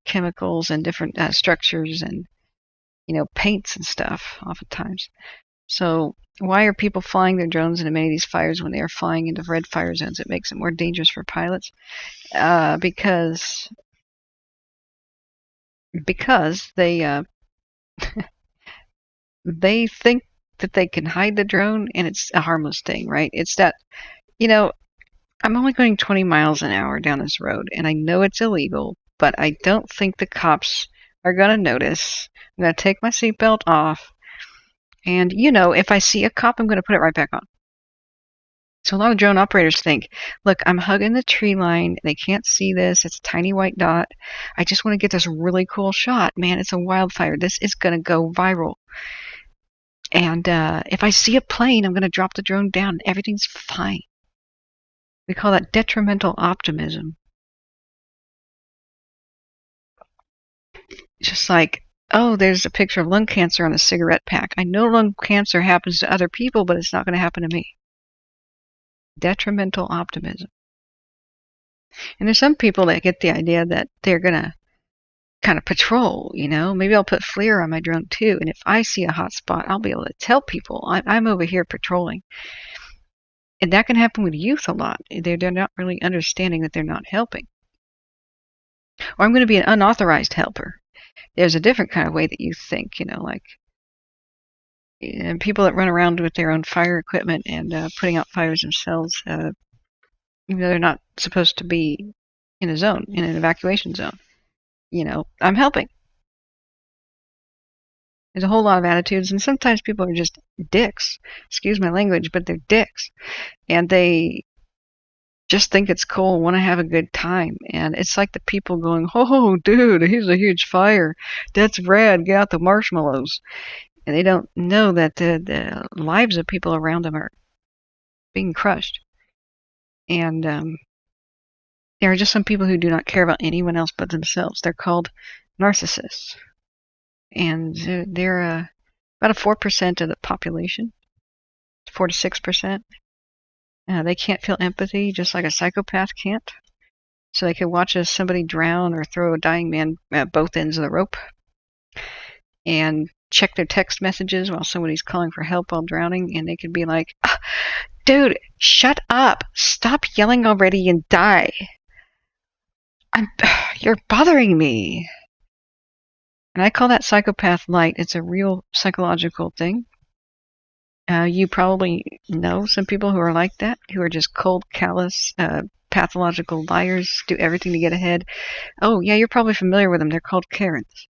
chemicals and different structures and paints and stuff oftentimes. So why are people flying their drones into many of these fires when they are flying into red fire zones? It makes it more dangerous for pilots because they they think that they can hide the drone and it's a harmless thing, right? It's that I'm only going 20 miles an hour down this road, and I know it's illegal, but I don't think the cops are going to notice. I'm going to take my seatbelt off, and, if I see a cop, I'm going to put it right back on. So a lot of drone operators think, look, I'm hugging the tree line. They can't see this. It's a tiny white dot. I just want to get this really cool shot. Man, it's a wildfire. This is going to go viral. And if I see a plane, I'm going to drop the drone down. Everything's fine. We call that detrimental optimism. Just like, oh, there's a picture of lung cancer on the cigarette pack. I know lung cancer happens to other people, but it's not going to happen to me. Detrimental optimism. And there's some people that get the idea that they're going to kind of patrol, Maybe I'll put FLIR on my drone too, and if I see a hot spot, I'll be able to tell people I'm over here patrolling. And that can happen with youth a lot. They're not really understanding that they're not helping. Or I'm going to be an unauthorized helper. There's a different kind of way that you think, like people that run around with their own fire equipment and putting out fires themselves, they're not supposed to be in an evacuation zone. I'm helping. There's a whole lot of attitudes, and sometimes people are just dicks. Excuse my language, but they're dicks. And they just think it's cool, want to have a good time. And it's like the people going, oh, dude, here's a huge fire. That's rad. Get out the marshmallows. And they don't know that the lives of people around them are being crushed. And there are just some people who do not care about anyone else but themselves. They're called narcissists. And they're about 4% of the population, 4 to 6%. They can't feel empathy, just like a psychopath can't. So they could watch as somebody drown or throw a dying man at both ends of the rope and check their text messages while somebody's calling for help while drowning, and they could be like, dude, shut up. Stop yelling already and die. You're bothering me. And I call that psychopath light. It's a real psychological thing. You probably know some people who are like that, who are just cold, callous, pathological liars, do everything to get ahead. Oh, yeah, you're probably familiar with them. They're called Karens.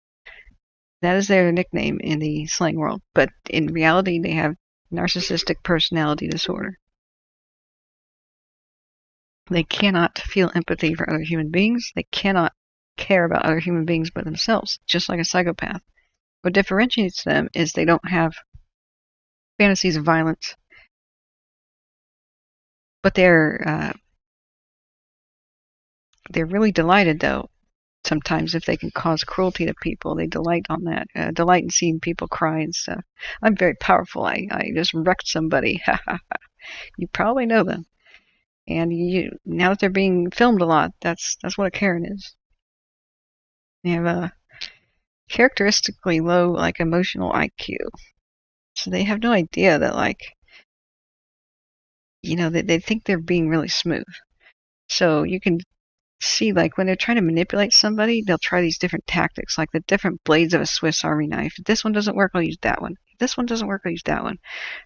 That is their nickname in the slang world. But in reality, they have narcissistic personality disorder. They cannot feel empathy for other human beings. They cannot care about other human beings but themselves, just like a psychopath. What differentiates them is they don't have fantasies of violence, but they're really delighted, though, sometimes if they can cause cruelty to people. They delight on that, delight in seeing people cry and stuff. I'm very powerful. I just wrecked somebody. You probably know them. And now that they're being filmed a lot, that's what a Karen is. They have a characteristically low, like, emotional IQ. So they have no idea that, like, they think they're being really smooth. So you can see, like, when they're trying to manipulate somebody, they'll try these different tactics, like the different blades of a Swiss Army knife. If this one doesn't work, I'll use that one. If this one doesn't work, I'll use that one.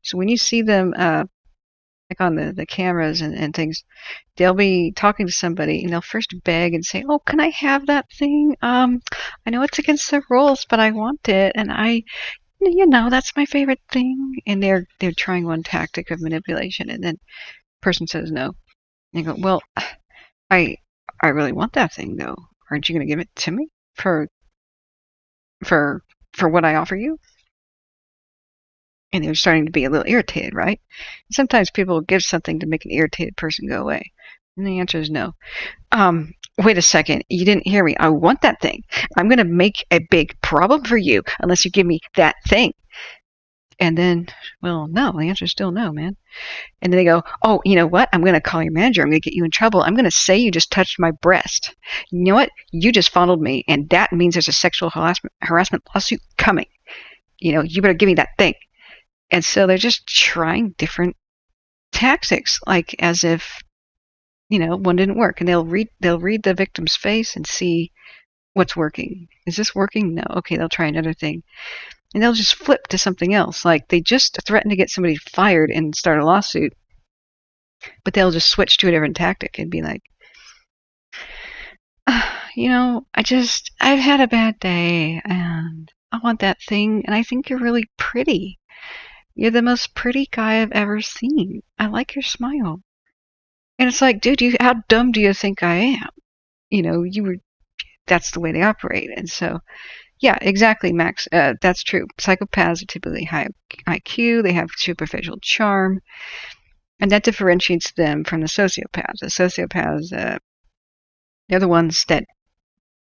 So when you see them, like on the cameras and things, they'll be talking to somebody and they'll first beg and say, "Oh, can I have that thing? I know it's against the rules, but I want it, and that's my favorite thing." And they're trying one tactic of manipulation, and then the person says no. And they go, "Well, I really want that thing, though. Aren't you going to give it to me for what I offer you?" And they're starting to be a little irritated, right? Sometimes people will give something to make an irritated person go away. And the answer is no. Wait a second. You didn't hear me. I want that thing. I'm going to make a big problem for you unless you give me that thing. And then, well, no. The answer is still no, man. And then they go, "Oh, you know what? I'm going to call your manager. I'm going to get you in trouble. I'm going to say you just touched my breast. You know what? You just fondled me, and that means there's a sexual harassment lawsuit coming. You better give me that thing." And so they're just trying different tactics, like as if, one didn't work. And they'll read the victim's face and see what's working. Is this working? No. Okay, they'll try another thing. And they'll just flip to something else. Like they just threaten to get somebody fired and start a lawsuit, but they'll just switch to a different tactic and be like, I've had a bad day and I want that thing, and I think you're really pretty. You're the most pretty guy I've ever seen. I like your smile. And it's like, dude, how dumb do you think I am? That's the way they operate. And so, yeah, exactly, Max. That's true. Psychopaths are typically high IQ. They have superficial charm. And that differentiates them from the sociopaths. The sociopaths, they're the ones that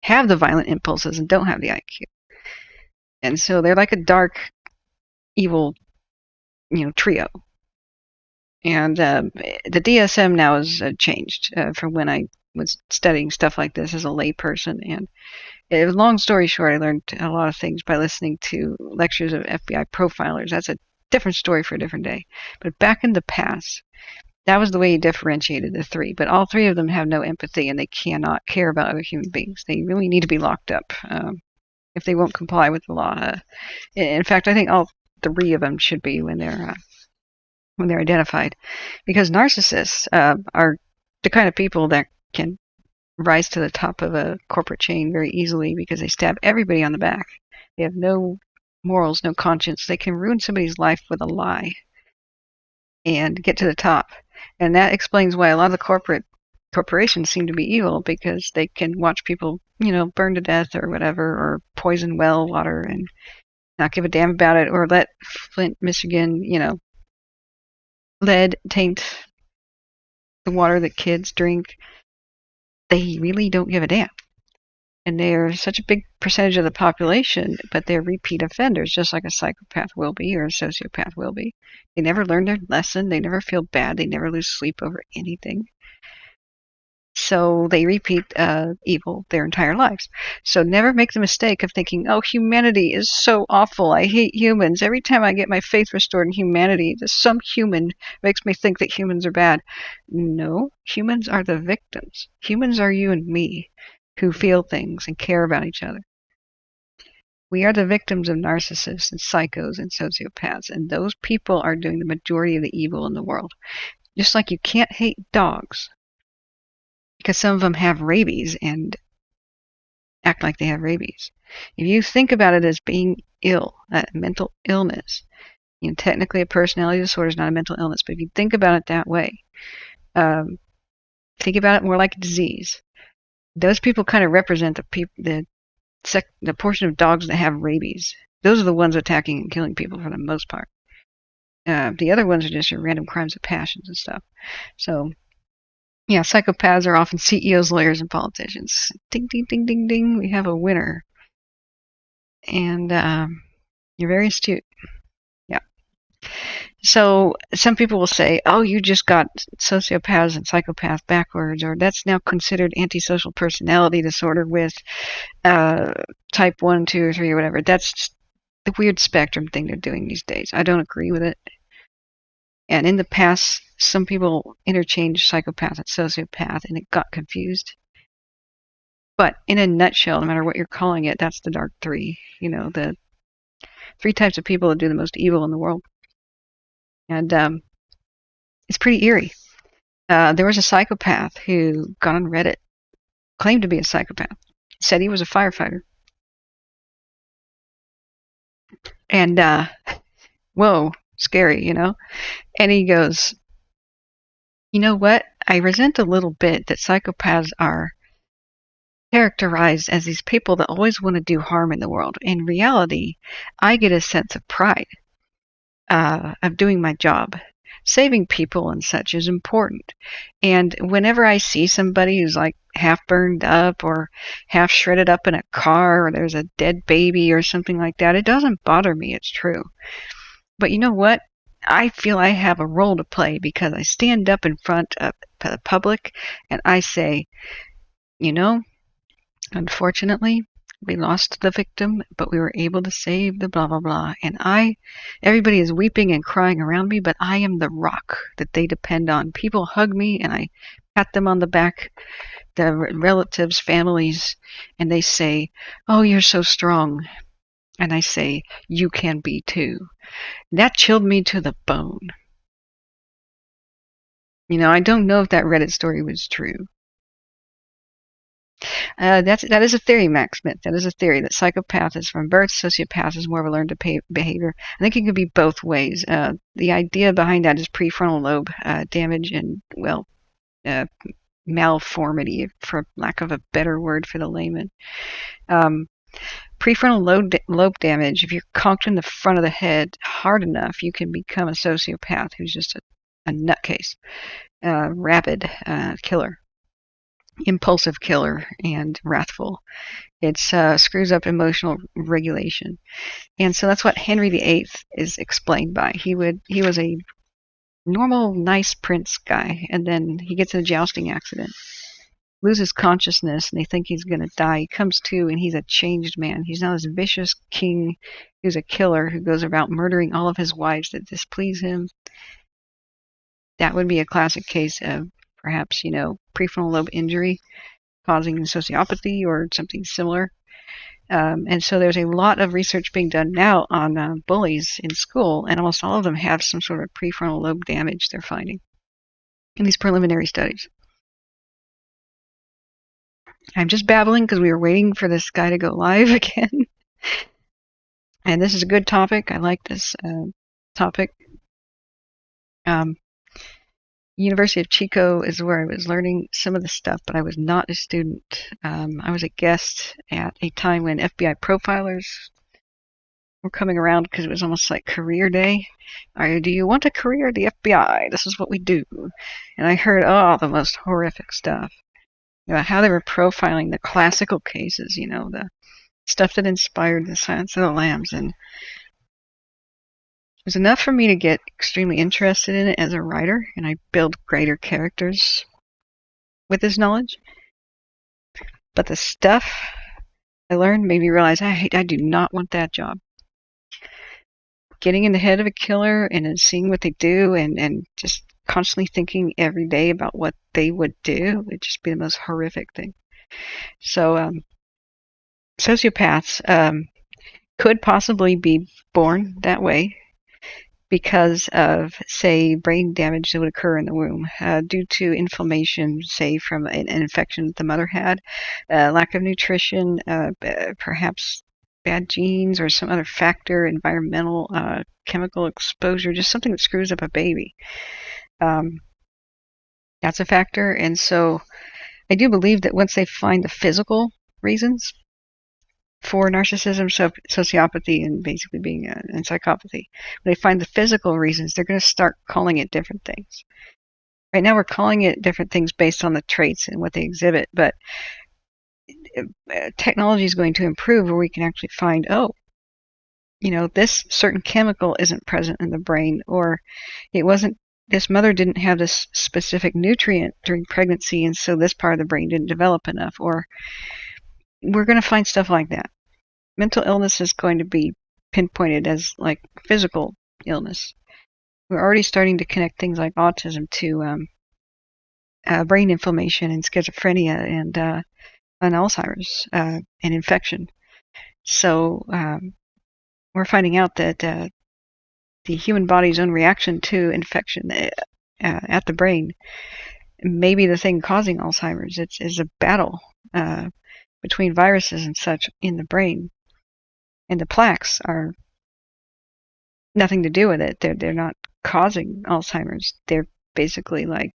have the violent impulses and don't have the IQ. And so they're like a dark, evil, trio. And the DSM now has changed from when I was studying stuff like this as a layperson. And long story short, I learned a lot of things by listening to lectures of FBI profilers. That's a different story for a different day. But back in the past, that was the way you differentiated the three. But all three of them have no empathy, and they cannot care about other human beings. They really need to be locked up if they won't comply with the law. In fact, I think all three of them should be when they're identified, because narcissists are the kind of people that can rise to the top of a corporate chain very easily because they stab everybody on the back. They have no morals, no conscience. They can ruin somebody's life with a lie and get to the top. And that explains why a lot of the corporations seem to be evil, because they can watch people, burn to death or whatever, or poison well water and not give a damn about it, or let Flint, Michigan, lead taint the water that kids drink. They really don't give a damn. And they're such a big percentage of the population, but they're repeat offenders, just like a psychopath will be or a sociopath will be. They never learn their lesson. They never feel bad. They never lose sleep over anything. So they repeat evil their entire lives. So never make the mistake of thinking, "Oh, humanity is so awful. I hate humans. Every time I get my faith restored in humanity, some human makes me think that humans are bad." No, humans are the victims. Humans are you and me, who feel things and care about each other. We are the victims of narcissists and psychos and sociopaths, and those people are doing the majority of the evil in the world. Just like you can't hate dogs because some of them have rabies and act like they have rabies. If you think about it as being ill, a mental illness, technically a personality disorder is not a mental illness, but if you think about it that way, think about it more like a disease. Those people kind of represent the portion of dogs that have rabies. Those are the ones attacking and killing people for the most part. The other ones are just your random crimes of passions and stuff. So, yeah, psychopaths are often CEOs, lawyers, and politicians. Ding, ding, ding, ding, ding. We have a winner. And you're very astute. Yeah. So some people will say, oh, you just got sociopaths and psychopaths backwards, or that's now considered antisocial personality disorder with type 1, 2, or 3, or whatever. That's the weird spectrum thing they're doing these days. I don't agree with it. And in the past, some people interchanged psychopath and sociopath, and it got confused. But in a nutshell, no matter what you're calling it, that's the dark three. You know, the 3 types of people that do the most evil in the world. And it's pretty eerie. There was a psychopath who got on Reddit, claimed to be a psychopath, said he was a firefighter. And, whoa, scary, you know? And he goes, you know what? I resent a little bit that psychopaths are characterized as these people that always want to do harm in the world. In reality, I get a sense of pride of doing my job. Saving people and such is important. And whenever I see somebody who's like half burned up or half shredded up in a car, or there's a dead baby or something like that, it doesn't bother me. It's true. But you know what? I feel I have a role to play because I stand up in front of the public and I say, you know, unfortunately, we lost the victim, but we were able to save the blah, blah, blah. And everybody is weeping and crying around me, but I am the rock that they depend on. People hug me and I pat them on the back, the relatives, families, and they say, oh, you're so strong. And I say, you can be too. That chilled me to the bone. You know, I don't know if that Reddit story was true. That is a theory, Max Smith. That is a theory that psychopath is from birth, sociopath is more of a learned behavior. I think it could be both ways. The idea behind that is prefrontal lobe damage and, well, malformity, for lack of a better word for the layman. Prefrontal lobe damage, if you're conked in the front of the head hard enough, you can become a sociopath who's just a nutcase, rabid killer. Impulsive killer and wrathful. It screws up emotional regulation. And so that's what Henry VIII is explained by. He was a normal, nice prince guy, and then he gets in a jousting accident, loses consciousness, and they think he's going to die. He comes to, and he's a changed man. He's now this vicious king who's a killer who goes about murdering all of his wives that displease him. That would be a classic case of perhaps, you know, prefrontal lobe injury causing sociopathy or something similar. And so there's a lot of research being done now on bullies in school, and almost all of them have some sort of prefrontal lobe damage they're finding in these preliminary studies. I'm just babbling because we were waiting for this guy to go live again. And this is a good topic. I like this topic. University of Chico is where I was learning some of the stuff, but I was not a student. I was a guest at a time when FBI profilers were coming around because it was almost like career day. Do you want a career at the FBI? This is what we do. And I heard, the most horrific stuff about how they were profiling the classical cases, you know, the stuff that inspired the Silence of the Lambs. And it was enough for me to get extremely interested in it as a writer, and I build greater characters with this knowledge. But the stuff I learned made me realize I do not want that job. Getting in the head of a killer and then seeing what they do and just constantly thinking every day about what they would do would just be the most horrific thing. So sociopaths could possibly be born that way, because of, say, brain damage that would occur in the womb due to inflammation, say, from an infection that the mother had, lack of nutrition, perhaps bad genes or some other factor, environmental, chemical exposure, just something that screws up a baby. That's a factor. And so I do believe that once they find the physical reasons, for narcissism, sociopathy, and basically being and psychopathy. When they find the physical reasons, they're going to start calling it different things. Right now, we're calling it different things based on the traits and what they exhibit, but technology is going to improve where we can actually find, oh, this certain chemical isn't present in the brain, or this mother didn't have this specific nutrient during pregnancy, and so this part of the brain didn't develop enough, or we're going to find stuff like that. Mental illness is going to be pinpointed as like physical illness. We're already starting to connect things like autism to brain inflammation and schizophrenia and Alzheimer's and infection. So we're finding out that the human body's own reaction to infection at the brain may be the thing causing Alzheimer's. It's a battle between viruses and such in the brain. And the plaques are nothing to do with it. They're not causing Alzheimer's. They're basically like,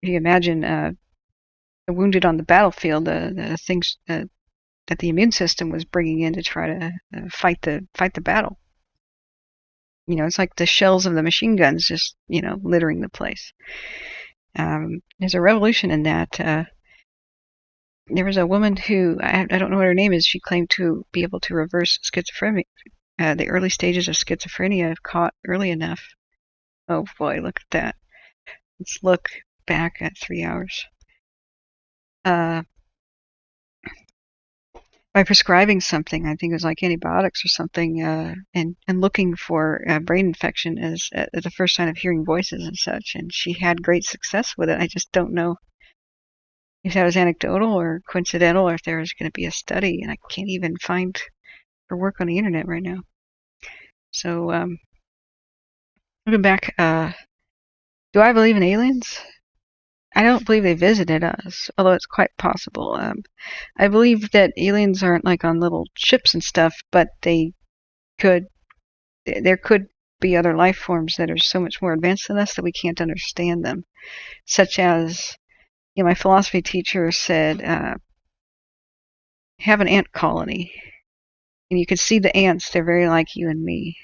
if you imagine wounded on the battlefield, the things that the immune system was bringing in to try to fight the battle. It's like the shells of the machine guns just littering the place. There's a revolution in that. There was a woman who, I don't know what her name is, she claimed to be able to reverse schizophrenia. The early stages of schizophrenia if caught early enough. Oh boy, look at that. Let's look back at 3 hours. By prescribing something, I think it was like antibiotics or something, and looking for brain infection as the first sign of hearing voices and such, and she had great success with it. I just don't know if that was anecdotal or coincidental, or if there was going to be a study, and I can't even find her work on the internet right now. So, looking back, do I believe in aliens? I don't believe they visited us, although it's quite possible. I believe that aliens aren't like on little ships and stuff, but there could be other life forms that are so much more advanced than us that we can't understand them. Such as, my philosophy teacher said, have an ant colony, and you can see the ants. They're very like you and me.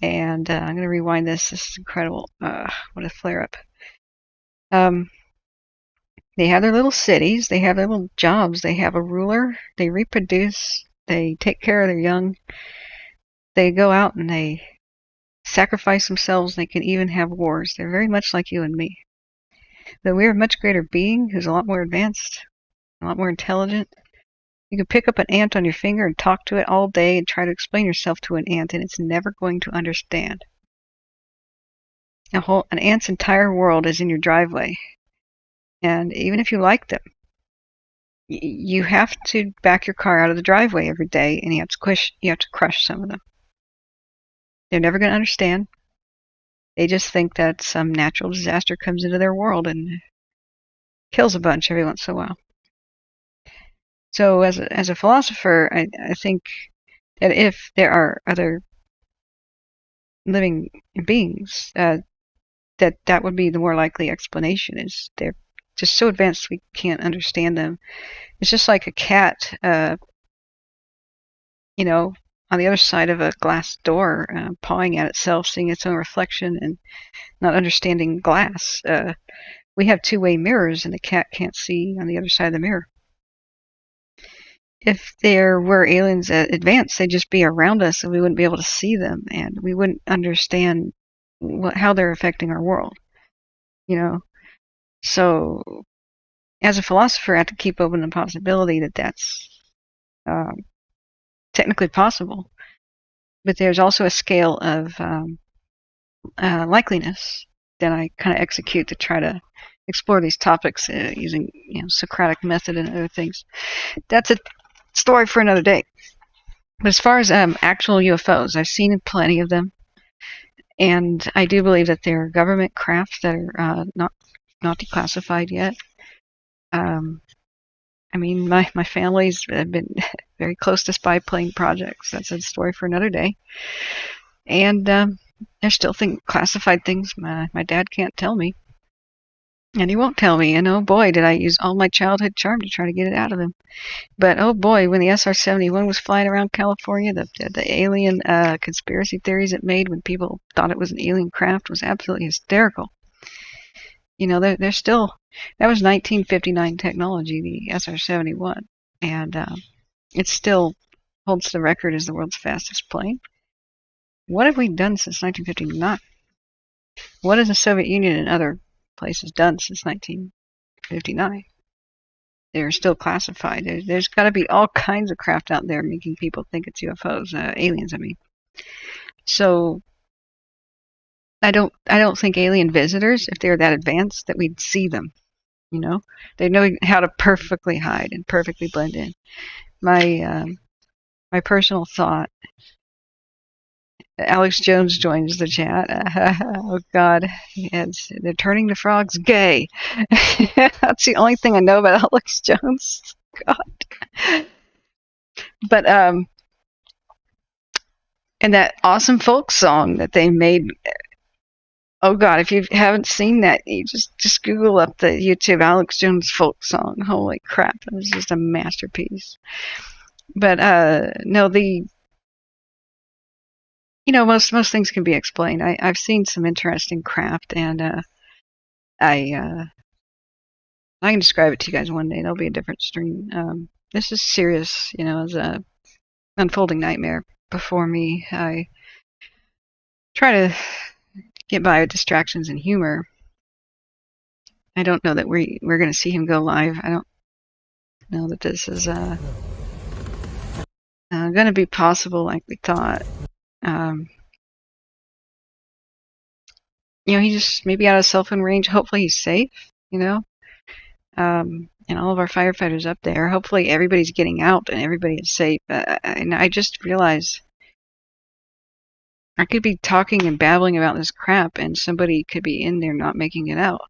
And I'm going to rewind this. This is incredible. What a flare-up. They have their little cities, they have their little jobs, they have a ruler, they reproduce, they take care of their young, they go out and they sacrifice themselves, they can even have wars. They're very much like you and me. But we're a much greater being who's a lot more advanced, a lot more intelligent. You can pick up an ant on your finger and talk to it all day and try to explain yourself to an ant, and it's never going to understand. An ant's entire world is in your driveway. And even if you like them, you have to back your car out of the driveway every day, and you have to crush some of them. They're never going to understand. They just think that some natural disaster comes into their world and kills a bunch every once in a while. So as a philosopher, I think that if there are other living beings, that would be the more likely explanation. Is they're just so advanced we can't understand them. It's just like a cat, on the other side of a glass door, pawing at itself, seeing its own reflection, and not understanding glass. We have two-way mirrors, and the cat can't see on the other side of the mirror. If there were aliens advanced, they'd just be around us, and we wouldn't be able to see them, and we wouldn't understand how they're affecting our world. So as a philosopher, I have to keep open the possibility that that's technically possible. But there's also a scale of likeliness that I kind of execute to try to explore these topics using Socratic method and other things. That's a story for another day. But as far as actual UFOs, I've seen plenty of them. And I do believe that they're government craft that are not declassified yet. My family's been very close to spy plane projects. That's a story for another day. And there's still classified things my dad can't tell me. And he won't tell me, and oh boy, did I use all my childhood charm to try to get it out of him. But oh boy, when the SR-71 was flying around California, the alien conspiracy theories it made when people thought it was an alien craft was absolutely hysterical. You know, they're still, that was 1959 technology, the SR-71, and it still holds the record as the world's fastest plane. What have we done since 1959? What has the Soviet Union and other places done since 1959? They're still classified. There's got to be all kinds of craft out there making people think it's UFOs, aliens, I mean. So I don't think alien visitors, if they're that advanced, that we'd see them. You know, they know how to perfectly hide and perfectly blend in. My personal thought. Alex Jones joins the chat. Oh God, they're turning the frogs gay. That's the only thing I know about Alex Jones. God. But and that awesome folk song that they made. Oh God, if you haven't seen that, you just Google up the YouTube Alex Jones folk song. Holy crap, it was just a masterpiece. But no, most things can be explained. I've seen some interesting craft, and I can describe it to you guys one day. There'll be a different stream. This is serious, as a unfolding nightmare before me. I try to get by with distractions and humor. I don't know that we're going to see him go live. I don't know that this is going to be possible like we thought. He just maybe out of cell phone range. Hopefully he's safe, and all of our firefighters up there. Hopefully everybody's getting out and everybody is safe. And I just realized I could be talking and babbling about this crap and somebody could be in there not making it out.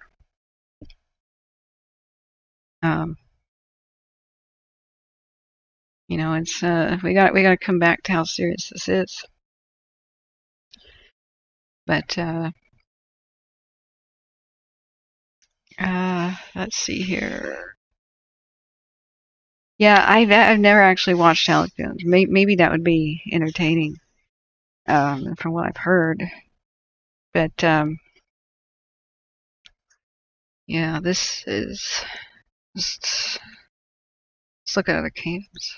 It's we got to come back to how serious this is. But let's see here. Yeah, I've never actually watched Alex Jones. Maybe that would be entertaining, from what I've heard. But yeah, this is just. Let's look at other camps.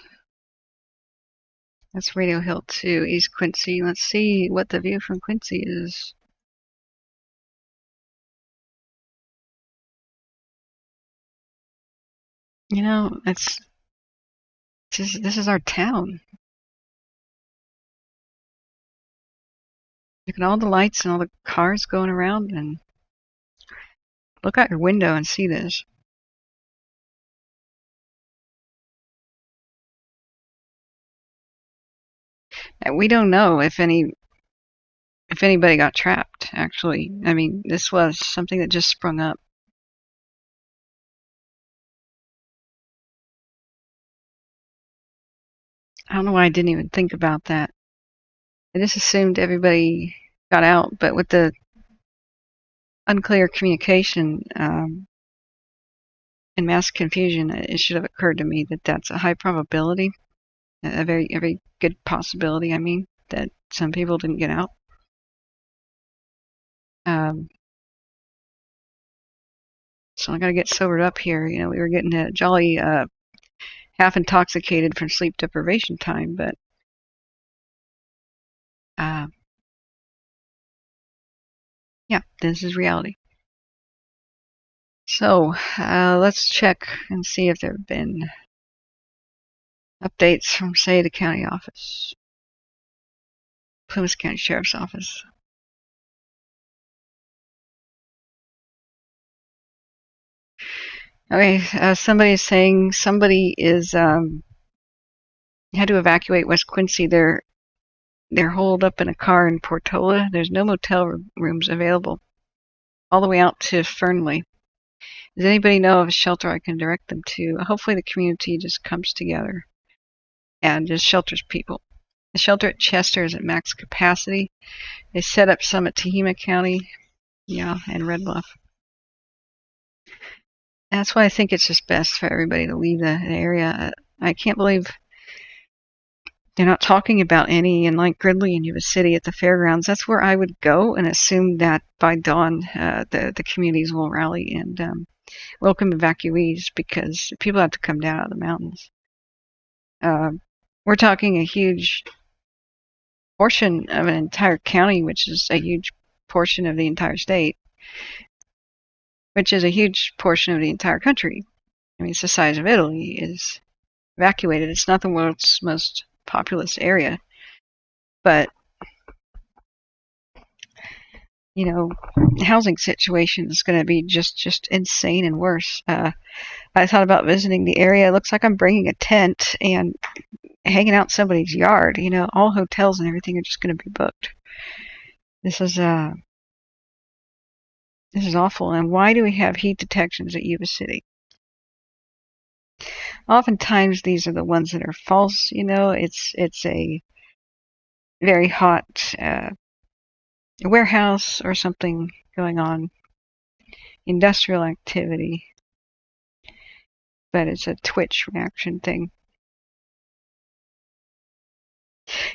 That's Radio Hill 2, East Quincy. Let's see what the view from Quincy is. This is our town. Look at all the lights and all the cars going around, and look out your window and see this. And we don't know if anybody got trapped, actually. I mean, this was something that just sprung up. I don't know why I didn't even think about that. I just assumed everybody got out, but with the unclear communication and mass confusion, it should have occurred to me that that's a high probability, a very good possibility, that some people didn't get out. So I got to get sobered up here. We were getting a jolly half intoxicated from sleep deprivation time, but yeah, this is reality. So let's check and see if there have been updates from, say, the county office, Plumas County Sheriff's Office. Okay, somebody is saying somebody is had to evacuate West Quincy. They're holed up in a car in Portola. There's no motel rooms available all the way out to Fernley. Does anybody know of a shelter I can direct them to? Hopefully the community just comes together and just shelters people. The shelter at Chester is at max capacity. They set up some at Tehama County, and Red Bluff. That's why I think it's just best for everybody to leave the area. I can't believe they're not talking about any in like Gridley and Yuba City at the fairgrounds. That's where I would go and assume that by dawn the communities will rally and welcome evacuees because people have to come down out of the mountains. We're talking a huge portion of an entire county, which is a huge portion of the entire state, which is a huge portion of the entire country. I mean, it's the size of Italy is evacuated. It's not the world's most populous area, but you know, the housing situation is going to be just insane and worse. I thought about visiting the area. It looks like I'm bringing a tent and hanging out in somebody's yard. You know, all hotels and everything are just going to be booked. This is awful. And why do we have heat detections at Yuba City? Oftentimes these are the ones that are false. You know, it's a very hot warehouse or something going on, industrial activity, but it's a twitch reaction thing.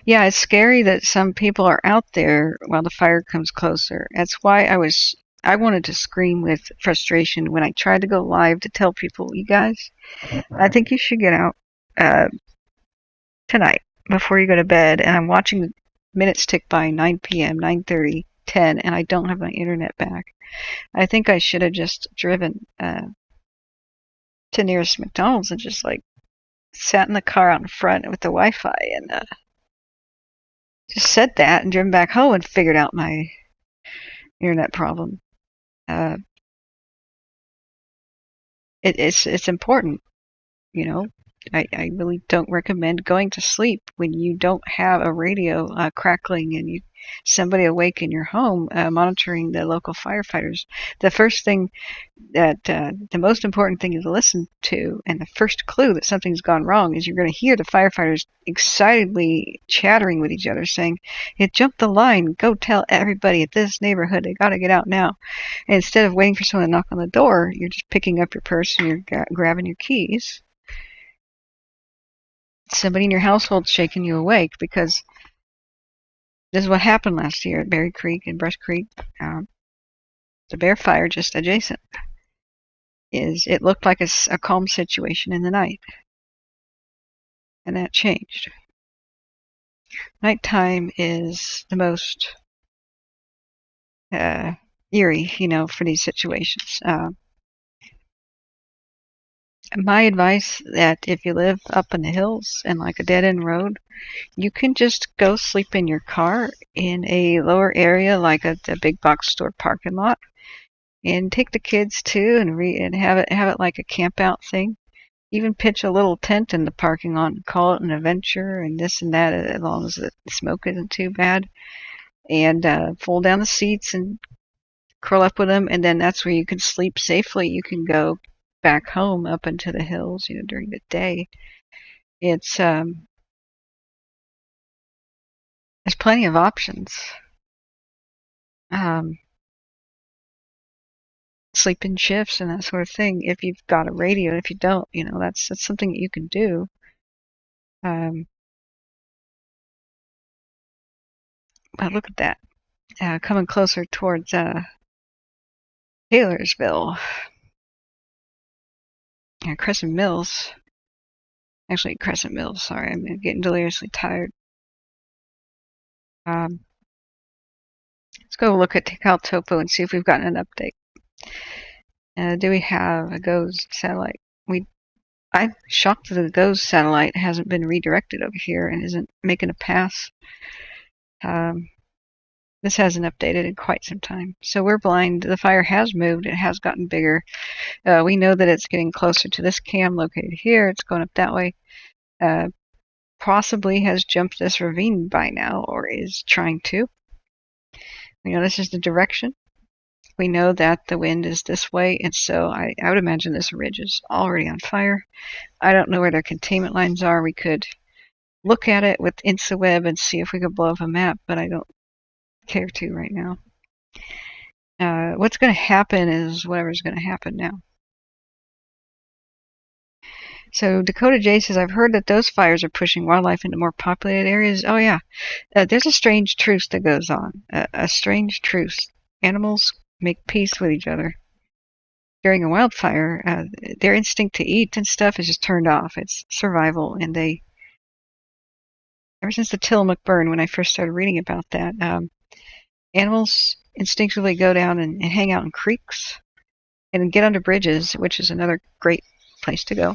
Yeah, it's scary that some people are out there while the fire comes closer. That's why I wanted to scream with frustration when I tried to go live to tell people, you guys, I think you should get out tonight before you go to bed. And I'm watching the minutes tick by, 9 p.m., 9:30, 10, and I don't have my internet back. I think I should have just driven to nearest McDonald's and just like sat in the car out in front with the Wi-Fi and just said that and driven back home and figured out my internet problem. It's important, you know. I really don't recommend going to sleep when you don't have a radio crackling and somebody awake in your home monitoring the local firefighters. The first thing that the most important thing to listen to, and the first clue that something's gone wrong, is you're going to hear the firefighters excitedly chattering with each other, saying, "It jumped the line. Go tell everybody at this neighborhood they got to get out now." And instead of waiting for someone to knock on the door, you're just picking up your purse and you're grabbing your keys. Somebody in your household shaking you awake, because this is what happened last year at Berry Creek and Brush Creek. The bear fire just adjacent. It looked like a calm situation in the night, and that changed. Nighttime is the most eerie, you know, for these situations. My advice that if you live up in the hills and like a dead-end road, you can just go sleep in your car in a lower area like a big box store parking lot, and take the kids too and have it like a camp out thing. Even pitch a little tent in the parking lot and call it an adventure and this and that, as long as the smoke isn't too bad. And fold down the seats and curl up with them, and then that's where you can sleep safely. You can go back home up into the hills, you know, during the day. It's there's plenty of options. Sleep in shifts and that sort of thing. If you've got a radio, if you don't, you know, that's something that you can do. But look at that, coming closer towards Taylorsville. Crescent Mills. Actually, Crescent Mills, sorry, I'm getting deliriously tired. Let's go look at Cal Topo and see if we've gotten an update. Do we have a GOES satellite? I'm shocked that the GOES satellite hasn't been redirected over here and isn't making a pass. This hasn't updated in quite some time. So we're blind. The fire has moved. It has gotten bigger. We know that it's getting closer to this cam located here. It's going up that way. Possibly has jumped this ravine by now, or is trying to. We know this is the direction. We know that the wind is this way, and so I would imagine this ridge is already on fire. I don't know where their containment lines are. We could look at it with InstaWeb and see if we could blow up a map, but I don't care to right now. What's going to happen is whatever's going to happen now. So Dakota J says, I've heard that those fires are pushing wildlife into more populated areas. Oh, yeah. There's a strange truce that goes on. A strange truce. Animals make peace with each other. During a wildfire, their instinct to eat and stuff is just turned off. It's survival. And ever since the Tillamook burn, when I first started reading about that, animals instinctively go down and hang out in creeks and get under bridges, which is another great place to go.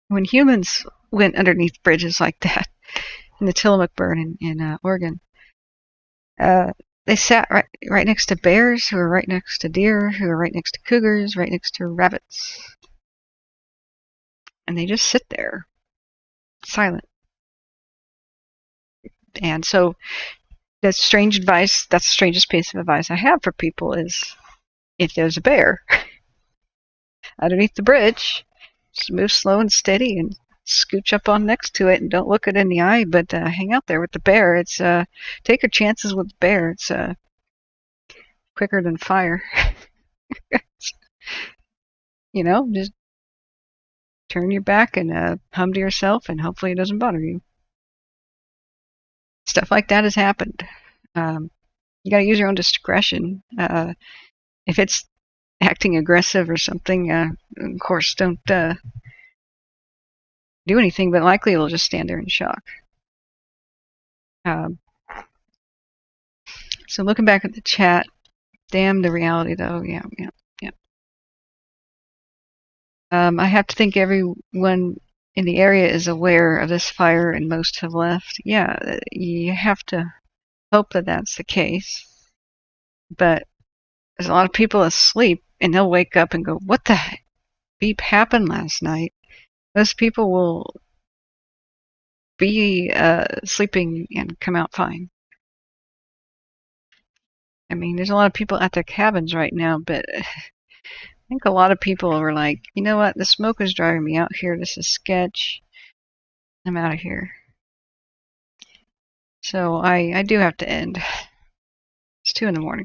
When humans went underneath bridges like that in the Tillamook burn in Oregon, they sat right next to bears, who were right next to deer, who were right next to cougars, right next to rabbits. And they just sit there, silent. And so that's strange advice. That's the strangest piece of advice I have for people is, if there's a bear underneath the bridge, just move slow and steady and scooch up on next to it and don't look it in the eye, but hang out there with the bear. It's take your chances with the bear. It's quicker than fire. Just turn your back and hum to yourself, and hopefully it doesn't bother you. Stuff like that has happened. You got to use your own discretion. If it's acting aggressive or something, of course, don't do anything, but likely it'll just stand there in shock. So looking back at the chat, damn the reality though. Yeah. I have to think everyone in the area is aware of this fire and most have left. Yeah, you have to hope that that's the case. But there's a lot of people asleep and they'll wake up and go, what the beep happened last night? Most people will be sleeping and come out fine. I mean, there's a lot of people at their cabins right now, but I think a lot of people are like, you know what, the smoke is driving me out here. This is sketch. I'm out of here. So I do have to end. It's 2 a.m.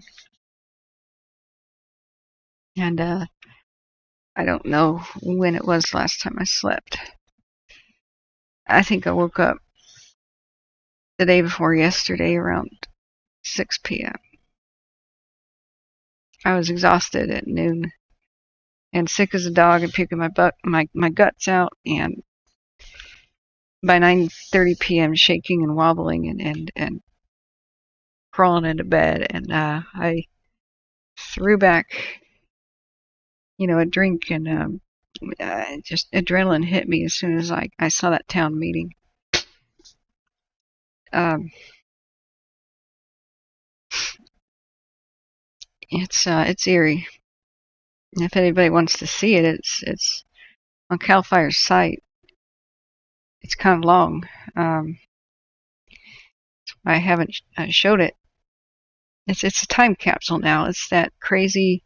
And I don't know when it was last time I slept. I think I woke up the day before yesterday around 6 p.m. I was exhausted at noon and sick as a dog and puking my guts out, and by 9:30 p.m. shaking and wobbling and crawling into bed, and I threw back a drink, and just adrenaline hit me as soon as I saw that town meeting. It's eerie. If anybody wants to see it, it's on CAL FIRE's site. It's kind of long. I haven't showed it. It's a time capsule now. It's that crazy.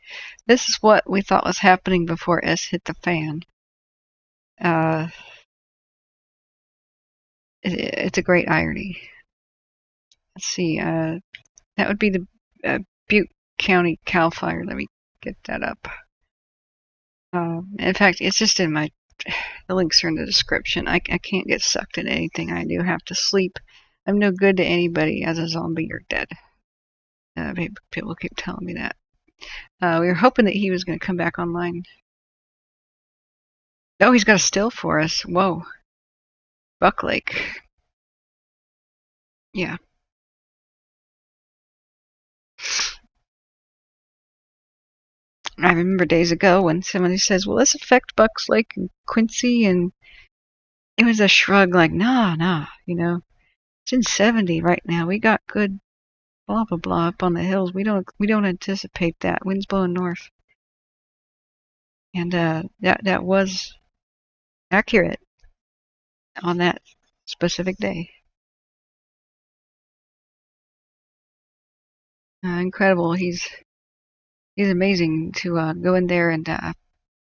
This is what we thought was happening before S hit the fan. It's a great irony. Let's see. That would be the Butte County CAL FIRE. Let me get that up. In fact, it's just in the links are in the description. I can't get sucked into anything. I do have to sleep. I'm no good to anybody as a zombie or dead. People keep telling me that. We were hoping that he was going to come back online. Oh, he's got a still for us. Whoa. Buck Lake. Yeah. I remember days ago when somebody says, will this affect Bucks Lake and Quincy? And it was a shrug like, nah, it's in 70 right now. We got good blah, blah, blah up on the hills. We don't anticipate that. Wind's blowing north. And that was accurate on that specific day. Incredible. He's amazing to go in there and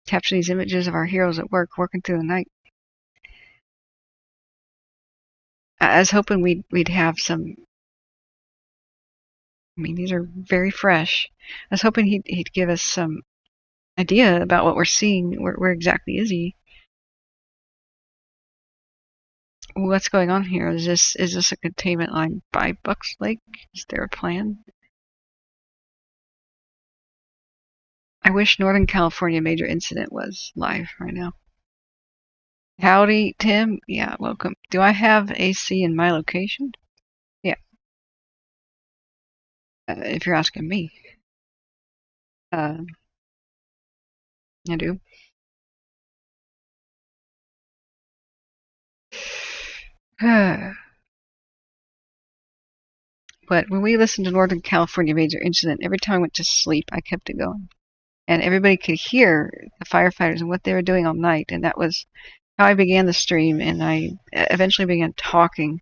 capture these images of our heroes at work, working through the night. I was hoping we'd have some. I mean, these are very fresh. I was hoping he'd give us some idea about what we're seeing. Where exactly is he? What's going on here? Is this a containment line by Bucks Lake? Is there a plan? I wish Northern California major incident was live right now. Howdy, Tim. Yeah, welcome. Do I have AC in my location? Yeah. If you're asking me. I do. But when we listened to Northern California major incident, every time I went to sleep, I kept it going. And everybody could hear the firefighters and what they were doing all night. And that was how I began the stream. And I eventually began talking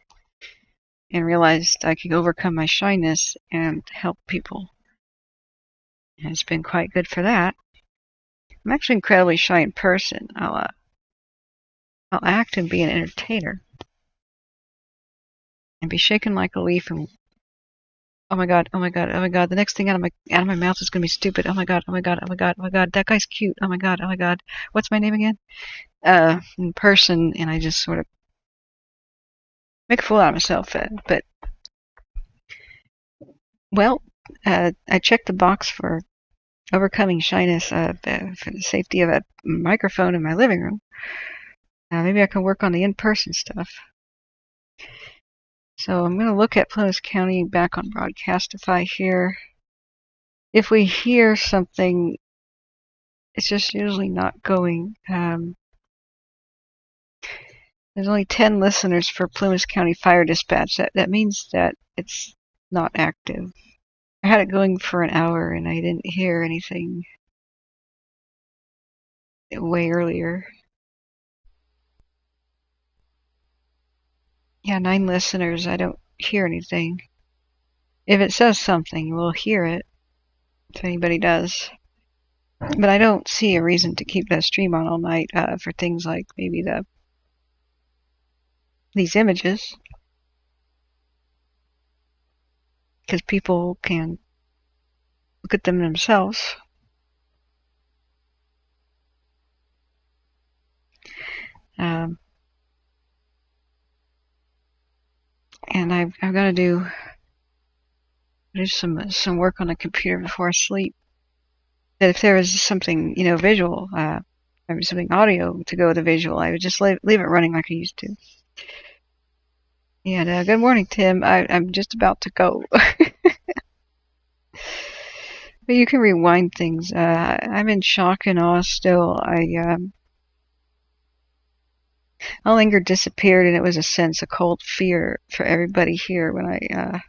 and realized I could overcome my shyness and help people. And it's been quite good for that. I'm actually incredibly shy in person. I'll act and be an entertainer. And be shaken like a leaf and oh my god, oh my god, oh my god, the next thing out of my mouth is gonna be stupid. Oh my god, oh my god, oh my god, oh my god, that guy's cute. Oh my god, oh my god. What's my name again? In person, and I just sort of make a fool out of myself. But well, I checked the box for overcoming shyness for the safety of a microphone in my living room. Maybe I can work on the in-person stuff. So I'm going to look at Plumas County back on broadcast. If we hear something, it's just usually not going. There's only 10 listeners for Plumas County Fire Dispatch. That means that it's not active. I had it going for an hour and I didn't hear anything way earlier. Yeah, 9 listeners. I don't hear anything. If it says something, we'll hear it, if anybody does. But I don't see a reason to keep that stream on all night for things like maybe these images. Because people can look at them themselves. And I've got to do some work on the computer before I sleep. That if there is something, visual, something audio to go with the visual, I would just leave it running like I used to. And good morning, Tim. I'm just about to go. But you can rewind things. I'm in shock and awe still. All anger disappeared, and it was a sense of cold fear for everybody here when I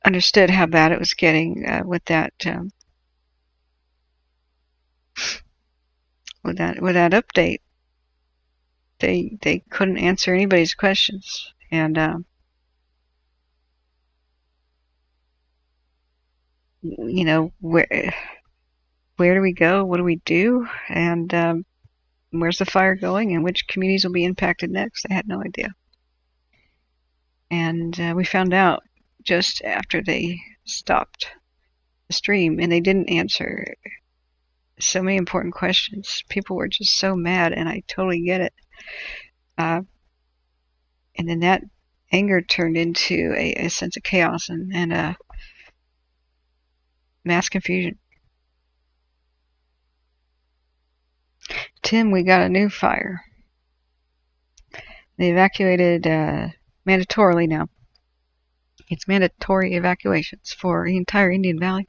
understood how bad it was getting with that update. They couldn't answer anybody's questions, and where do we go? What do we do? And where's the fire going? And which communities will be impacted next? I had no idea. And we found out just after they stopped the stream, and they didn't answer so many important questions. People were just so mad, and I totally get it. And then that anger turned into a sense of chaos and mass confusion. Tim, we got a new fire. They evacuated mandatorily now. It's mandatory evacuations for the entire Indian Valley.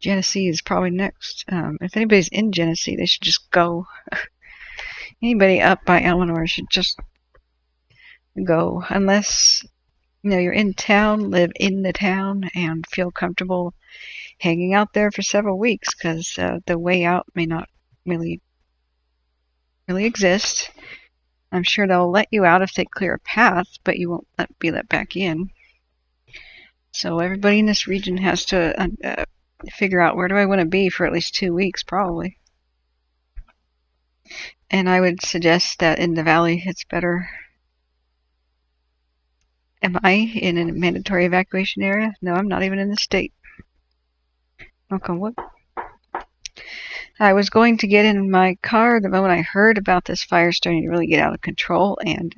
Genesee is probably next. If anybody's in Genesee, they should just go. Anybody up by Eleanor should just go. Unless, you're in town, live in the town, and feel comfortable hanging out there for several weeks, because the way out may not really exist. I'm sure they'll let you out if they clear a path, but you won't be let back in. So everybody in this region has to figure out, where do I want to be for at least 2 weeks, probably. And I would suggest that in the valley it's better. Am I in a mandatory evacuation area? No, I'm not even in the state. Okay, what? I was going to get in my car the moment I heard about this fire starting to really get out of control and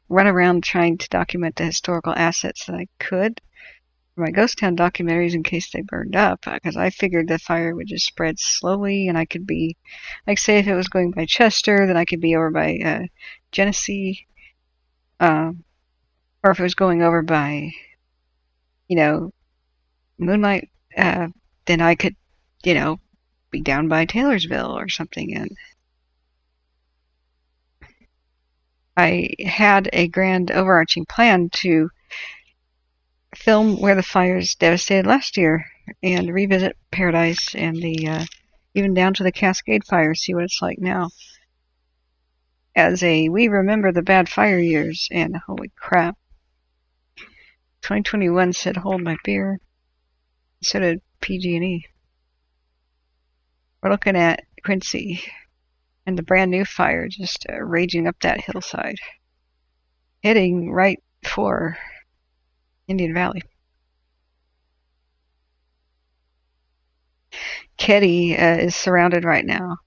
run around trying to document the historical assets that I could for my ghost town documentaries in case they burned up, because I figured the fire would just spread slowly and I could be, like, say if it was going by Chester, then I could be over by Genesee, or if it was going over by, Moonlight, then I could, be down by Taylorsville or something. And I had a grand overarching plan to film where the fires devastated last year and revisit Paradise and the even down to the Cascade Fire, see what it's like now. As we remember the bad fire years, and holy crap, 2021 said hold my beer. So did pg&e. We're looking at Quincy and the brand new fire just raging up that hillside, heading right for Indian Valley. Ketty is surrounded right now.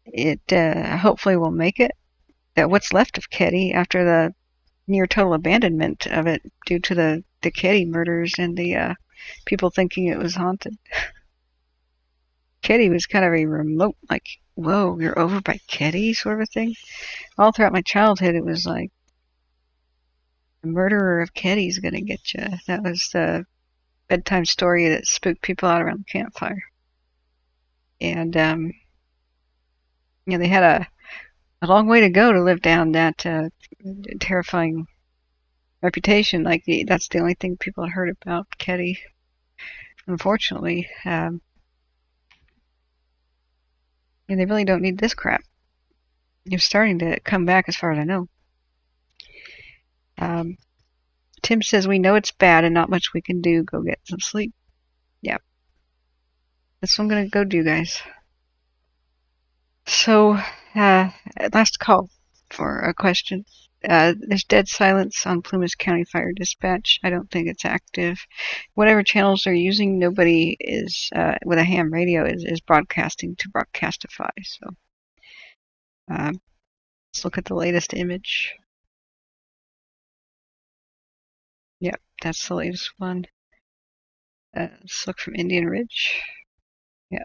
It hopefully will make it. What's left of Ketty after the near total abandonment of it due to the Ketty murders and the people thinking it was haunted. Ketty was kind of a remote, like, whoa, you're over by Ketty sort of a thing. All throughout my childhood, it was like, the murderer of Ketty's gonna get you. That was the bedtime story that spooked people out around the campfire. And, they had a long way to go to live down that terrifying reputation. Like, that's the only thing people had heard about Ketty. Unfortunately, and they really don't need this crap. You're starting to come back as far as I know. Tim says, we know it's bad and not much we can do. Go get some sleep. Yeah. That's what I'm going to go do, guys. So, last call for a question. There's dead silence on Plumas County Fire Dispatch. I don't think it's active. Whatever channels they're using, nobody is, with a ham radio, is broadcasting to Broadcastify. So, let's look at the latest image. Yep, that's the latest one. Let's look from Indian Ridge. Yeah.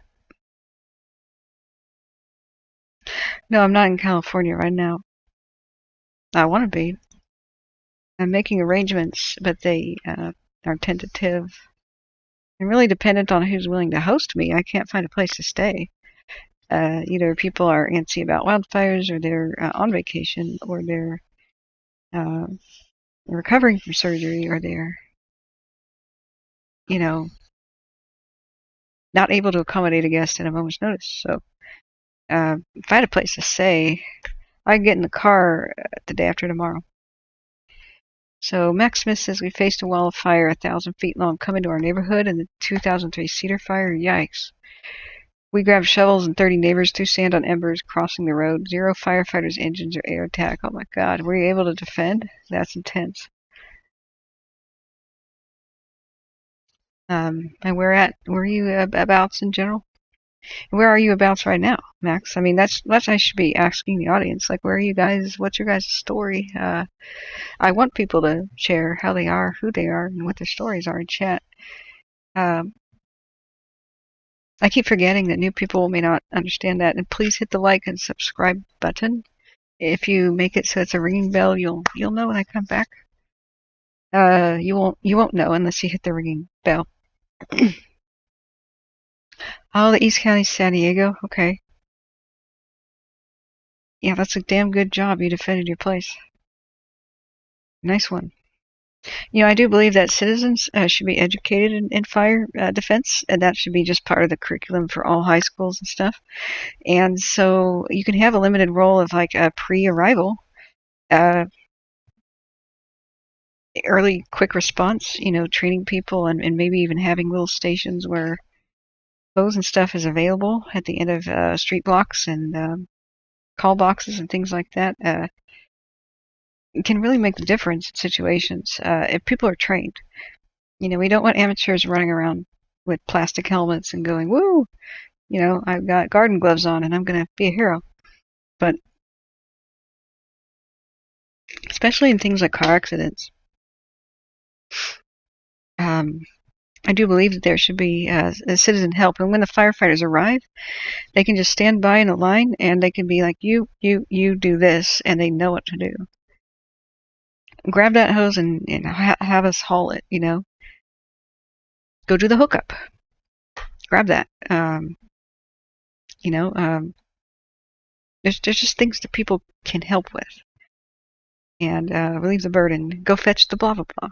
No, I'm not in California right now. I want to be. I'm making arrangements, but they are tentative. I'm really dependent on who's willing to host me. I can't find a place to stay. Either people are antsy about wildfires, or they're on vacation, or they're recovering from surgery, or they're, not able to accommodate a guest at a moment's notice. So if I had a place to stay, I'd get in the car the day after tomorrow. So Max Smith says, we faced a wall of fire 1,000 feet long coming to our neighborhood in the 2003 Cedar Fire. Yikes. We grabbed shovels and 30 neighbors threw sand on embers crossing the road. 0 firefighters, engines, or air attack. Oh my God. Were you able to defend? That's intense. And where are you abouts in general? Where are you abouts right now, Max? I mean, that's what I should be asking the audience. Like, where are you guys? What's your guys' story? I want people to share how they are, who they are, and what their stories are in chat. I keep forgetting that new people may not understand that. And please hit the like and subscribe button. If you make it so it's a ringing bell, you'll know when I come back. You won't know unless you hit the ringing bell. Oh, the East County, San Diego. Okay. Yeah, that's a damn good job. You defended your place. Nice one. I do believe that citizens should be educated in fire defense, and that should be just part of the curriculum for all high schools and stuff. And so you can have a limited role of like a pre-arrival, early quick response, training people and maybe even having little stations where hose and stuff is available at the end of street blocks and call boxes and things like that. Can really make the difference in situations if people are trained. We don't want amateurs running around with plastic helmets and going, woo! I've got garden gloves on and I'm going to be a hero. But especially in things like car accidents, I do believe that there should be a citizen help. And when the firefighters arrive, they can just stand by in a line and they can be like, you do this, and they know what to do. Grab that hose and have us haul it, Go do the hookup. Grab that. There's just things that people can help with. And relieve the burden. Go fetch the blah, blah, blah.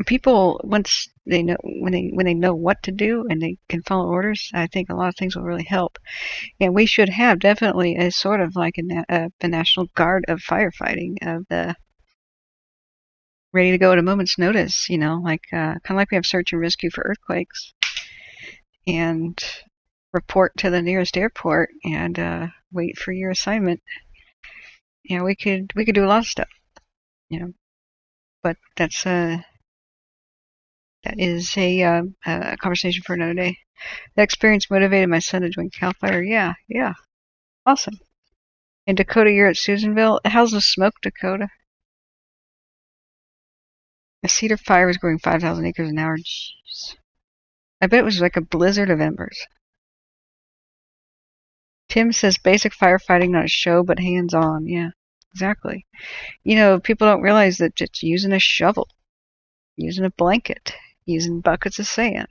People, once they know, when they know what to do and they can follow orders, I think a lot of things will really help. And we should have definitely a sort of like a National Guard of firefighting, of the ready to go at a moment's notice, like kind of like we have search and rescue for earthquakes, and report to the nearest airport and wait for your assignment. We could do a lot of stuff, but that is a conversation for another day. That experience motivated my son to join CAL FIRE. Yeah, awesome. In Dakota, you're at Susanville. How's the smoke, Dakota? A cedar fire was growing 5,000 acres an hour. Jeez. I bet it was like a blizzard of embers. Tim says basic firefighting, not a show, but hands-on. Yeah, exactly. People don't realize that just using a shovel, using a blanket, using buckets of sand.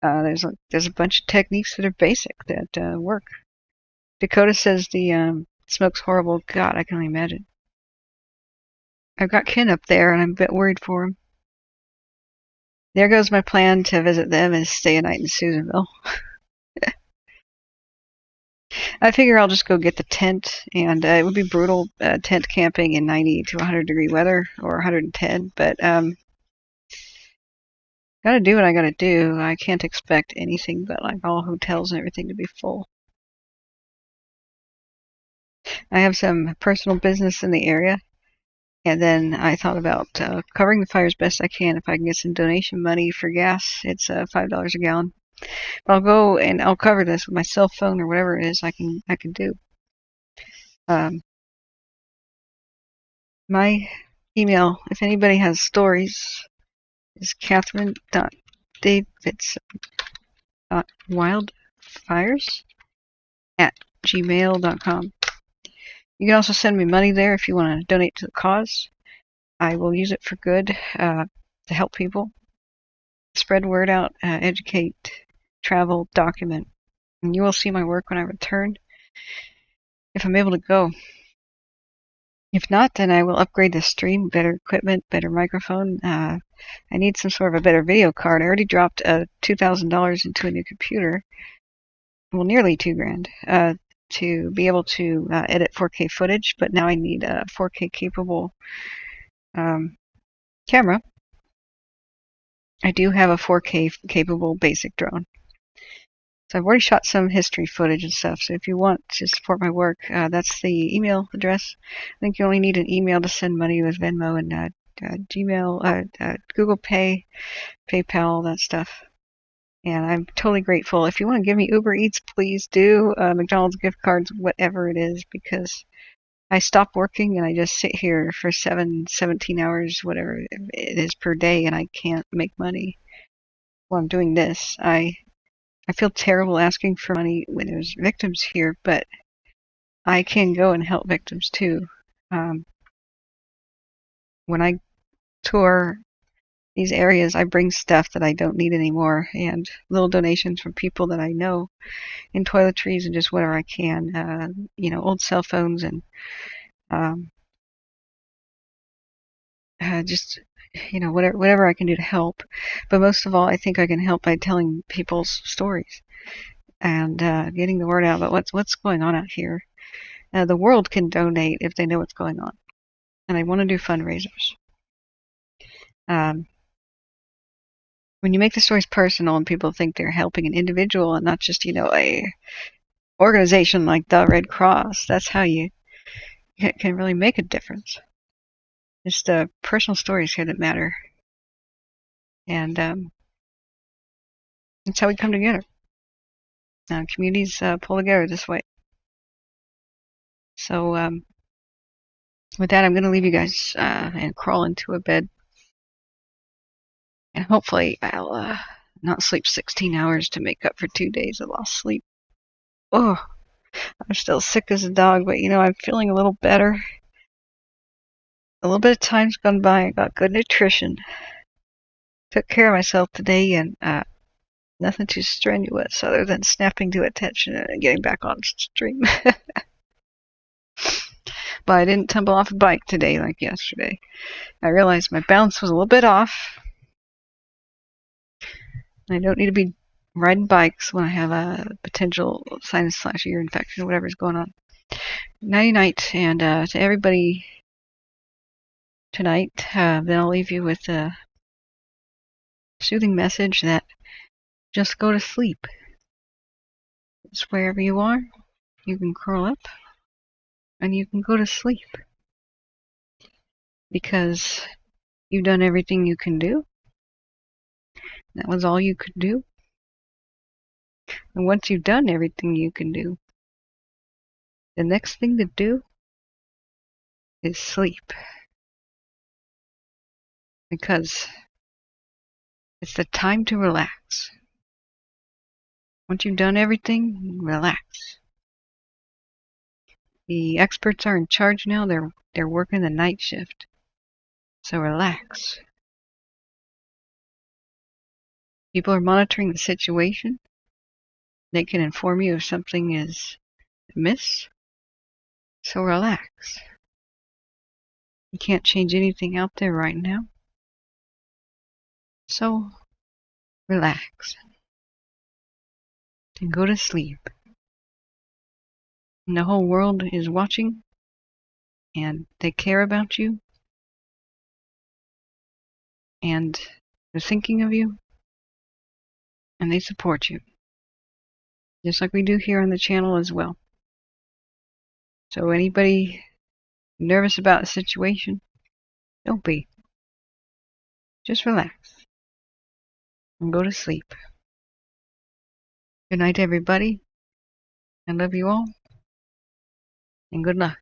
There's a bunch of techniques that are basic that work. Dakota says the smoke's horrible. God, I can only imagine. I've got Ken up there, and I'm a bit worried for him. There goes my plan to visit them and stay a night in Susanville. I figure I'll just go get the tent, and it would be brutal tent camping in 90 to 100 degree weather, or 110, but gotta do what I gotta do. I can't expect anything but like all hotels and everything to be full. I have some personal business in the area, and then I thought about covering the fire as best I can. If I can get some donation money for gas, it's $5 a gallon. But I'll go and I'll cover this with my cell phone or whatever it is I can do. My email, if anybody has stories, is catherine.davidson.wildfires@gmail.com. You can also send me money there if you want to donate to the cause. I will use it for good, to help people. Spread word out, educate, travel, document. And you will see my work when I return, if I'm able to go. If not, then I will upgrade the stream, better equipment, better microphone. I need some sort of a better video card. I already dropped $2,000 into a new computer. Well, nearly $2,000, to be able to edit 4K footage, but now I need a 4K capable camera. I do have a 4K capable basic drone. So I've already shot some history footage and stuff, so if you want to support my work, that's the email address. I think you only need an email to send money with Venmo and Gmail, Google Pay, PayPal, that stuff. And I'm totally grateful. If you want to give me Uber Eats, please do. McDonald's gift cards, whatever it is, because I stop working and I just sit here for 17 hours, whatever it is per day, and I can't make money while I'm doing this. I feel terrible asking for money when there's victims here, but I can go and help victims too. When I tour these areas, I bring stuff that I don't need anymore, and little donations from people that I know, in toiletries and just whatever I can. Old cell phones and just whatever I can do to help. But most of all, I think I can help by telling people's stories and getting the word out about what's going on out here. The world can donate if they know what's going on, and I want to do fundraisers. When you make the stories personal and people think they're helping an individual and not just a organization like the Red Cross, that's how you can really make a difference. It's the personal stories here that matter. And that's how we come together. Communities pull together this way. So with that, I'm going to leave you guys and crawl into a bed. And hopefully I'll not sleep 16 hours to make up for 2 days of lost sleep. Oh, I'm still sick as a dog, but I'm feeling a little better. A little bit of time's gone by. I got good nutrition. Took care of myself today, and nothing too strenuous other than snapping to attention and getting back on stream. But I didn't tumble off a bike today like yesterday. I realized my balance was a little bit off. I don't need to be riding bikes when I have a potential sinus/ear infection or whatever's going on. Nighty night, and to everybody tonight, then I'll leave you with a soothing message that just go to sleep. Just wherever you are, you can curl up and you can go to sleep. Because you've done everything you can do. That was all you could do. And once you've done everything you can do, the next thing to do is sleep. Because it's the time to relax. Once you've done everything, relax. The experts are in charge now. They're working the night shift. So relax. People are monitoring the situation. They can inform you if something is amiss. So relax. You can't change anything out there right now. So relax. And go to sleep. And the whole world is watching. And they care about you. And they're thinking of you. And they support you. Just like we do here on the channel as well. So anybody nervous about the situation, don't be. Just relax. And go to sleep. Good night, everybody. I love you all. And good luck.